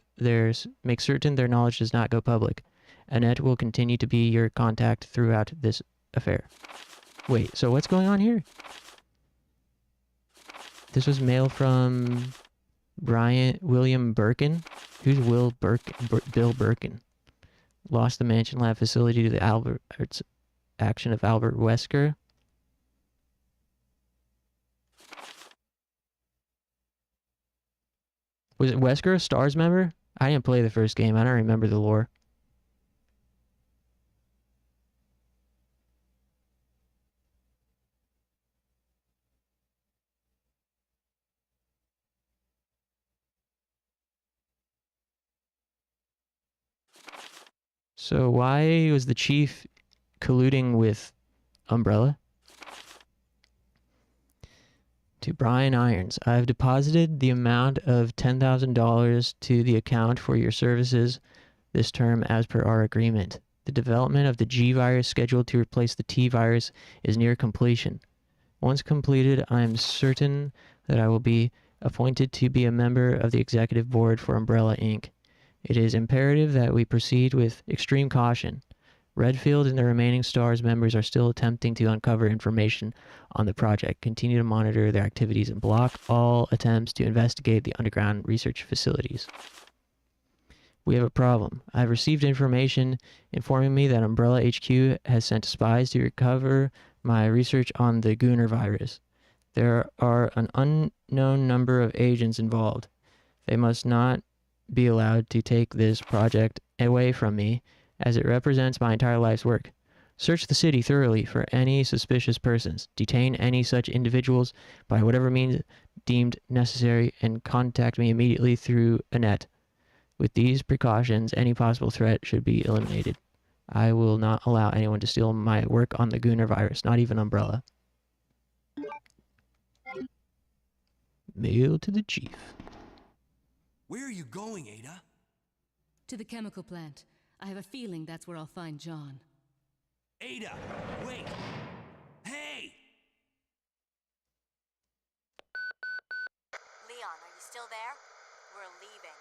certain their knowledge does not go public. Annette will continue to be your contact throughout this affair. Wait, so what's going on here? This was mail from William Birkin. Who's Bill Birkin? Lost the Mansion Lab facility to the action of Albert Wesker. Was it Wesker a STARS member? I didn't play the first game. I don't remember the lore. So why was the chief colluding with Umbrella? To Brian Irons, I have deposited the amount of $10,000 to the account for your services this term as per our agreement. The development of the G virus scheduled to replace the T virus is near completion. Once completed, I am certain that I will be appointed to be a member of the executive board for Umbrella Inc. It is imperative that we proceed with extreme caution. Redfield and the remaining STARS members are still attempting to uncover information on the project. Continue to monitor their activities and block all attempts to investigate the underground research facilities. We have a problem. I have received information informing me that Umbrella HQ has sent spies to recover my research on the Gunner virus. There are an unknown number of agents involved. They must not be allowed to take this project away from me, as it represents my entire life's work. Search the city thoroughly for any suspicious persons. Detain any such individuals by whatever means deemed necessary, and contact me immediately through Annette. With these precautions, any possible threat should be eliminated. I will not allow anyone to steal my work on the Gunner virus, not even Umbrella. Mail to the chief. Where are you going, Ada? To the chemical plant. I have a feeling that's where I'll find John. Ada, wait! Hey! Leon, are you still there? We're leaving.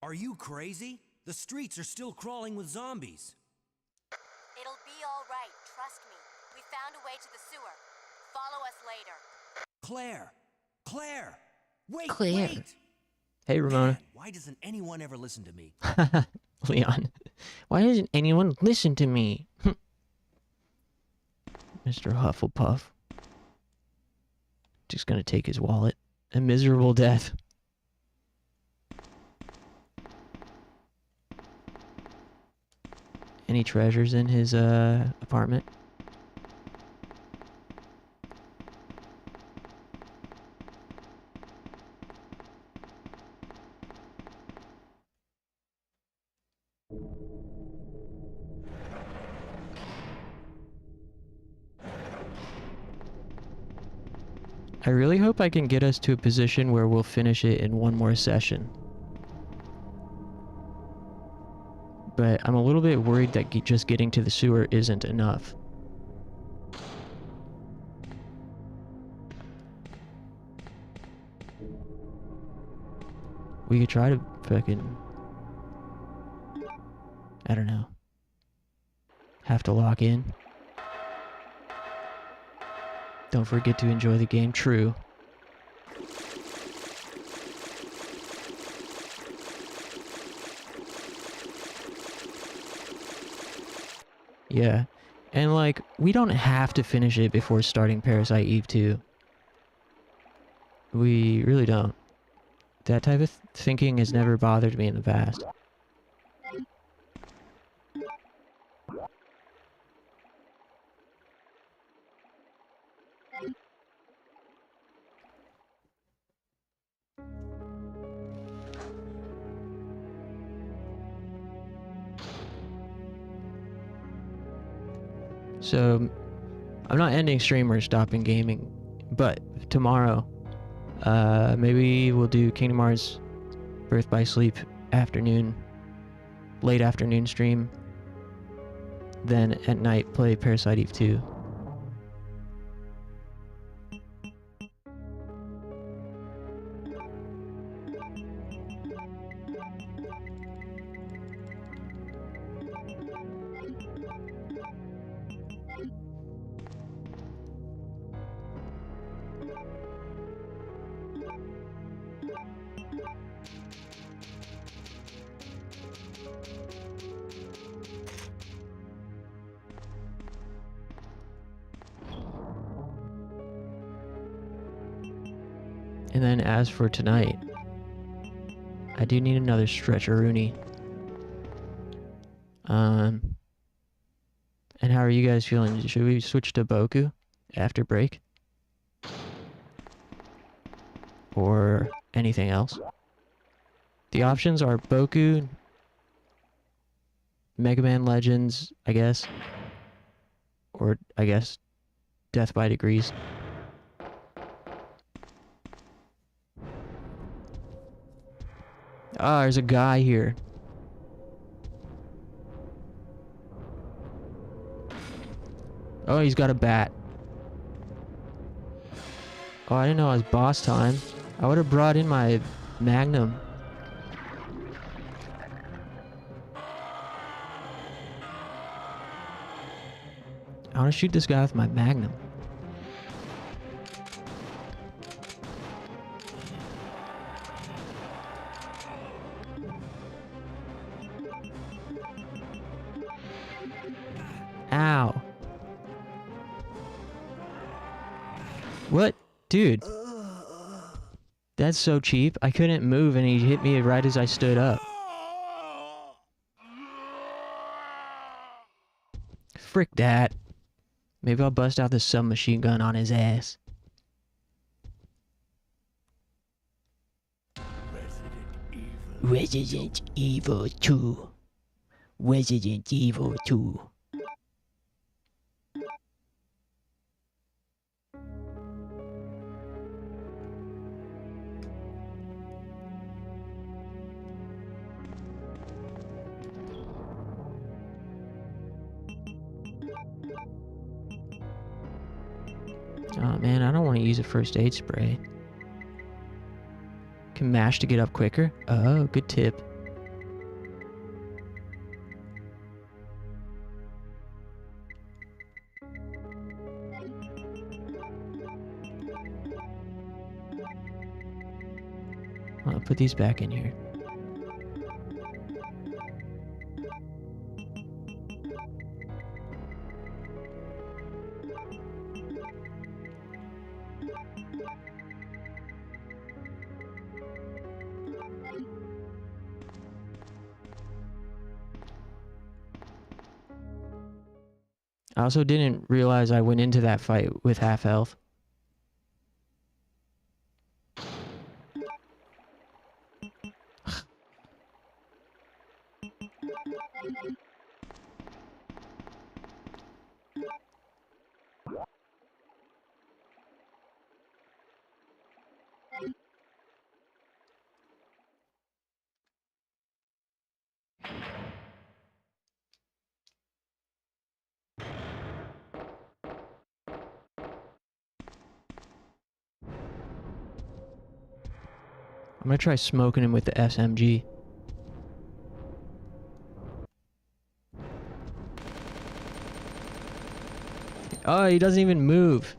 Are you crazy? The streets are still crawling with zombies. It'll be all right, trust me. We found a way to the sewer. Follow us later. Claire! Claire! Wait, Claire. wait! Hey, Ramona. Man, why doesn't anyone ever listen to me? Leon. Why doesn't anyone listen to me? Mr. Hufflepuff. Just gonna take his wallet. A miserable death. Any treasures in his apartment? I really hope I can get us to a position where we'll finish it in one more session. But I'm a little bit worried that just getting to the sewer isn't enough. We could try to fucking... I don't know. Have to lock in. Don't forget to enjoy the game. True. Yeah. And like, we don't have to finish it before starting Parasite Eve 2. We really don't. That type of thinking has never bothered me in the past. So, I'm not ending stream or stopping gaming, but tomorrow, maybe we'll do Kingdom Hearts Birth by Sleep afternoon, late afternoon stream. Then at night play Parasite Eve 2. And then as for tonight, I do need another stretcheroonie. And how are you guys feeling? Should we switch to Boku after break? Or anything else? The options are Boku, Mega Man Legends, I guess. Or, I guess, Death by Degrees. Ah, there's a guy here. Oh, he's got a bat. Oh, I didn't know it was boss time. I would have brought in my Magnum. I want to shoot this guy with my Magnum. Ow. What? Dude. That's so cheap. I couldn't move and he hit me right as I stood up. Frick that. Maybe I'll bust out the submachine gun on his ass. Resident Evil 2. Resident Evil 2. Oh man, I don't want to use a first aid spray. Can mash to get up quicker? Oh, good tip. I'll put these back in here. I also didn't realize I went into that fight with half health. I'm gonna try smoking him with the SMG. Oh, he doesn't even move.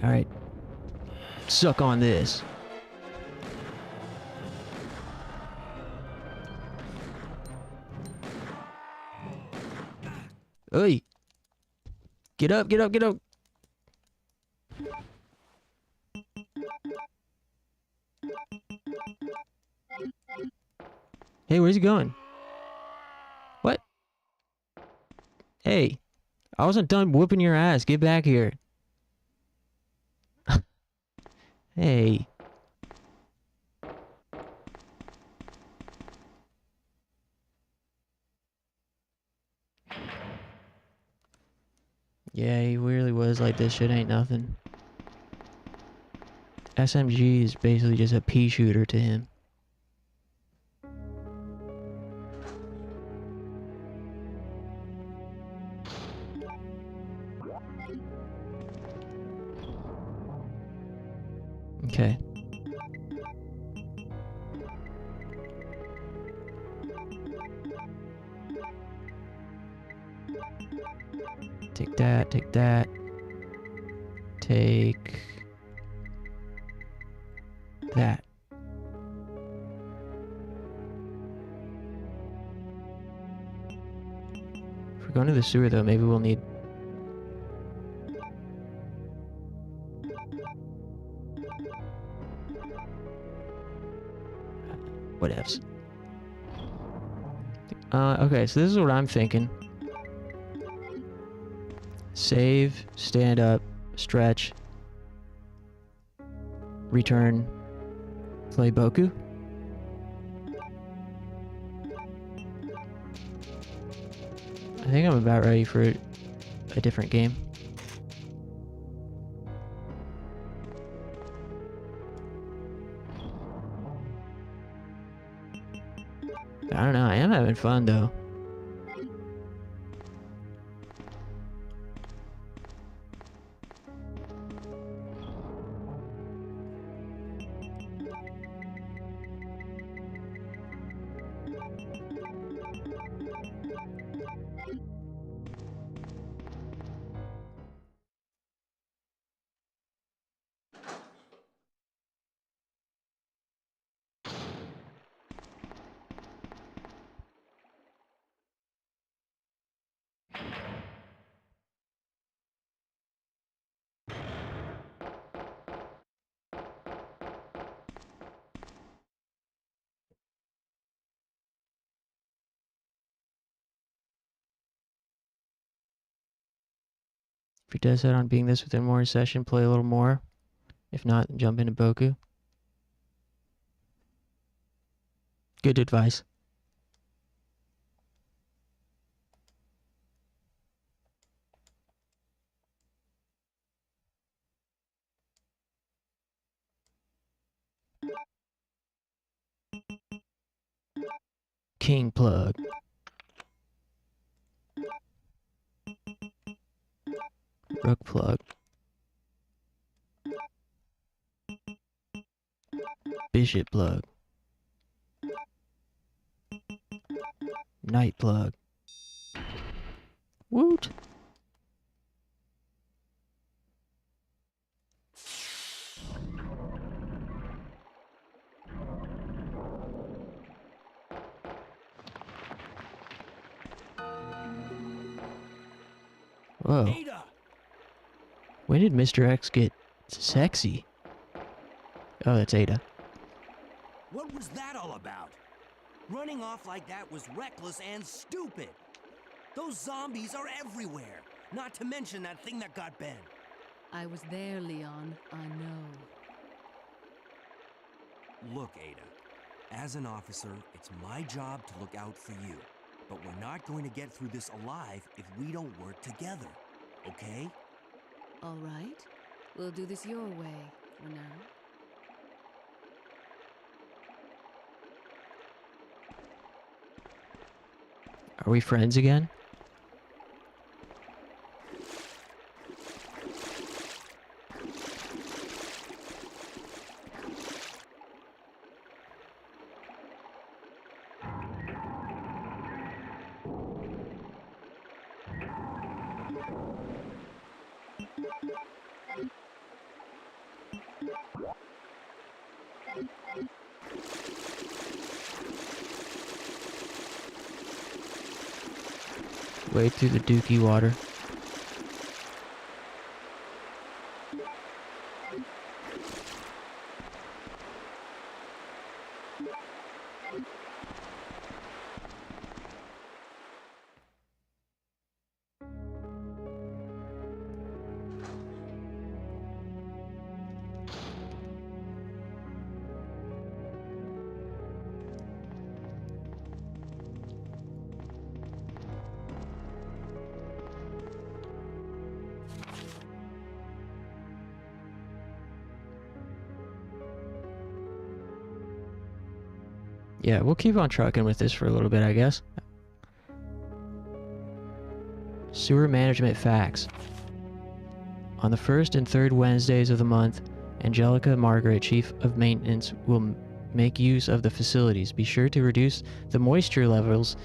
Alright. Suck on this. Oi! Get up, get up, get up! Hey, where's he going? What? Hey, I wasn't done whooping your ass. Get back here. Hey. Yeah, he really was like, this shit ain't nothing. SMG is basically just a pea shooter to him. Okay. Take that, take that. Take that. If we're going to the sewer though, maybe we'll need... Whatevs. Okay, so this is what I'm thinking. Save, stand up, stretch, return, play Boku. I think I'm about ready for a different game. I don't know, I am having fun though. If he does that on being this within more session, play a little more. If not, jump into Boku. Good advice. King plug. Rook plug. Bishop plug. Knight plug. Woot. Whoa. Ada! When did Mr. X get sexy? Oh, that's Ada. What was that all about? Running off like that was reckless and stupid. Those zombies are everywhere. Not to mention that thing that got Ben. I was there, Leon. I know. Look, Ada. As an officer, it's my job to look out for you. But we're not going to get through this alive if we don't work together. Okay? All right. We'll do this your way for now. Are we friends again? Wade through the dookie water. Yeah, we'll keep on trucking with this for a little bit, I guess. Sewer management facts. On the first and third Wednesdays of the month, Angelica Margaret, Chief of Maintenance, will make use of the facilities. Be sure to reduce the moisture levels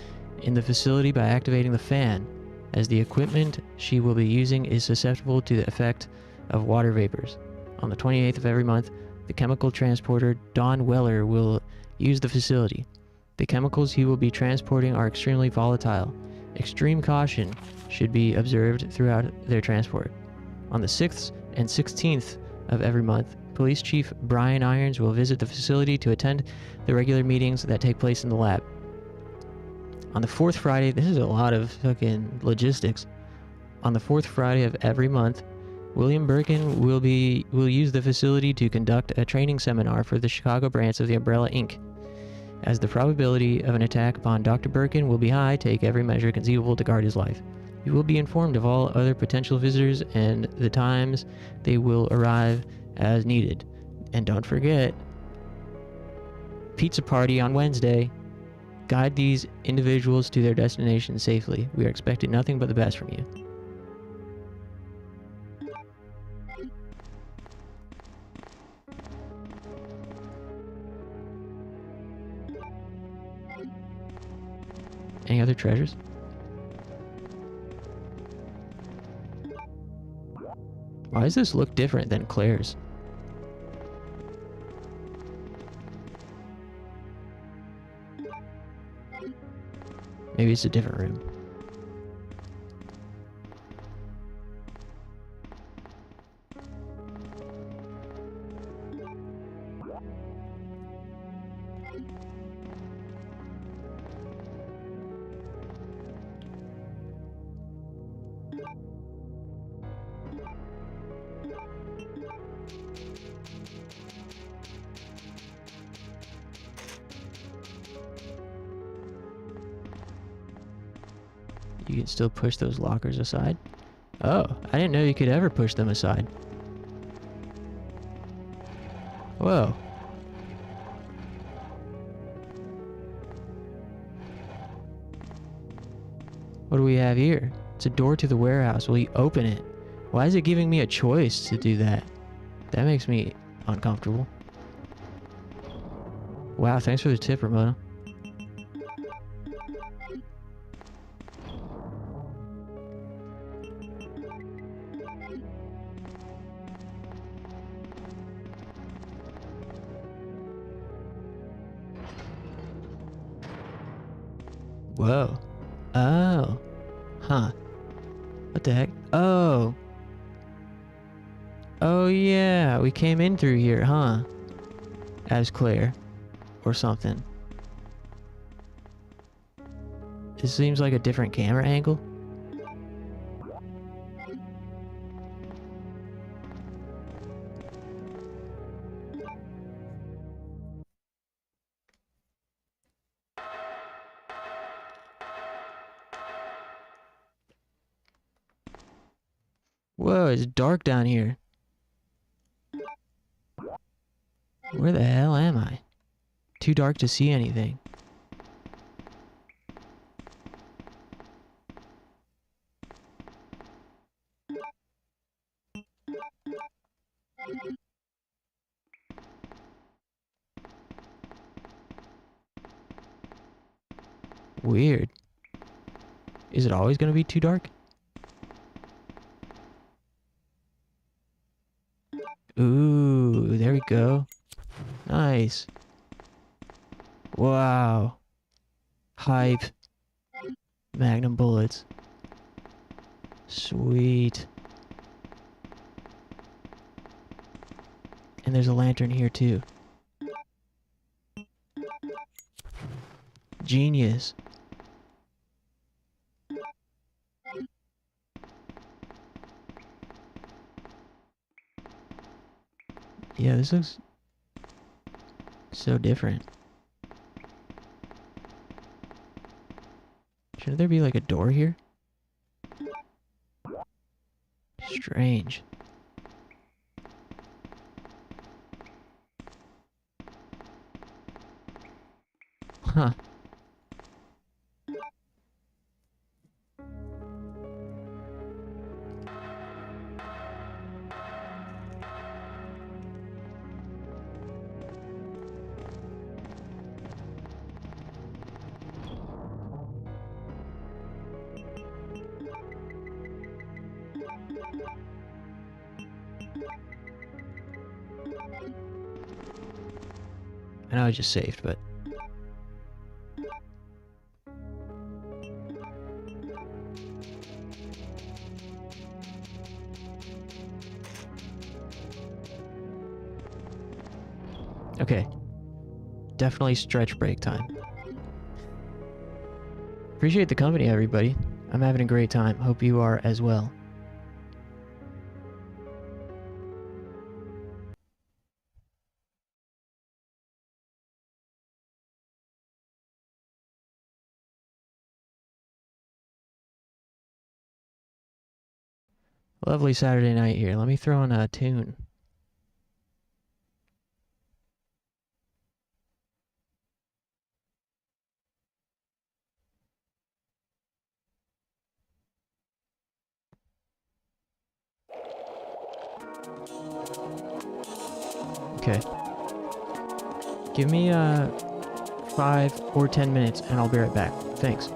in the facility by activating the fan, as the equipment she will be using is susceptible to the effect of water vapors. On the 28th of every month, the chemical transporter Don Weller will use the facility. The chemicals he will be transporting are extremely volatile. Extreme caution should be observed throughout their transport. On the 6th and 16th of every month, Police Chief Brian Irons will visit the facility to attend the regular meetings that take place in the lab. On the 4th Friday, this is a lot of fucking logistics. On the 4th Friday of every month, William Birkin will use the facility to conduct a training seminar for the Chicago branch of the Umbrella Inc. As the probability of an attack upon Dr. Birkin will be high, take every measure conceivable to guard his life. You will be informed of all other potential visitors and the times they will arrive as needed. And don't forget, pizza party on Wednesday. Guide these individuals to their destination safely. We are expecting nothing but the best from you. Any other treasures? Why does this look different than Claire's? Maybe it's a different room. You can still push those lockers aside? Oh, I didn't know you could ever push them aside. Whoa. What do we have here? It's a door to the warehouse. Will you open it? Why is it giving me a choice to do that? That makes me uncomfortable. Wow, thanks for the tip, Ramona. Whoa. Oh. Huh. What the heck? Oh. Oh yeah, we came in through here, huh? As Claire. Or something. This seems like a different camera angle. Whoa, it's dark down here. Where the hell am I? Too dark to see anything. Weird. Is it always going to be too dark? go. Nice. Wow. Hype. Magnum bullets. Sweet. And there's a lantern here too. Genius. Yeah, this looks so different. Shouldn't there be like a door here? Strange. Huh. I know I just saved, but... Okay. Definitely stretch break time. Appreciate the company, everybody. I'm having a great time. Hope you are as well. Lovely Saturday night here. Let me throw in a tune. Okay. Give me 5 or 10 minutes and I'll be right back. Thanks.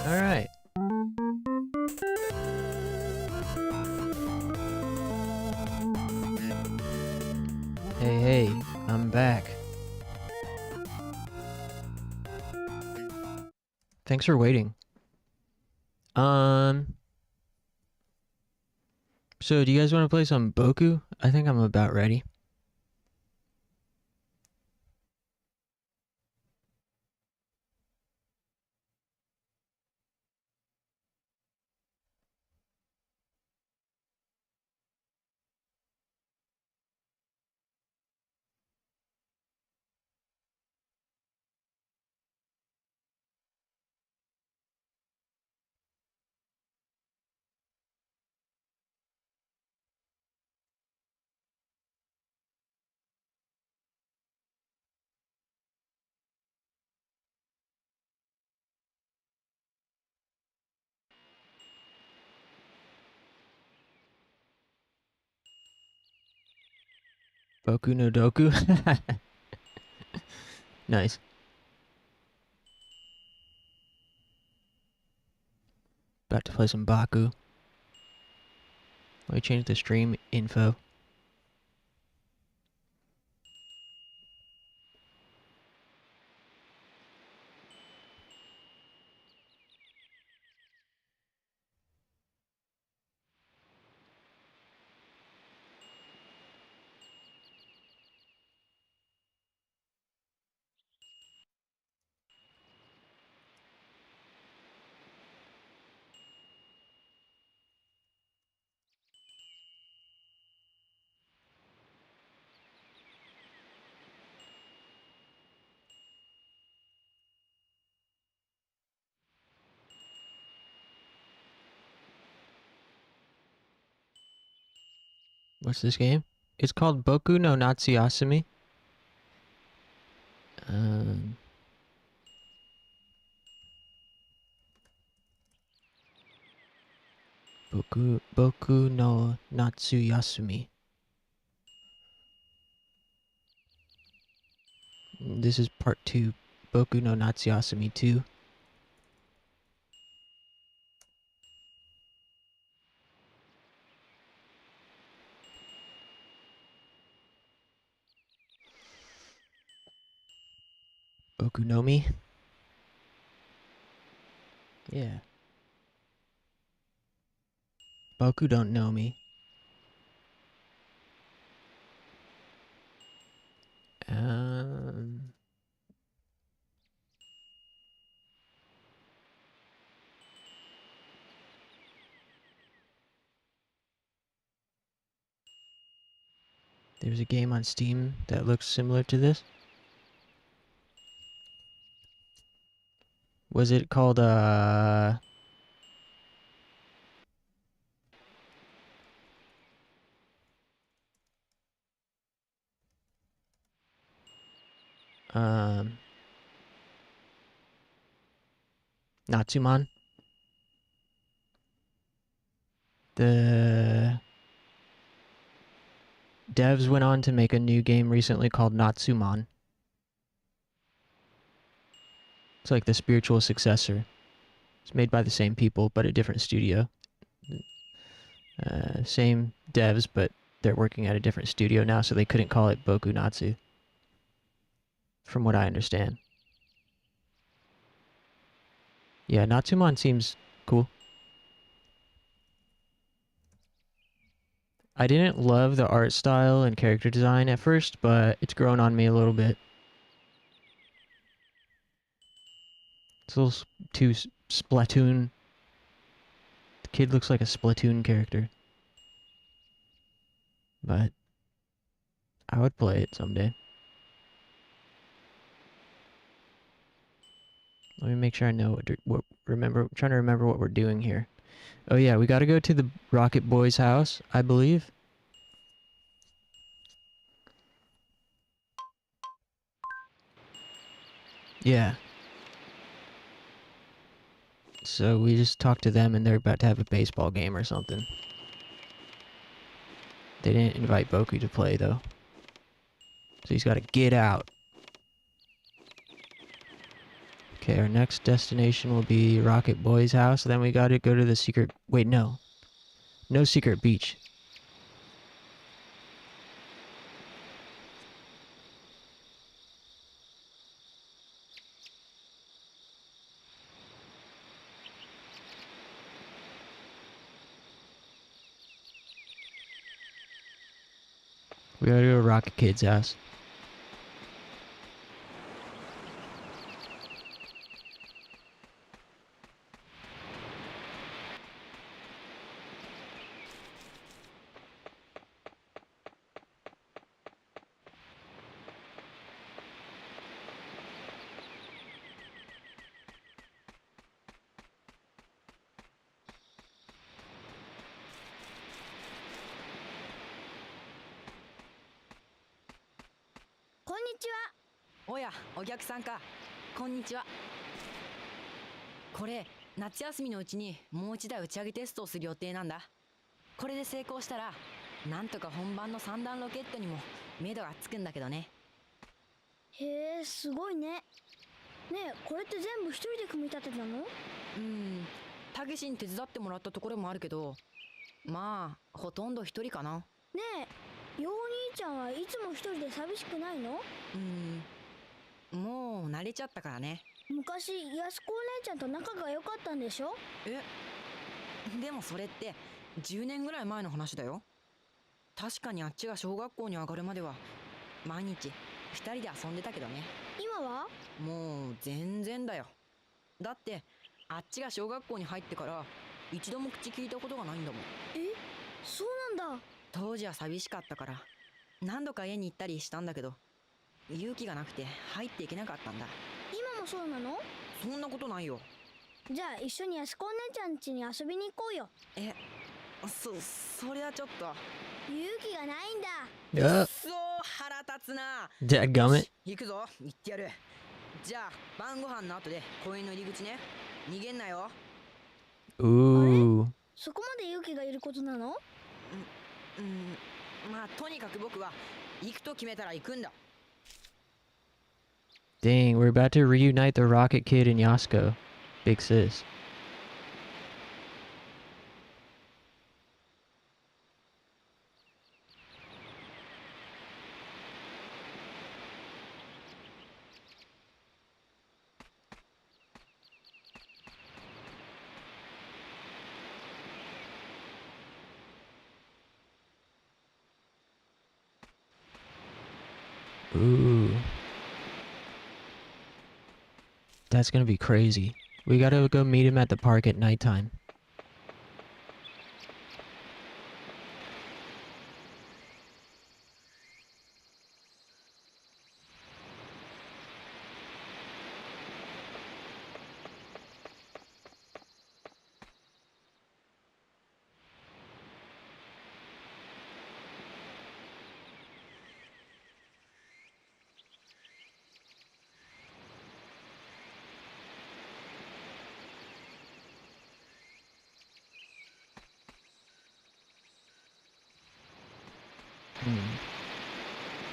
Alright. Hey, I'm back. Thanks for waiting. So do you guys want to play some Boku? I think I'm about ready. Boku no Doku? Nice. About to play some Baku. Let me change the stream info. What's this game? It's called Boku no Natsuyasumi. Boku no Natsuyasumi. This is part 2. Boku no Natsuyasumi 2. Boku no Mi? Yeah. Boku don't know me. Um... There's a game on Steam that looks similar to this. Was it called, Natsuman? The devs went on to make a new game recently called Natsuman. It's like the spiritual successor. It's made by the same people, but a different studio. Same devs, but they're working at a different studio now, so they couldn't call it Boku Natsu. From what I understand. Yeah, Natsuman seems cool. I didn't love the art style and character design at first, but it's grown on me a little bit. It's a little too Splatoon. The kid looks like a Splatoon character. But I would play it someday. Let me make sure I know I'm trying to remember what we're doing here. Oh yeah, we gotta go to the Rocket Boy's house, I believe. Yeah. So we just talked to them and they're about to have a baseball game or something. They didn't invite Boku to play though. So he's gotta get out. Okay, our next destination will be Rocket Boy's house. Then we gotta go to the secret... Wait, no. No secret beach. We gotta go to Rocket Kid's house. Oya, おや、お客さんか。こんにちは。これ、夏休みのうちにもう一台打ち上げテストをする予定なんだ。これで成功したら、なんとか本番の3段ロケットにも目処がつくんだけどね。へえ、すごいね。ねえ、これって全部一人で組み立てたの？たけしに手伝ってもらったところもあるけど、まあ、ほとんど一人かな。ねえ、よう兄ちゃんはいつも一人で寂しくないの？もう慣れちゃったからね。昔、やすこお姉ちゃんと仲が良かったんでしょ？でもそれって10年ぐらい前の話だよ。確かにあっちが小学校に上がるまでは毎日2人で遊んでたけどね。今は？もう全然だよ。だってあっちが小学校に入ってから一度も口聞いたことがないんだもん。そうなんだ。当時は寂しかったから何度か家に行ったりしたんだけど、勇気がなくて入っていけなかったんだ。今もそうなの？そんなことないよ。じゃあ一緒にやすこお姉ちゃん家に遊びに行こうよ。そりゃちょっと勇気がないんだ。Yup. そう腹立つな。Dadgummit. 行くぞ、行ってやる。じゃあ晩ご飯の後で公園の入り口ね。逃げんなよ。 Ooh. そこまで勇気がいることなの？まあとにかく僕は行くと決めたら行くんだ。 Dang, we're about to reunite the Rocket Kid and Yasuko. Big sis. Ooh. That's gonna be crazy. We gotta go meet him at the park at nighttime.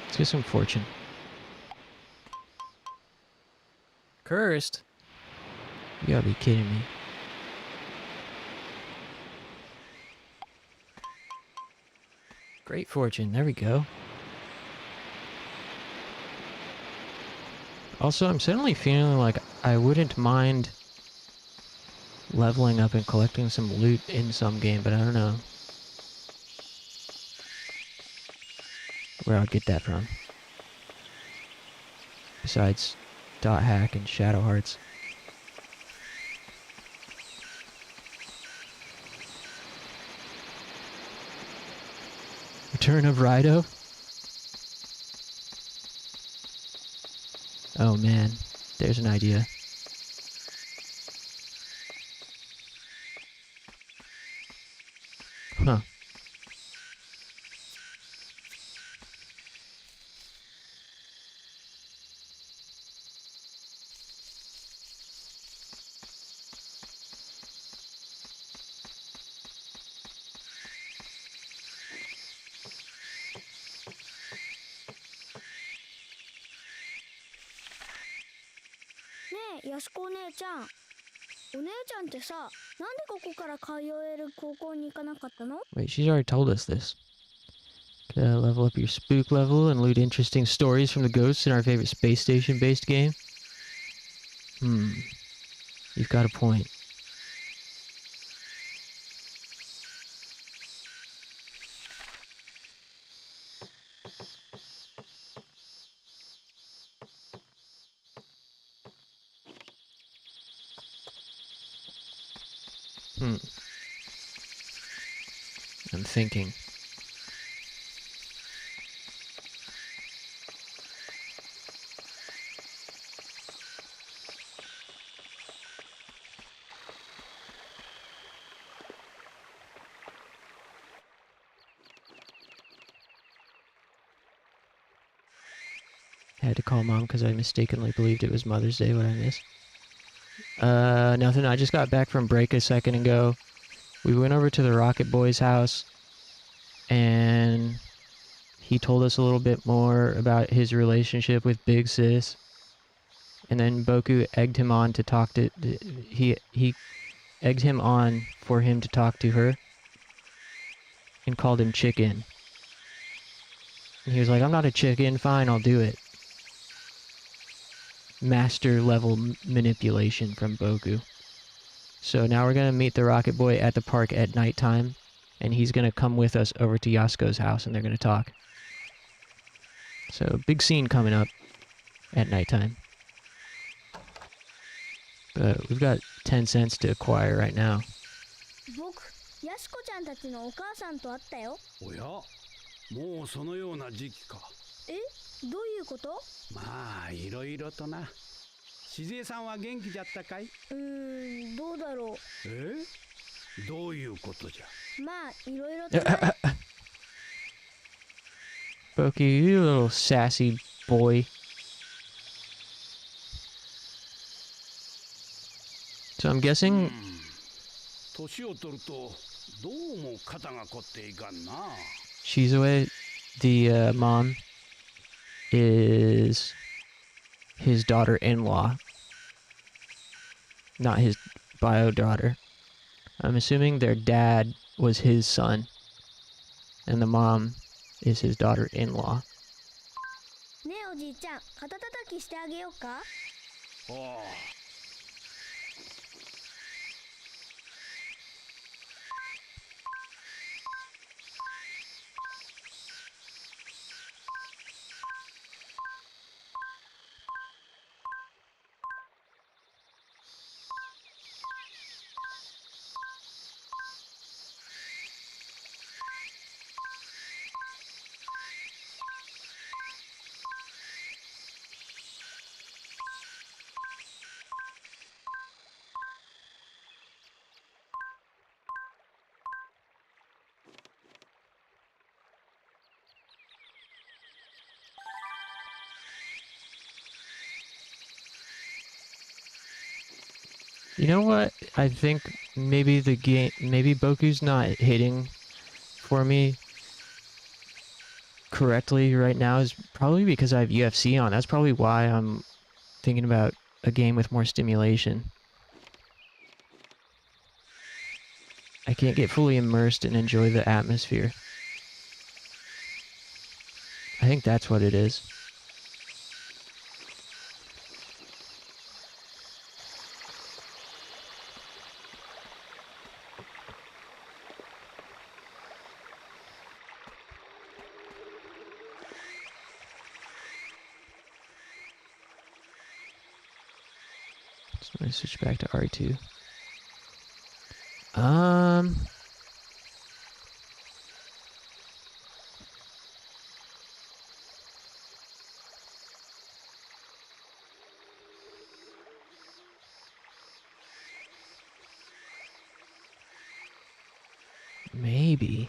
Let's get some fortune. Cursed? You gotta be kidding me. Great fortune, there we go. Also, I'm suddenly feeling like I wouldn't mind leveling up and collecting some loot in some game, but I don't know where I'll get that from. Besides Dot Hack and Shadow Hearts. Return of Rido? Oh man, there's an idea. Huh. えやすこお姉ちゃん、お姉ちゃんってさ、なんでここから通える高校に行かなかったの？ Wait, she's already told us this. Level up your spook level and loot interesting stories from the ghosts in our favorite space station based game. You've got a point. I'm thinking. I had to call Mom because I mistakenly believed it was Mother's Day. What I missed? Nothing. I just got back from break a second ago. We went over to the Rocket Boy's house, and he told us a little bit more about his relationship with Big Sis. And then Boku egged him on to talk to... He egged him on for him to talk to her and called him chicken. And he was like, I'm not a chicken. Fine, I'll do it. Master level manipulation from Boku. So now we're going to meet the Rocket Boy at the park at nighttime, and he's going to come with us over to Yasuko's house, and they're going to talk. So, big scene coming up at nighttime. But we've got 10 cents to acquire right now. 僕、やすこちゃんたちのお母さんと会ったよ。おや、もうそのような時期か。え、どういうこと？まあいろいろとな。しずえさんは元気じゃったかい？どうだろう。どういうことじゃ？まあいろいろとな。Boku, you little sassy boy. So I'm guessing 年を取るとどうも肩が凝っていかんな。Shizue, the mom, is his daughter-in-law, not his bio daughter. I'm assuming their dad was his son, and the mom is his daughter-in-law. ねえおじいちゃん、肩たたきしてあげようか？ああ。You know what? I think maybe maybe Boku's not hitting for me correctly right now is probably because I have UFC on. That's probably why I'm thinking about a game with more stimulation. I can't get fully immersed and enjoy the atmosphere. I think that's what it is. So I'm gonna switch back to RE2. Maybe.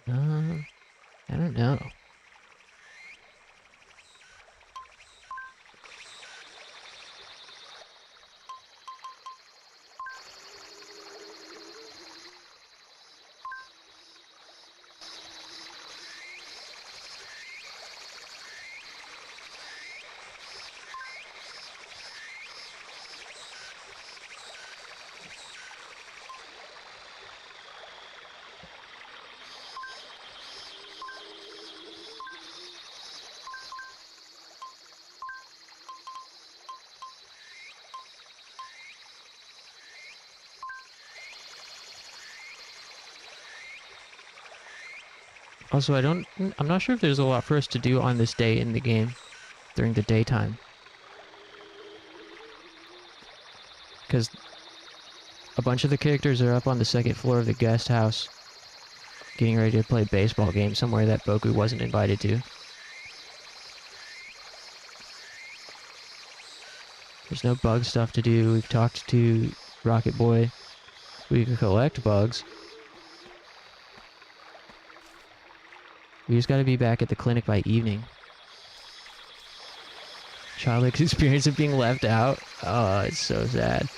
I don't no. Also, I'm not sure if there's a lot for us to do on this day in the game during the daytime. Because a bunch of the characters are up on the second floor of the guest house getting ready to play a baseball game somewhere that Boku wasn't invited to. There's no bug stuff to do. We've talked to Rocket Boy. We can collect bugs. We just gotta be back at the clinic by evening. Childlike experience of being left out. Oh, it's so sad.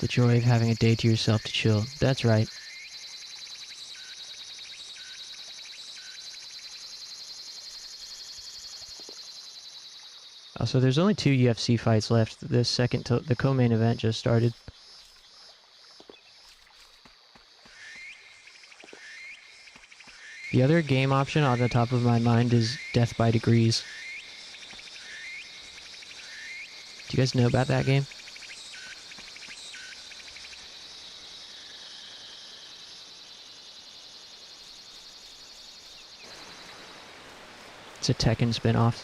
The joy of having a day to yourself to chill. That's right. Also, there's only 2 UFC fights left. The co-main event just started. The other game option on the top of my mind is Death by Degrees. Do you guys know about that game? It's a Tekken spin-off.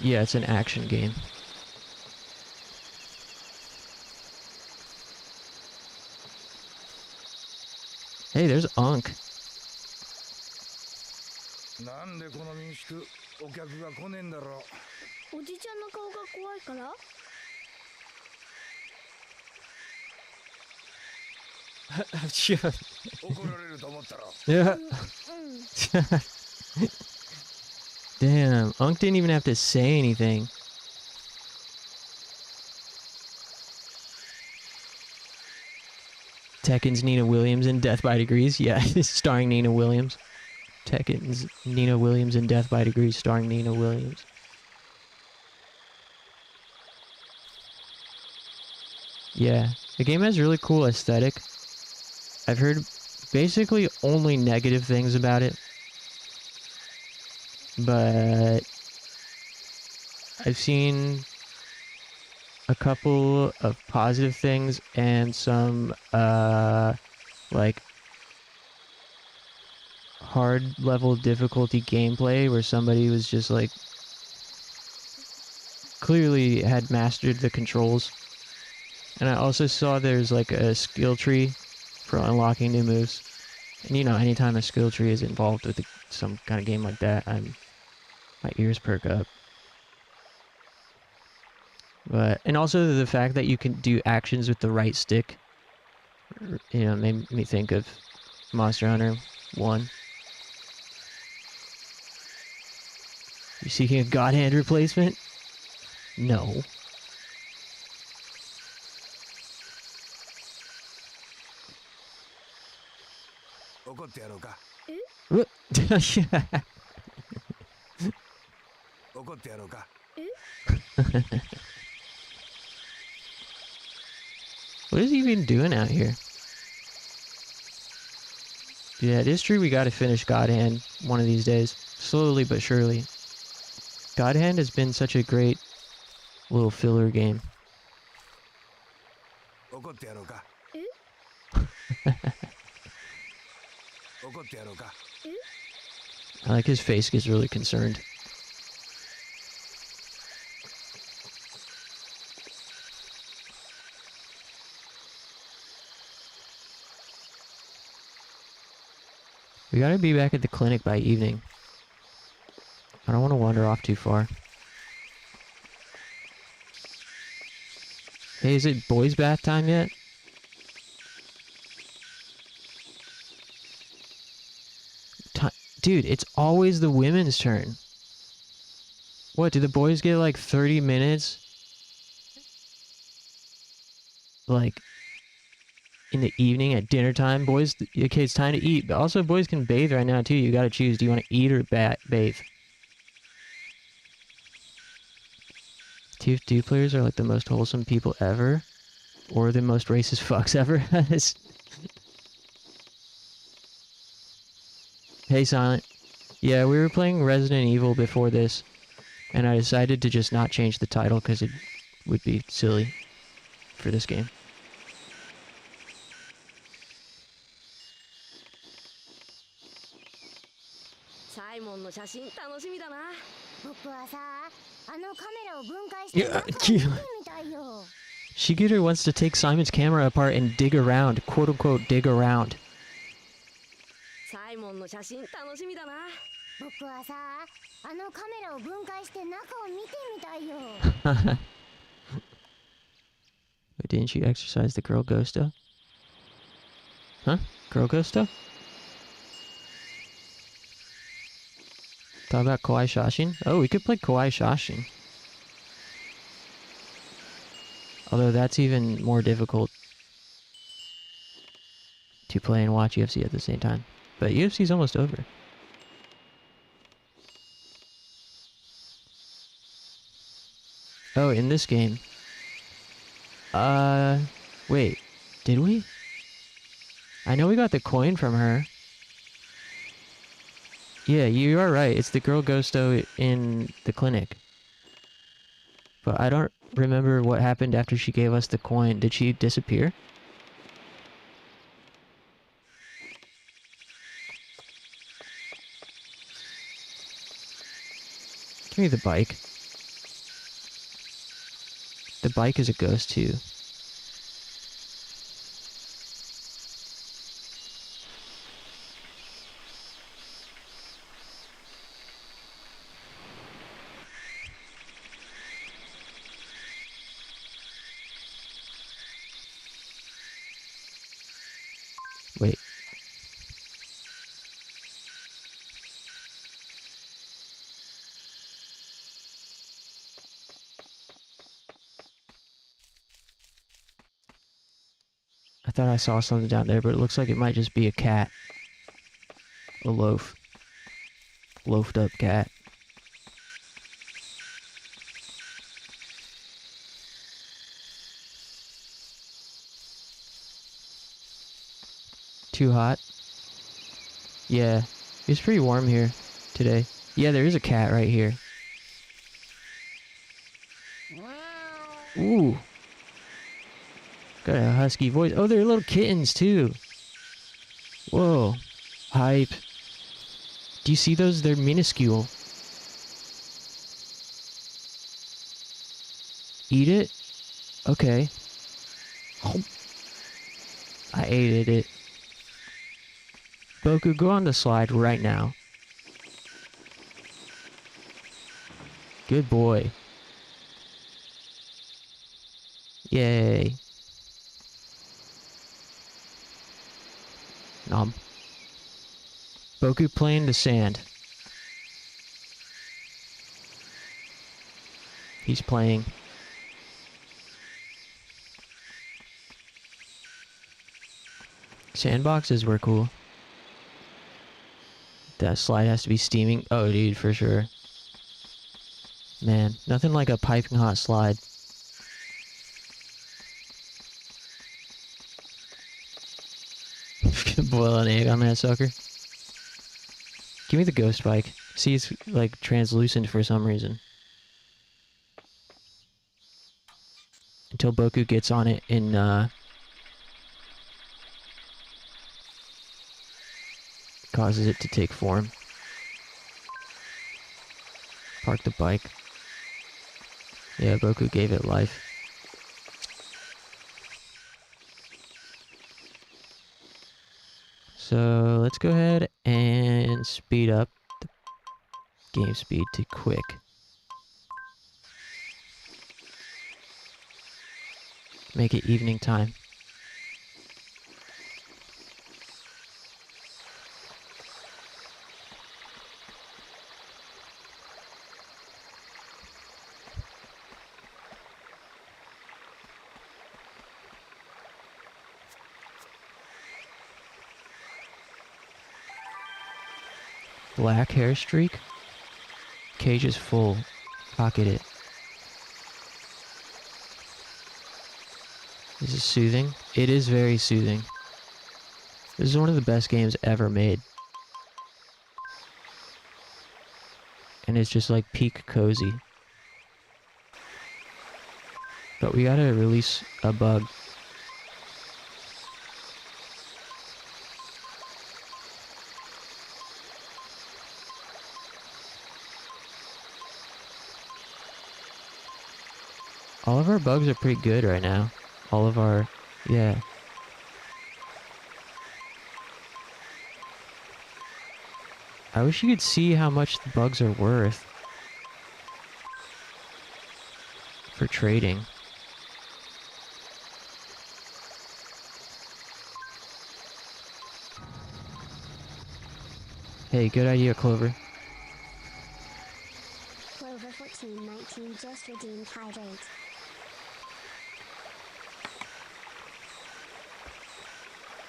Yeah, it's an action game. Hey, there's Unk. なんでこの民宿お客が来ねえんだろう。おじちゃんの顔が怖いから？ 怒られると思ったろ。 Yeah. Damn, Unk didn't even have to say anything. Tekken's Nina Williams in Death by Degrees. Yeah, starring Nina Williams. Tekken's Nina Williams in Death by Degrees, starring Nina Williams. Yeah, the game has really cool aesthetic. I've heard basically only negative things about it. But I've seen a couple of positive things and some like hard level difficulty gameplay where somebody was just like clearly had mastered the controls. And I also saw there's like a skill tree for unlocking new moves. And you know, anytime a skill tree is involved with some kind of game like that, my ears perk up. And also the fact that you can do actions with the right stick, you know, made me think of Monster Hunter 1. You seeking a God Hand replacement? No. What? What is he even doing out here? Yeah, it is true we gotta finish God Hand one of these days. Slowly but surely. God Hand has been such a great little filler game. I like his face gets really concerned. We gotta be back at the clinic by evening. I don't want to wander off too far. Hey, is it boys' bath time yet? Dude, it's always the women's turn. What, do the boys get like 30 minutes? Like, in the evening at dinner time? Boys, okay, it's time to eat. But also, boys can bathe right now too. You gotta choose. Do you want to eat or bathe? TF2 players are like the most wholesome people ever. Or the most racist fucks ever. Hey, Silent. Yeah, we were playing Resident Evil before this, and I decided to just not change the title because it would be silly for this game. Shigeru wants to take Simon's camera apart and dig around, quote unquote, dig around. Wait, didn't you exercise the girl Ghosto? Huh? Girl Ghosto? Thought about Kawaii Shashin? Oh, we could play Kawaii Shashin. Although that's even more difficult to play and watch UFC at the same time. But UFC's almost over. Oh, in this game. Wait. Did we? I know we got the coin from her. Yeah, you are right. It's the girl Ghosto in the clinic. But I don't remember what happened after she gave us the coin. Did she disappear? Give me the bike. The bike is a ghost too. Wait. I thought I saw something down there, but it looks like it might just be a cat. A loaf. Loafed up cat. Too hot? Yeah. It's pretty warm here today. Yeah, there is a cat right here. Ooh. Got a husky voice. Oh, they're little kittens too. Whoa. Hype. Do you see those? They're minuscule. Eat it? Okay. I ate it. Boku, go on the slide right now. Good boy. Yay. Nom. Boku playing the sand. He's playing. Sandboxes were cool. That slide has to be steaming. Oh, dude, for sure. Man, nothing like a piping hot slide. Boil an egg on that sucker. Give me the ghost bike. See, it's like translucent for some reason. Until Boku gets on it in causes it to take form. Park the bike. Yeah, Boku gave it life. So let's go ahead and speed up the game speed to quick. Make it evening time. Black hair streak. Cage is full. Pocket it. This is soothing. It is very soothing. This is one of the best games ever made. And it's just like peak cozy. But we gotta release a bug. All of our bugs are pretty good right now. All of our, yeah. I wish you could see how much the bugs are worth for trading. Hey, good idea, Clover. Clover 1419 just redeemed hydrate.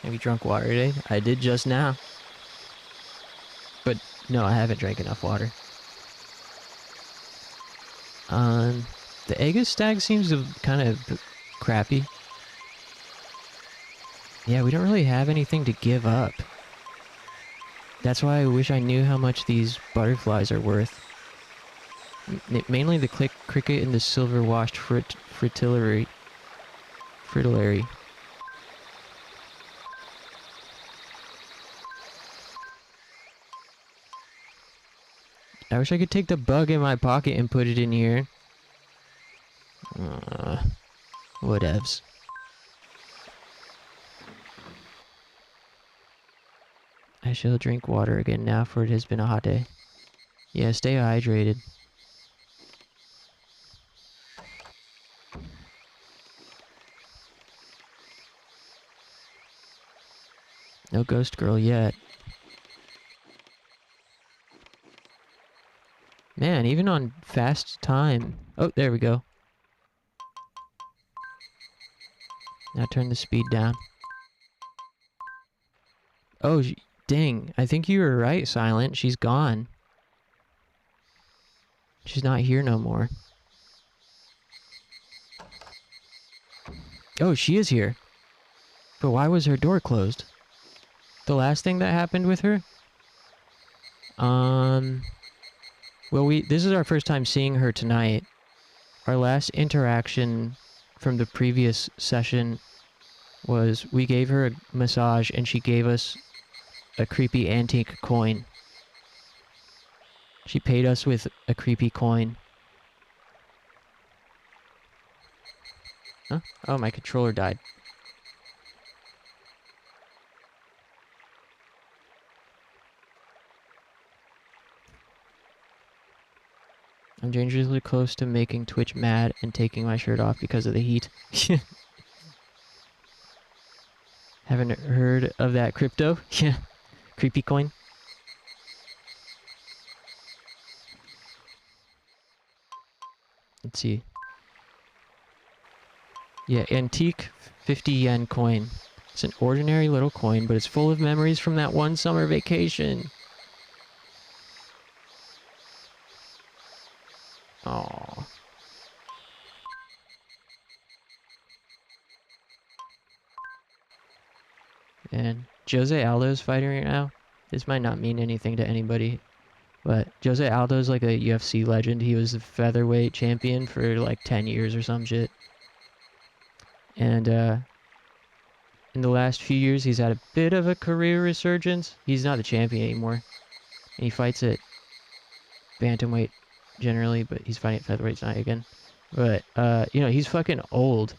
Have you drunk water today? I did just now. But no, I haven't drank enough water. The Aegis stag seems to kind of crappy. Yeah, we don't really have anything to give up. That's why I wish I knew how much these butterflies are worth. Mainly the cricket and the silver-washed fritillary. I wish I could take the bug in my pocket and put it in here. Whatevs. I shall drink water again now, for it has been a hot day. Yeah, stay hydrated. No ghost girl yet. Man, even on fast time. Oh, there we go. Now turn the speed down. Oh, dang. I think you were right, Silent. She's gone. She's not here no more. Oh, she is here. But why was her door closed? The last thing that happened with her? Well, this is our first time seeing her tonight. Our last interaction from the previous session was we gave her a massage and she gave us a creepy antique coin. She paid us with a creepy coin. Huh? Oh, my controller died. I'm dangerously close to making Twitch mad and taking my shirt off because of the heat. Haven't heard of that crypto? Yeah. Creepy coin. Let's see. Yeah, antique 50 yen coin. It's an ordinary little coin, but it's full of memories from that one summer vacation. Aww. And Jose Aldo is fighting right now. This might not mean anything to anybody, but Jose Aldo is like a UFC legend. He was the featherweight champion for like 10 years or some shit. And in the last few years, he's had a bit of a career resurgence. He's not the champion anymore. And he fights at bantamweight. generally, but he's fighting at featherweight tonight again. But you know, he's fucking old,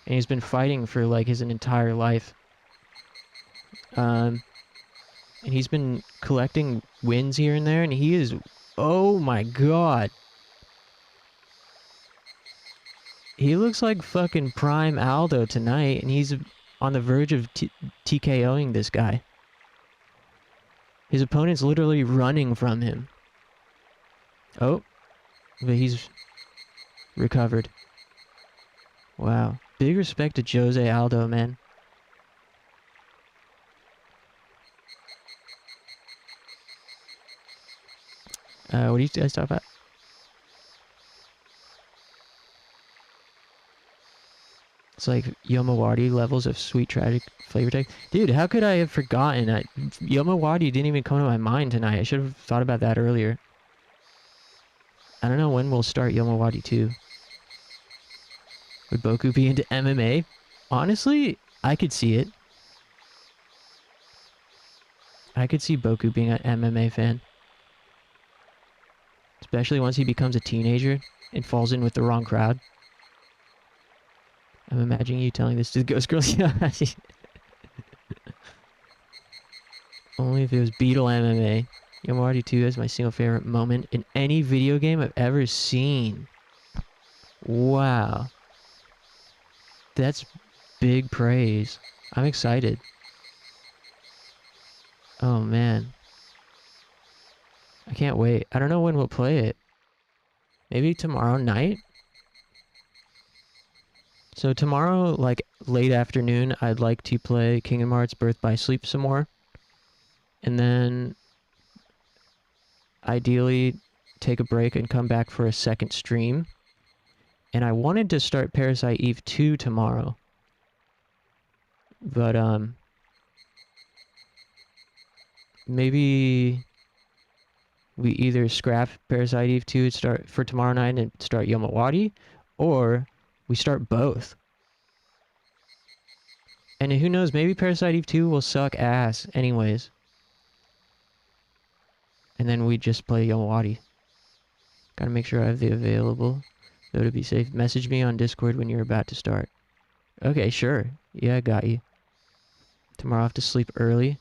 and he's been fighting for like his entire life. And he's been collecting wins here and there, and he is, oh my god, he looks like fucking prime Aldo tonight, and he's on the verge of TKOing this guy. His opponent's literally running from him. Oh, but he's recovered. Wow. Big respect to Jose Aldo, man. What do you guys talk about? It's like Yomawari levels of sweet tragic flavor text. Dude, how could I have forgotten that? Yomawari didn't even come to my mind tonight. I should have thought about that earlier. I don't know when we'll start Yomawari 2. Would Boku be into MMA? Honestly, I could see it. I could see Boku being an MMA fan. Especially once he becomes a teenager and falls in with the wrong crowd. I'm imagining you telling this to the Ghost Girls. Only if it was Beetle MMA. Yomawari 2 is my single favorite moment in any video game I've ever seen. Wow. That's big praise. I'm excited. Oh man. I can't wait. I don't know when we'll play it. Maybe tomorrow night? So tomorrow, like late afternoon, I'd like to play Kingdom Hearts Birth by Sleep some more. And then ideally take a break and come back for a second stream. And I wanted to start Parasite Eve 2 tomorrow. But maybe we either scrap Parasite Eve 2 start for tomorrow night and start Yomawari, or we start both. And who knows, maybe Parasite Eve 2 will suck ass anyways. And then we just play Yomawari. Gotta make sure I have the available. Though to be safe, message me on Discord when you're about to start. Okay, sure. Yeah, I got you. Tomorrow I have to sleep early.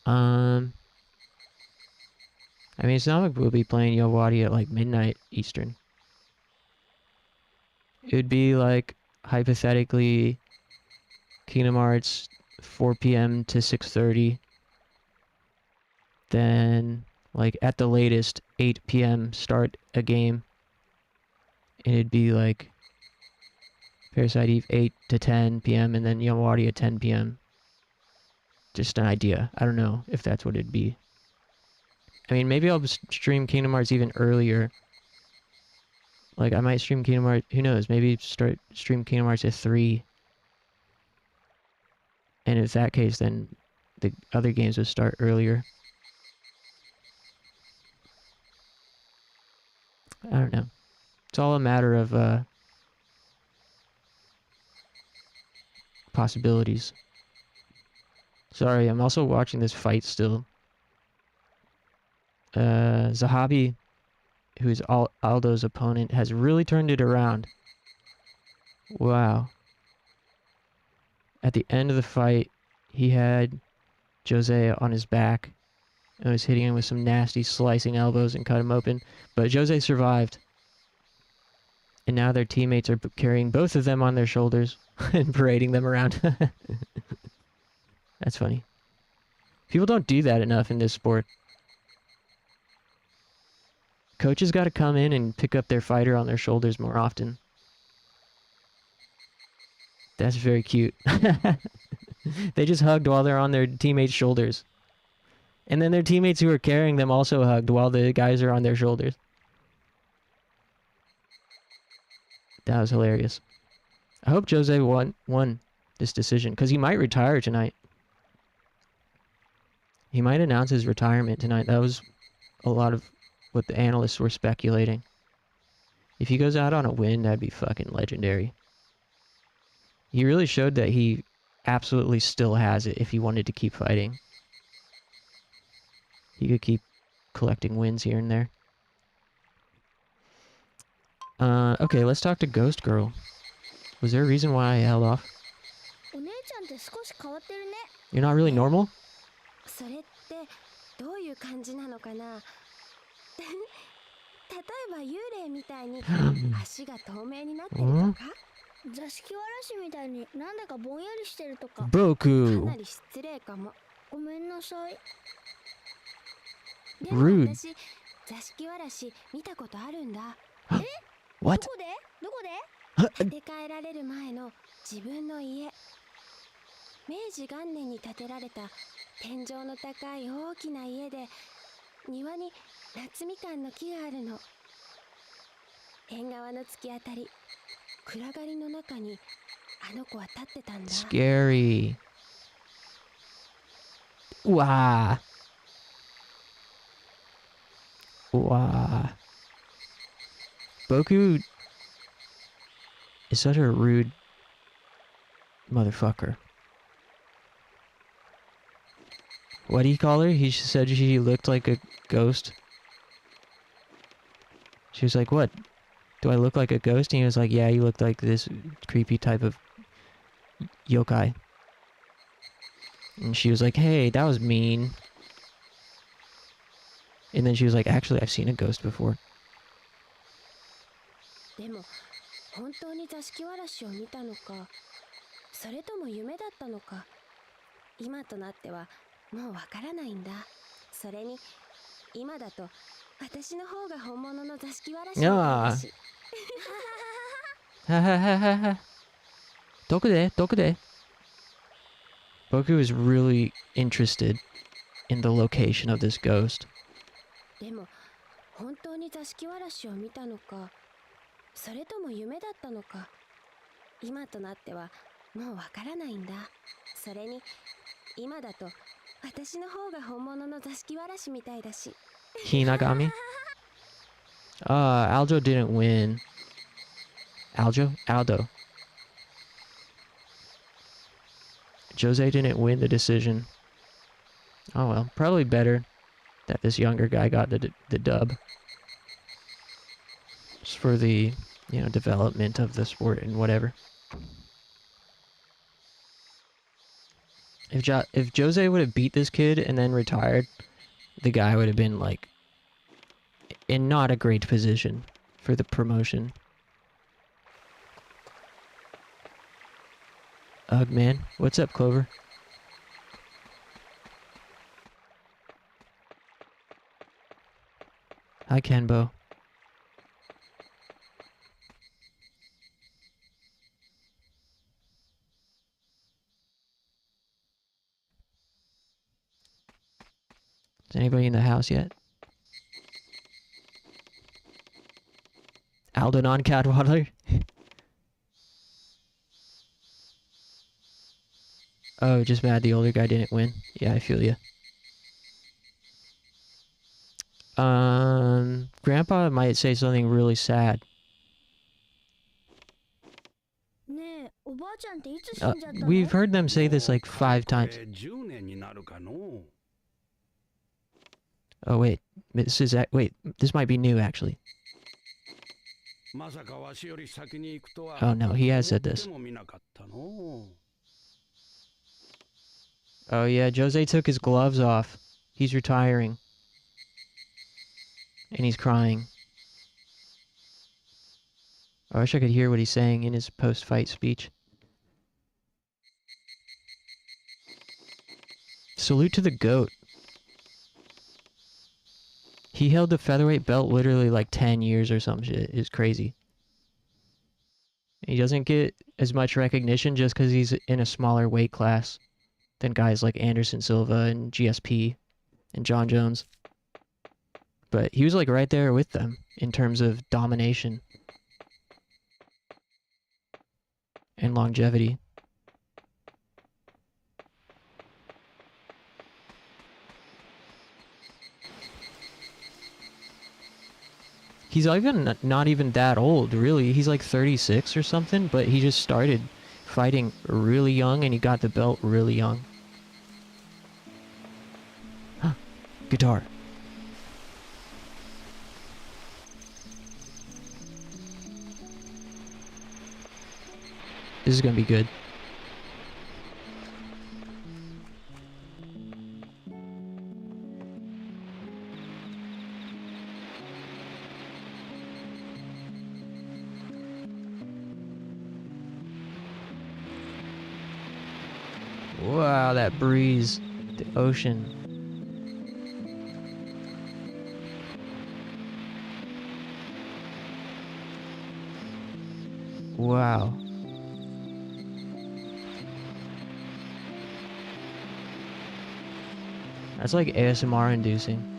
I mean, it's not like we'll be playing Yomawari at like midnight Eastern. It would be like, hypothetically, Kingdom Hearts 4 p.m. to 6:30. Then, like, at the latest, 8 p.m. start a game. And it'd be like Parasite Eve 8 to 10 p.m. and then Yomawari at 10 p.m. Just an idea. I don't know if that's what it'd be. I mean, maybe I'll stream Kingdom Hearts even earlier. Like, I might stream Kingdom Hearts, who knows, maybe stream Kingdom Hearts at 3. And if that case, then the other games would start earlier. I don't know. It's all a matter of possibilities. Sorry, I'm also watching this fight still. Zahabi, who is Aldo's opponent, has really turned it around. Wow. At the end of the fight, he had Jose on his back and was hitting him with some nasty slicing elbows and cut him open. But Jose survived. And now their teammates are carrying both of them on their shoulders and parading them around. That's funny. People don't do that enough in this sport. Coaches got to come in and pick up their fighter on their shoulders more often. That's very cute. They just hugged while they're on their teammates' shoulders. And then their teammates who are carrying them also hugged while the guys are on their shoulders. That was hilarious. I hope Jose won this decision, because he might retire tonight. He might announce his retirement tonight. That was a lot of what the analysts were speculating. If he goes out on a win, that'd be fucking legendary. He really showed that he absolutely still has it if he wanted to keep fighting. He could keep collecting wins here and there. Okay, let's talk to Ghost Girl. Was there a reason why I held off? お姉ちゃんって少し変わってるね。 You're not really normal? それってどういう感じなのかな。例えば幽霊みたいに足が透明になってるとか、座敷わらしみたいになんだかぼんやりしてるとか。か Boku! なり失礼かも。ごめんなさい。で Rude. も私座敷わらし見たことあるんだ。え？ What? どこで？どこで？ 建て替えられる前の自分の家。明治元年に建てられた天井の高い大きな家で、庭に夏みかんの木があるの。縁側の突き当たり、暗がりの中にあの子は立ってたんだ。 Scary. Wow. Wow. Boku is such a rude motherfucker. What did he call her? He said she looked like a ghost. She was like, what? Do I look like a ghost? And he was like, yeah, you look like this creepy type of yokai. And she was like, hey, that was mean. And then she was like, actually, I've seen a ghost before. でも本当に座敷わらしを見たのか、それとも夢だったのか、今となってはもうわからないんだ。それに今だと私の方が本物の座敷わらしみたいだし。Ha ha ha ha ha. Dokude, dokude. Boku is really interested in the location of this ghost. でも本当に座敷わらしを見たのか、それとも夢だったのか、今となってはもうわからないんだ。それに今だと私の方が本物の座敷わらしみたいだし。 Hinagami? Aljo didn't win. Aljo? Aldo. Jose didn't win the decision. Oh well, probably better that this younger guy got the dub. Just for the, you know, development of the sport and whatever. If Jose would have beat this kid and then retired, the guy would have been like in not a great position for the promotion. Ugh, man. What's up, Clover? Hi, Kenbo. Is anybody in the house yet? Aldenon Cadwaller? Oh, just mad the older guy didn't win. Yeah, I feel you. Grandpa might say something really sad. ねえ、おばあちゃんっていつ死んじゃったの？ We've heard them say this like 5 times. 10年になるかの。 Oh wait, wait, this might be new actually. まさかわしより先に行くとは。 Oh no, he has said this. 思ってもみなかったの。 Oh yeah, Jose took his gloves off. He's retiring. And he's crying. I wish I could hear what he's saying in his post-fight speech. Salute to the GOAT. He held the featherweight belt literally like 10 years or some shit. It's crazy. He doesn't get as much recognition just because he's in a smaller weight class than guys like Anderson Silva and GSP and John Jones. But he was like right there with them in terms of domination and longevity. He's even not even that old, really. He's like 36 or something, but he just started fighting really young and he got the belt really young. Guitar. This is gonna be good. Wow, that breeze. The ocean. Wow. That's like ASMR inducing.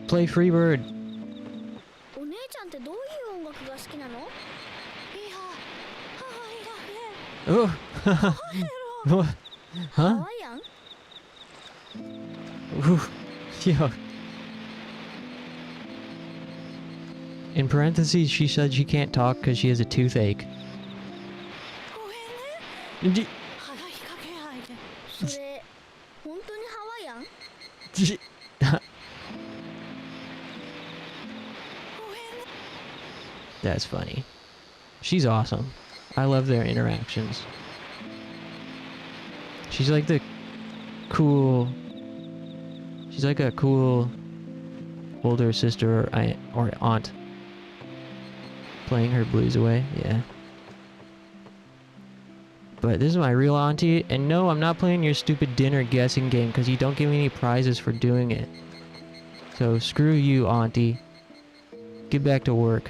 Play Freebird. お姉ちゃんってどういう音楽が好きなの？いや、ハワイだね。 Oh. What? ハ Huh? ワイアン？ Ooh. Yo. In parentheses, she said she can't talk because she has a toothache. ごめんね。 J- 話しかけないで。それ、本当にハワイアン？ j- ごめんね。 That's funny. She's awesome. I love their interactions. She's like the cool... She's like a cool older sister or aunt. Playing her blues away, yeah. But this is my real auntie, and no, I'm not playing your stupid dinner guessing game because you don't give me any prizes for doing it. So screw you, auntie. Get back to work.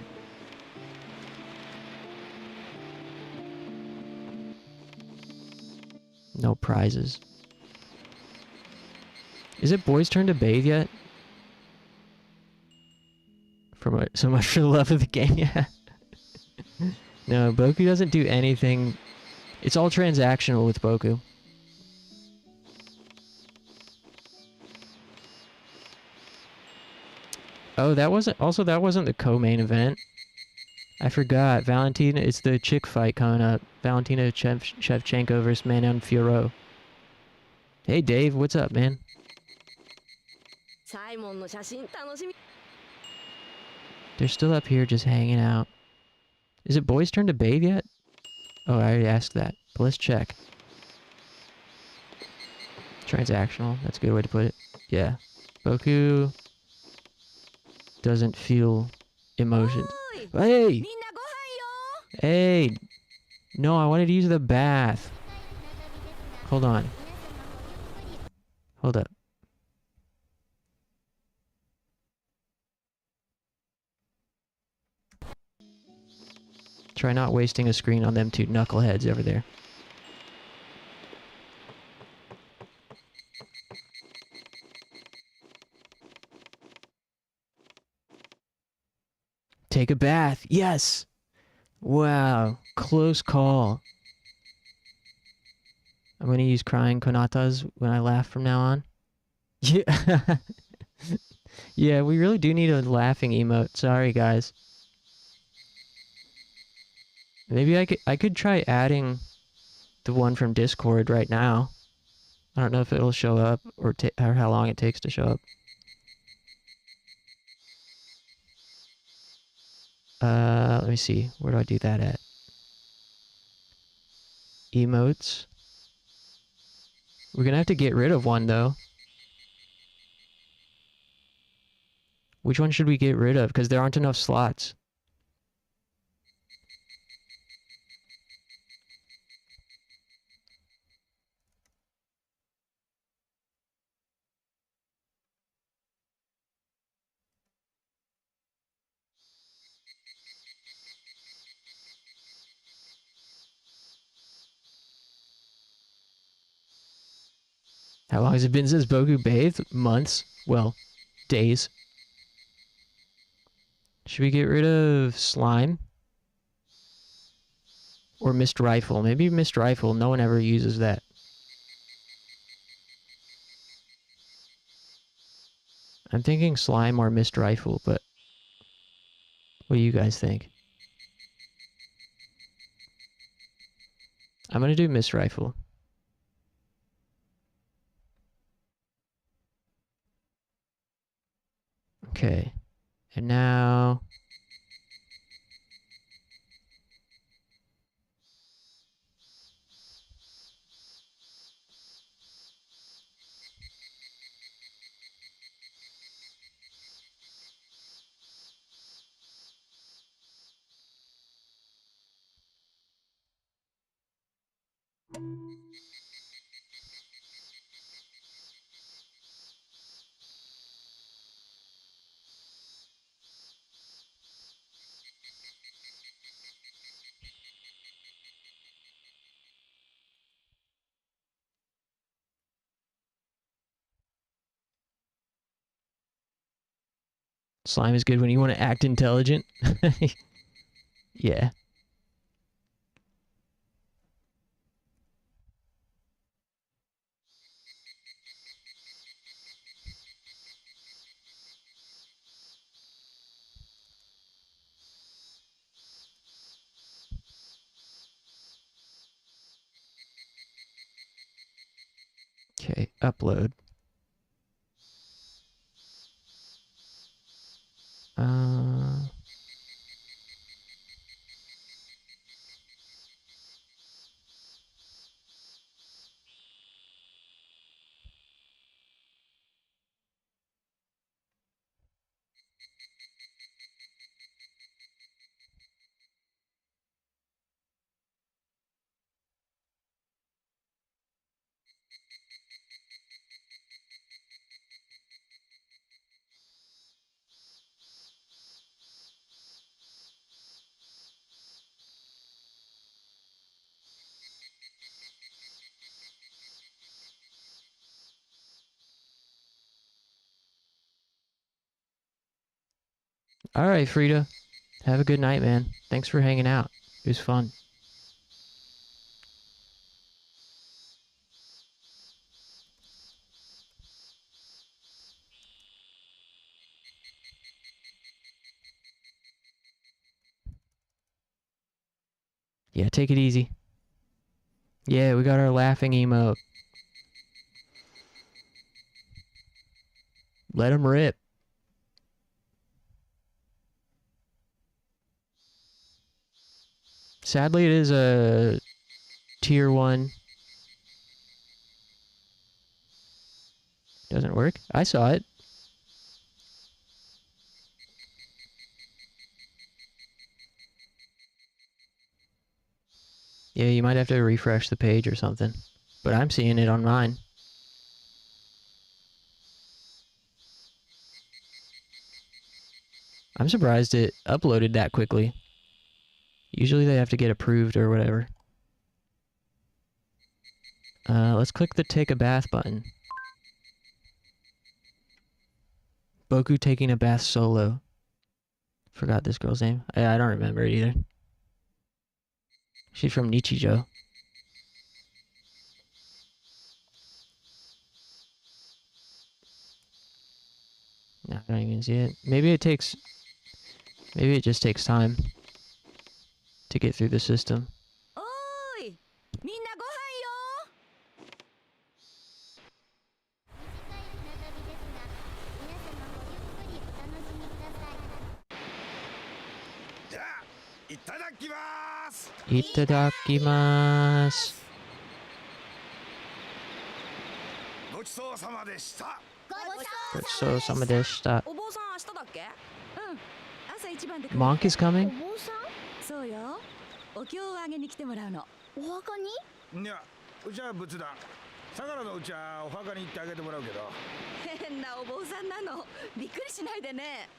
No prizes. Is it boys' turn to bathe yet? So much for the love of the game, yeah. No, Boku doesn't do anything. It's all transactional with Boku. Oh, that wasn't the co-main event. I forgot. Valentina, it's the chick fight coming up. Valentina Shevchenko versus Manon Fiorot. Hey Dave, what's up, man? サイモンの写真楽しみ。 They're still up here just hanging out. Is it boys' turn to bathe yet? Oh, I already asked that. But let's check. Transactional. That's a good way to put it. Yeah. Boku doesn't feel emotions. Hey! みんなご飯よ。 Hey! No, I wanted to use the bath. Hold on. Hold up. Try not wasting a screen on them two knuckleheads over there. Take a bath. Yes! Wow. Close call. I'm gonna use crying konatas when I laugh from now on. Yeah. Yeah, we really do need a laughing emote. Sorry, guys. Maybe I could try adding the one from Discord right now. I don't know if it'll show up or how long it takes to show up. Let me see. Where do I do that at? Emotes. We're gonna have to get rid of one though. Which one should we get rid of? Because there aren't enough slots. How long has it been since Boku bathed? Months? Well, days. Should we get rid of Slime? Or Mist Rifle? Maybe Mist Rifle. No one ever uses that. I'm thinking slime or mist rifle, but what do you guys think? I'm gonna do mist rifle. Okay. And now... Slime is good when you want to act intelligent. Yeah. Okay, upload. Uh... All right, Frida. Have a good night, man. Thanks for hanging out. It was fun. Yeah, take it easy. Yeah, we got our laughing emote. Let him rip. Sadly, it is a tier 1. Doesn't work. I saw it. Yeah, you might have to refresh the page or something. But I'm seeing it on mine. I'm surprised it uploaded that quickly. Usually they have to get approved or whatever. Let's click the take a bath button. Boku taking a bath solo. Forgot this girl's name. I don't remember it either. She's from Nichijou. No, I don't even see it. Maybe it just takes time to get through the system. おーいみんなご飯よ短い船旅ですが皆様ごゆっくりお楽しみください。じゃあいただきます。いただきます。ごちそうさまでした。ごちそうさまでした。お坊さん明日だっけうん朝一番で来る Monk is お coming? 坊さんそうよお経をあげに来てもらうのお墓にいや、うちは仏壇。相良のうちはお墓に行ってあげてもらうけど。変なお坊さんなのびっくりしないでね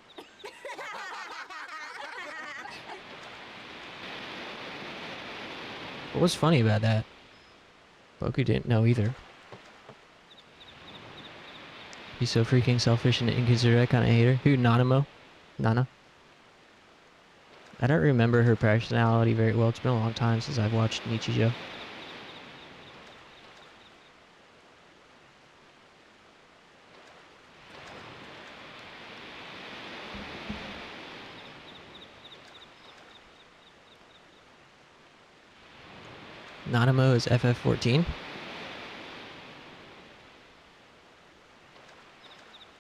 What was funny about that? Boku didn't know either. He's so freaking selfish and inconsiderate, kind of hate her. Who, Nanamo? Nana? I don't remember her personality very well. It's been a long time since I've watched Nichijou. Nanamo is FF14.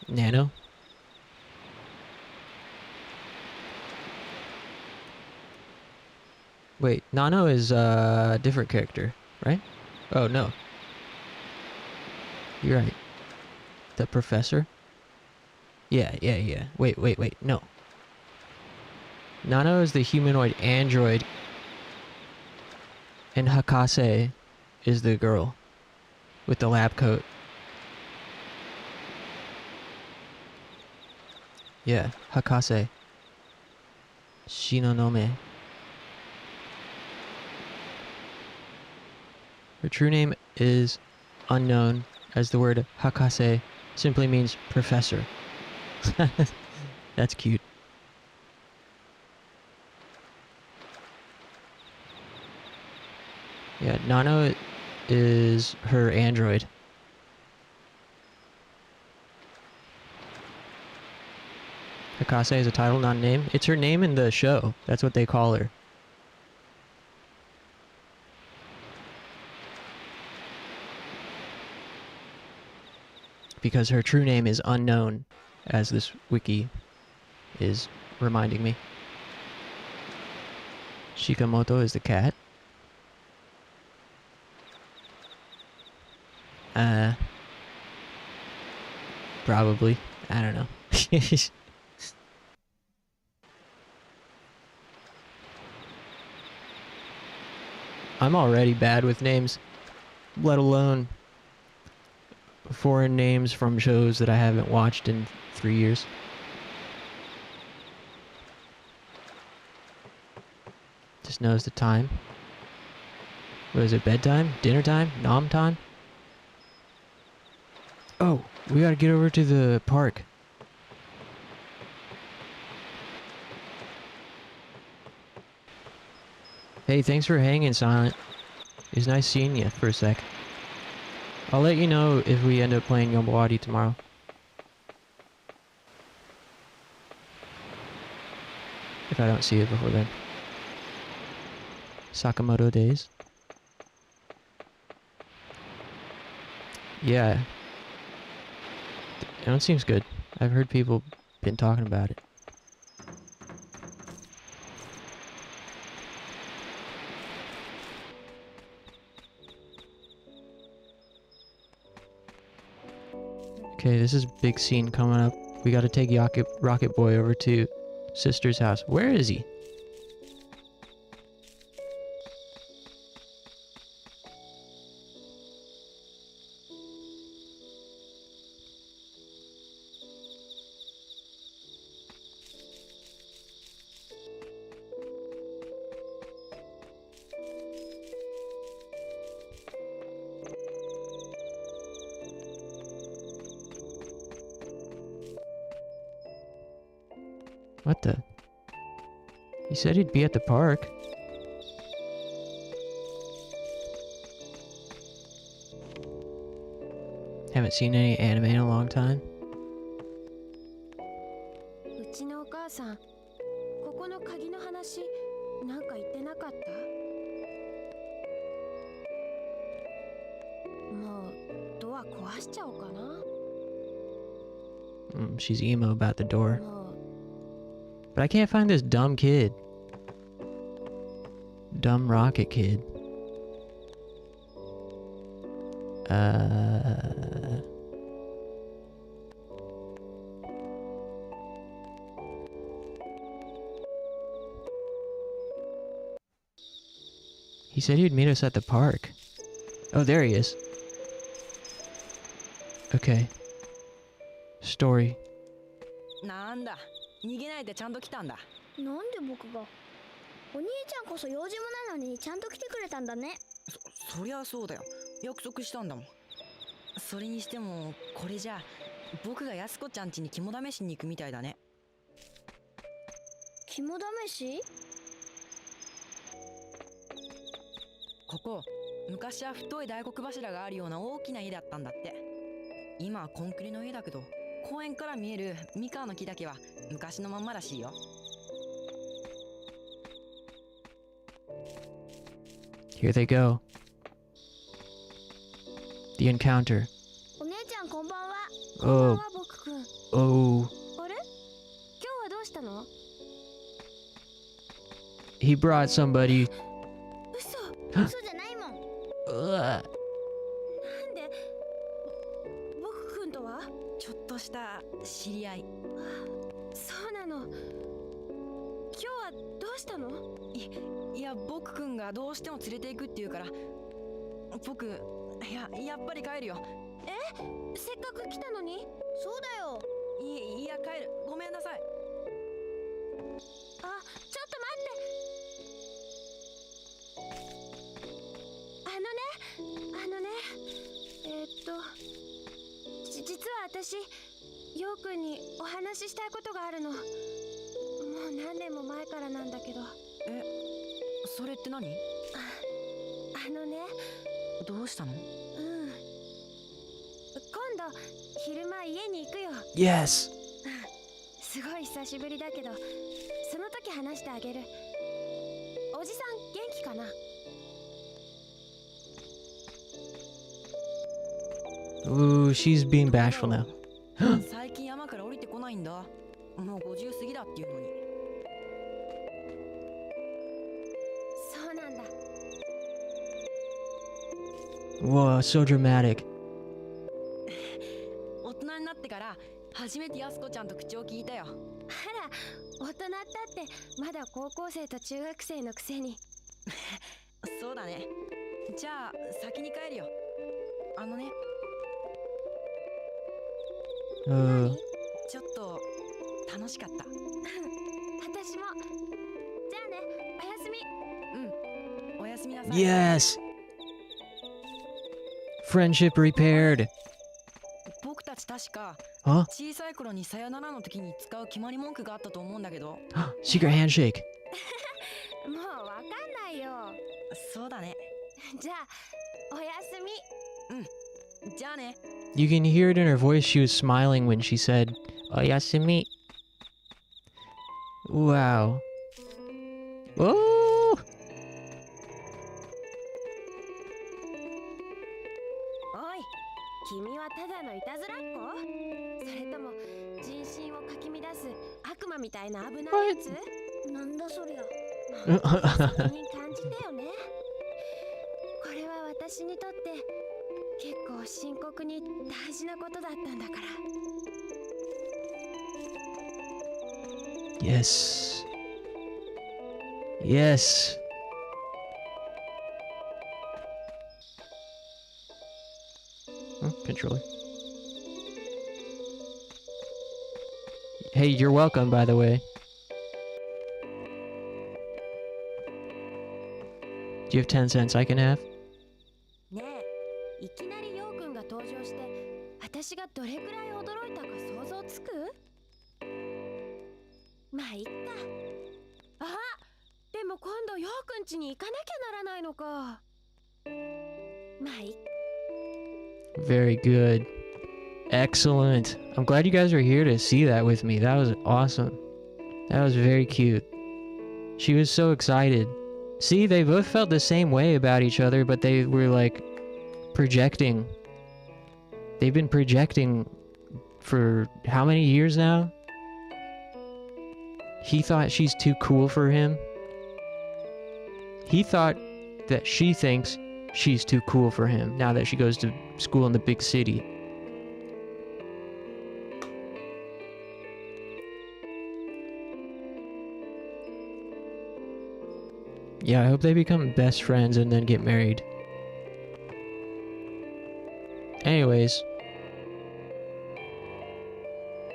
Nano. Wait, Nano is a different character, right? Oh, no. You're right. The professor? Yeah. Wait. No. Nano is the humanoid android. And Hakase is the girl with the lab coat. Yeah, Hakase. Shinonome. Her true name is unknown, as the word Hakase simply means professor. That's cute. Yeah, Nano is her android. Hakase is a title, not a name. It's her name in the show. That's what they call her. Because her true name is unknown, as this wiki is reminding me. Shikamoto is the cat. Probably. I don't know. I'm already bad with names, let alone foreign names from shows that I haven't watched in 3 years. Just knows the time. What is it, bedtime? Dinner time? Nom time? Oh, we gotta get over to the park. Hey, thanks for hanging, Silent. It was nice seeing you for a sec. I'll let you know if we end up playing Yombawadi tomorrow. If I don't see you before then. Sakamoto days. Yeah. It seems good. I've heard people been talking about it. Okay, this is a big scene coming up. We gotta take Rocket Boy over to Sister's house. Where is he? What the? He said he'd be at the park. Haven't seen any anime in a long time. うちのお母さん、ここの鍵の話、なんか言ってなかった？もうドア壊しちゃおうかな。She's emo about the door. もう But I can't find this dumb kid. Dumb rocket kid. He said he'd meet us at the park. Oh, there he is. Okay. Story. なんだ、逃げないでちゃんと来たんだ。なんで僕が？お兄ちゃんこそ用事もないのにちゃんと来てくれたんだね。そりゃそうだよ。約束したんだもん。それにしてもこれじゃ僕が安子ちゃん家に肝試しに行くみたいだね。肝試し？ここ昔は太い大黒柱があるような大きな家だったんだって。今はコンクリの家だけど、公園から見える三河の木だけは昔のまんまらしいよ。Here they go. The encounter. お姉ちゃんこんばんは。 Oh. こんばんは僕くん。 Oh. あれ、今日はどうしたの？ He brought somebody. 嘘じゃないもん。 Ugh. なんで僕くんとは？ちょっとした知り合い。そうなの。今日はどうしたの？いや僕くんがどうしても連れて行くって言うから僕やっぱり帰るよ。せっかく来たのに。そうだよ。いや帰る、ごめんなさい。あ、ちょっと待って。あのね実は私ようくんにお話ししたいことがあるの。もう何年も前からなんだけど。それって何？あのね、どうしたの？今度昼間家に行くよ。 Yes. すごい久しぶりだけど、その時話してあげる。おじさん元気かな？ Ooh, she's being bashful now. 最近山から降りてこないんだ。もう50過ぎだっていうのに。そうなんだ。 Whoa, so dramatic. 大人になってから初めてやすこちゃんと口を聞いたよ。あら、大人ったってまだ高校生と中学生のくせに。そうだね。じゃあ先に帰るよ。あのね、ちょっと楽しかった。私も。じゃあね、おやすみ。おやすみなさい。 Yes. Friendship repaired. 僕たち確か Huh? 小さい頃にさよならの時に使う決まり文句があったと思うんだけど。Secret handshake. もうわかんないよ。そうだね。じゃあおやすみ。じゃあね。 You can hear it in her voice. She was smiling when she said, Oyasumi. Wow. Oh! おい、君はただのいたずらっ子？それとも人心をかき乱す悪魔みたいな危ないやつ？なんだそりゃ。責任感じてよね。これは私にとって結構深刻に大事なことだったんだから。 Yes. Yes. Controller. Hey, you're welcome, by the way. Do you have 10 cents I can have? ねえ、いきなりヨウくんが登場して私がどれくらい驚いたか想像つく？まあいっか。あ、でも今度ヨウくん家に行かなきゃならないのか。まあいっか。 Very good. Excellent. I'm glad you guys were here to see that with me. That was awesome. That was very cute. She was so excited. See, they both felt the same way about each other, but they were like projecting. They've been projecting for how many years now? He thought she's too cool for him. He thought that she thinks she's too cool for him now that she goes to school in the big city. Yeah, I hope they become best friends and then get married. Anyways.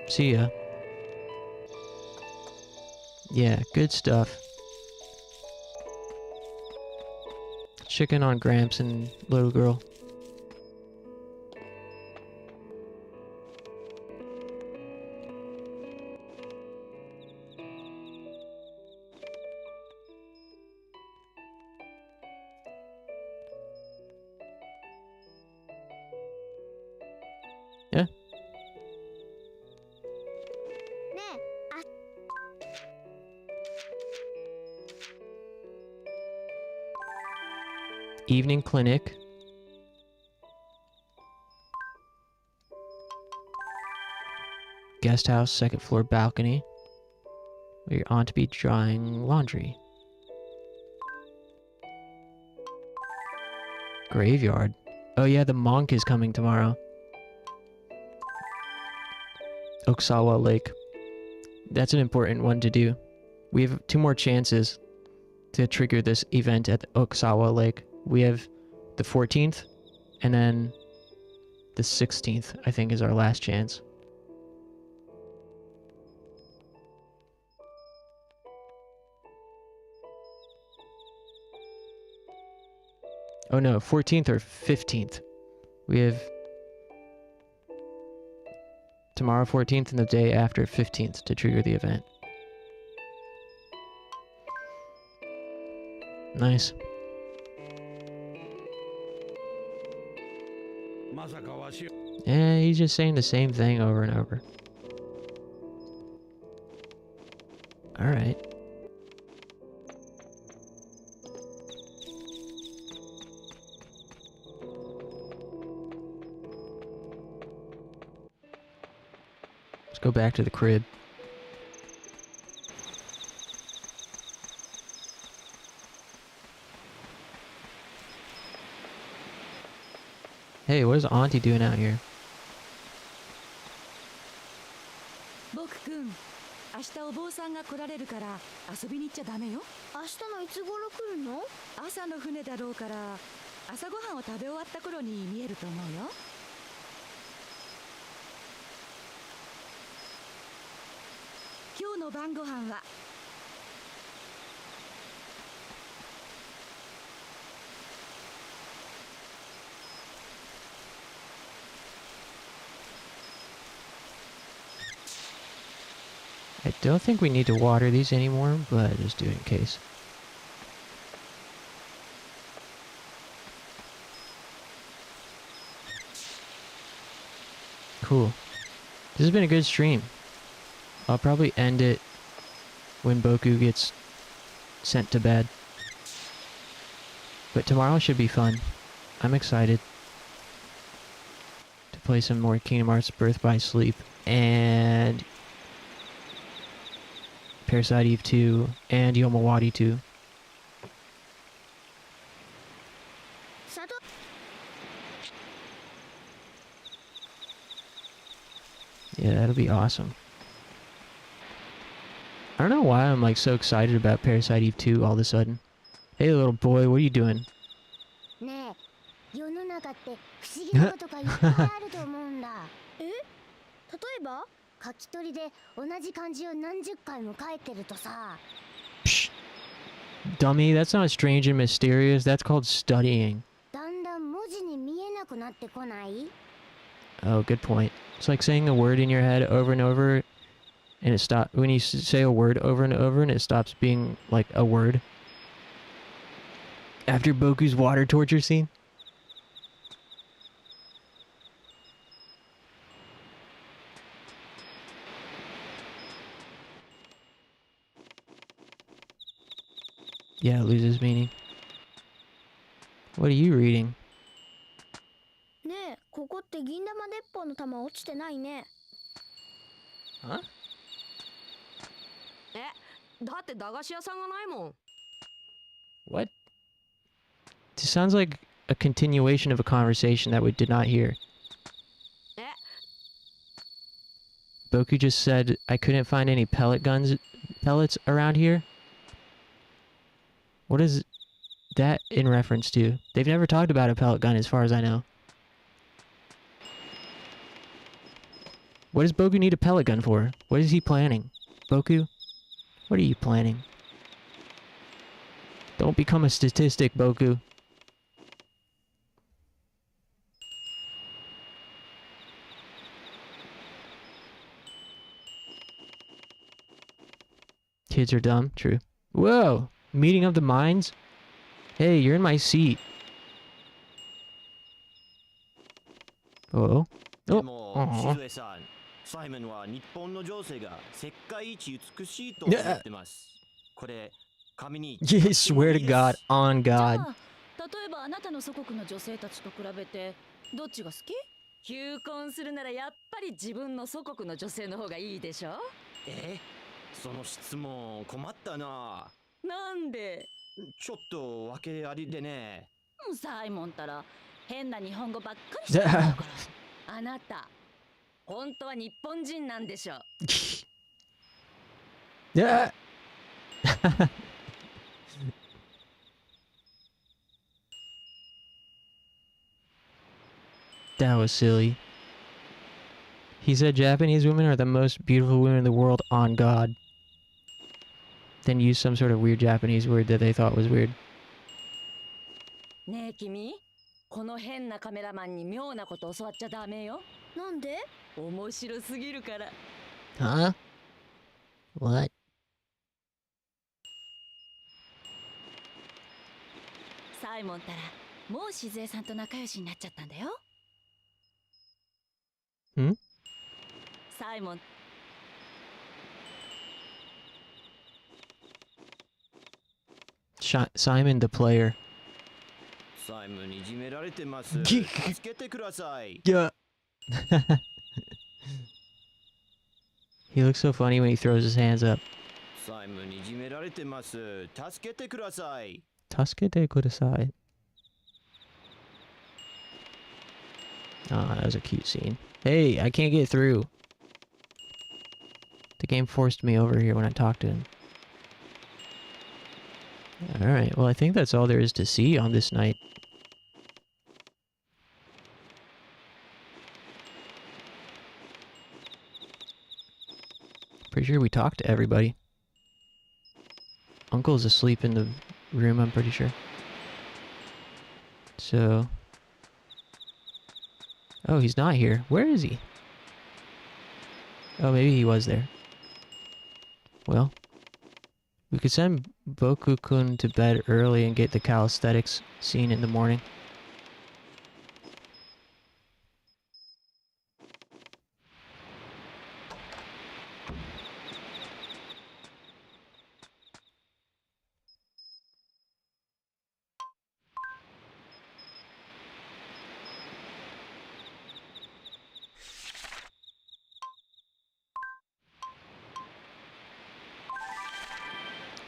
See ya. Yeah, good stuff. Chicken on Gramps and little girl. Yeah. ねえ、あ、 Evening clinic. guest house, second floor balcony. Where your aunt to be drying laundry. Graveyard. Oh yeah, the monk is coming tomorrow. Oksawa Lake. That's an important one to do. We have 2 more chances to trigger this event at Oksawa Lake. We have the 14th, and then the 16th, I think, is our last chance. Oh no, 14th or 15th. We have tomorrow 14th and the day after 15th to trigger the event. Nice. Yeah, he's just saying the same thing over and over. Alright. Let's go back to the crib. Hey, what is Auntie doing out here? 僕くん、明日お坊さんが来られるから遊びに行っちゃダメよ。明日のいつ頃来るの？朝の船だろうから朝ごはんを食べ終わった頃に見えると思うよ。今日の晩ご飯はI don't think we need to water these anymore, but just do it in case. Cool. This has been a good stream. I'll probably end it when Boku gets sent to bed. But tomorrow should be fun. I'm excited to play some more Kingdom Hearts Birth by Sleep and Parasite Eve 2 and Yomawati 2. Yeah, that'll be awesome. I don't know why I'm like so excited about Parasite Eve 2 all of a sudden. Hey little boy, what are you doing? ねえ、世の中って不思議なことがいっぱいあると思うんだ。え？例えば？書き取りで同じ漢字を何十回も書いてるとさ。Psh. Dummy, that's not strange and mysterious. That's called studying. だんだん文字に見えなくなってこない？ Oh, good point. It's like saying a word in your head over and over, and it stops when you say a word over and over, and it stops being like a word. After Boku's water torture scene. Yeah, it loses meaning. What are you reading? ねえ、ここって銀玉鉄砲の弾落ちてないね。Huh? だって駄菓子屋さんがないもん。 What? This sounds like a continuation of a conversation that we did not hear. Boku just said I couldn't find any pellets around here. What is that in reference to? They've never talked about a pellet gun as far as I know. What does Boku need a pellet gun for? What is he planning? Boku? What are you planning? Don't become a statistic, Boku. Kids are dumb. True. Whoa! Meeting of the minds? Hey, you're in my seat. Oh. Oh. サイモンは日本の情勢が世界一美しいと思ってます。これ紙に Yeah, swear to God, on God. 例えばあなたの祖国の女性たちと比べてどっちが好き？求婚するならやっぱり自分の祖国の女性の方がいいでしょ。その質問困ったな。なんで？ちょっと訳ありでね。サイモンったら変な日本語ばっかりしてるんだから。あなた本当は日本人なんでしょ。Yeah. That was silly. He said Japanese women are the most beautiful women in the world on God. Then used some sort of weird Japanese word that they thought was weird. ねえ君、この変なカメラマンに妙なこと教わっちゃダメよ。なんで？面白すぎるから。Huh? What? サイモンったらもう静江さんと仲良しになっちゃったんだよ。サイモン。Simon the player. サイムにいじめられてます。助けてください。Yeah. He looks so funny when he throws his hands up. サイムにいじめられてます。助けてください。Tasukete kudasai. Oh, that was a cute scene. Hey, I can't get through. The game forced me over here when I talked to him. Alright, well I think that's all there is to see on this night. Pretty sure we talked to everybody. Uncle's asleep in the room, I'm pretty sure. So... Oh, he's not here. Where is he? Oh, maybe he was there. Well, we could send Boku-kun to bed early and get the calisthenics scene in the morning.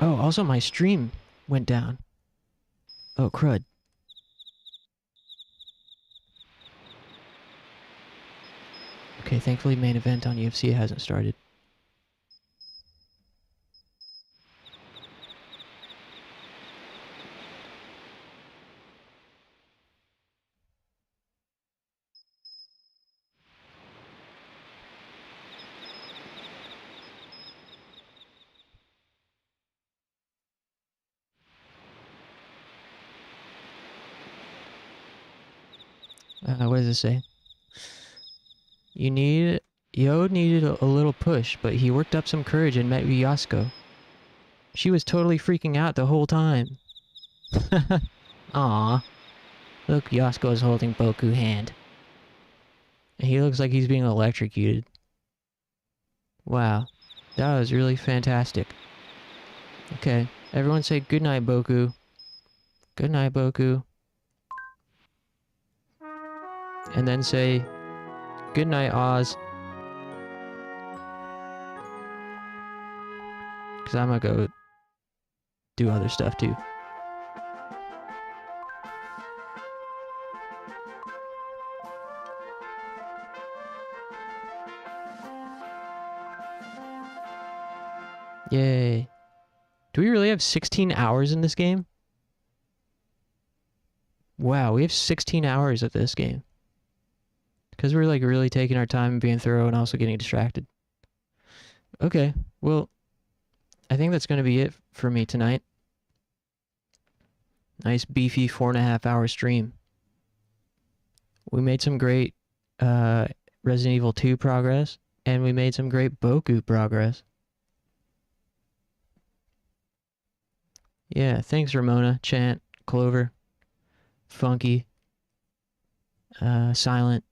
Oh, also my stream went down. Oh, crud. Okay, thankfully main event on UFC hasn't started. What does it say? Yo needed a little push, but he worked up some courage and met Yasuko. She was totally freaking out the whole time. Aww. Look, Yasuko's holding Boku's hand. And he looks like he's being electrocuted. Wow. That was really fantastic. Okay, everyone say goodnight, Boku. Good night, Boku. And then say, good night, Oz. Because I'm gonna go do other stuff too. Yay. Do we really have 16 hours in this game? Wow, we have 16 hours of this game. Because we're like really taking our time and being thorough and also getting distracted. Okay, well, I think that's going to be it for me tonight. Nice beefy 4.5 hour stream. We made some great Resident Evil 2 progress, and we made some great Boku progress. Yeah, thanks Ramona, Chant, Clover, Funky, Silent,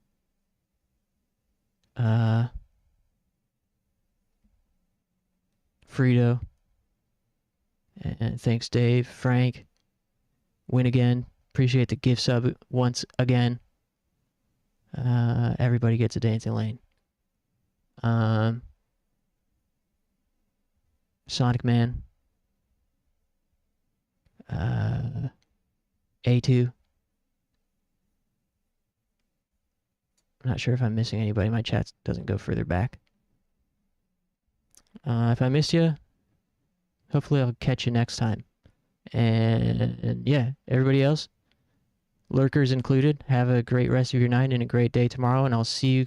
Frito, and thanks Dave, Frank, Win again. Appreciate the gift sub once again. Everybody gets a dancing lane. Sonic Man. A2. I'm not sure if I'm missing anybody. My chat doesn't go further back. If I missed you, hopefully I'll catch you next time. And yeah, everybody else, lurkers included, have a great rest of your night and a great day tomorrow, and I'll see you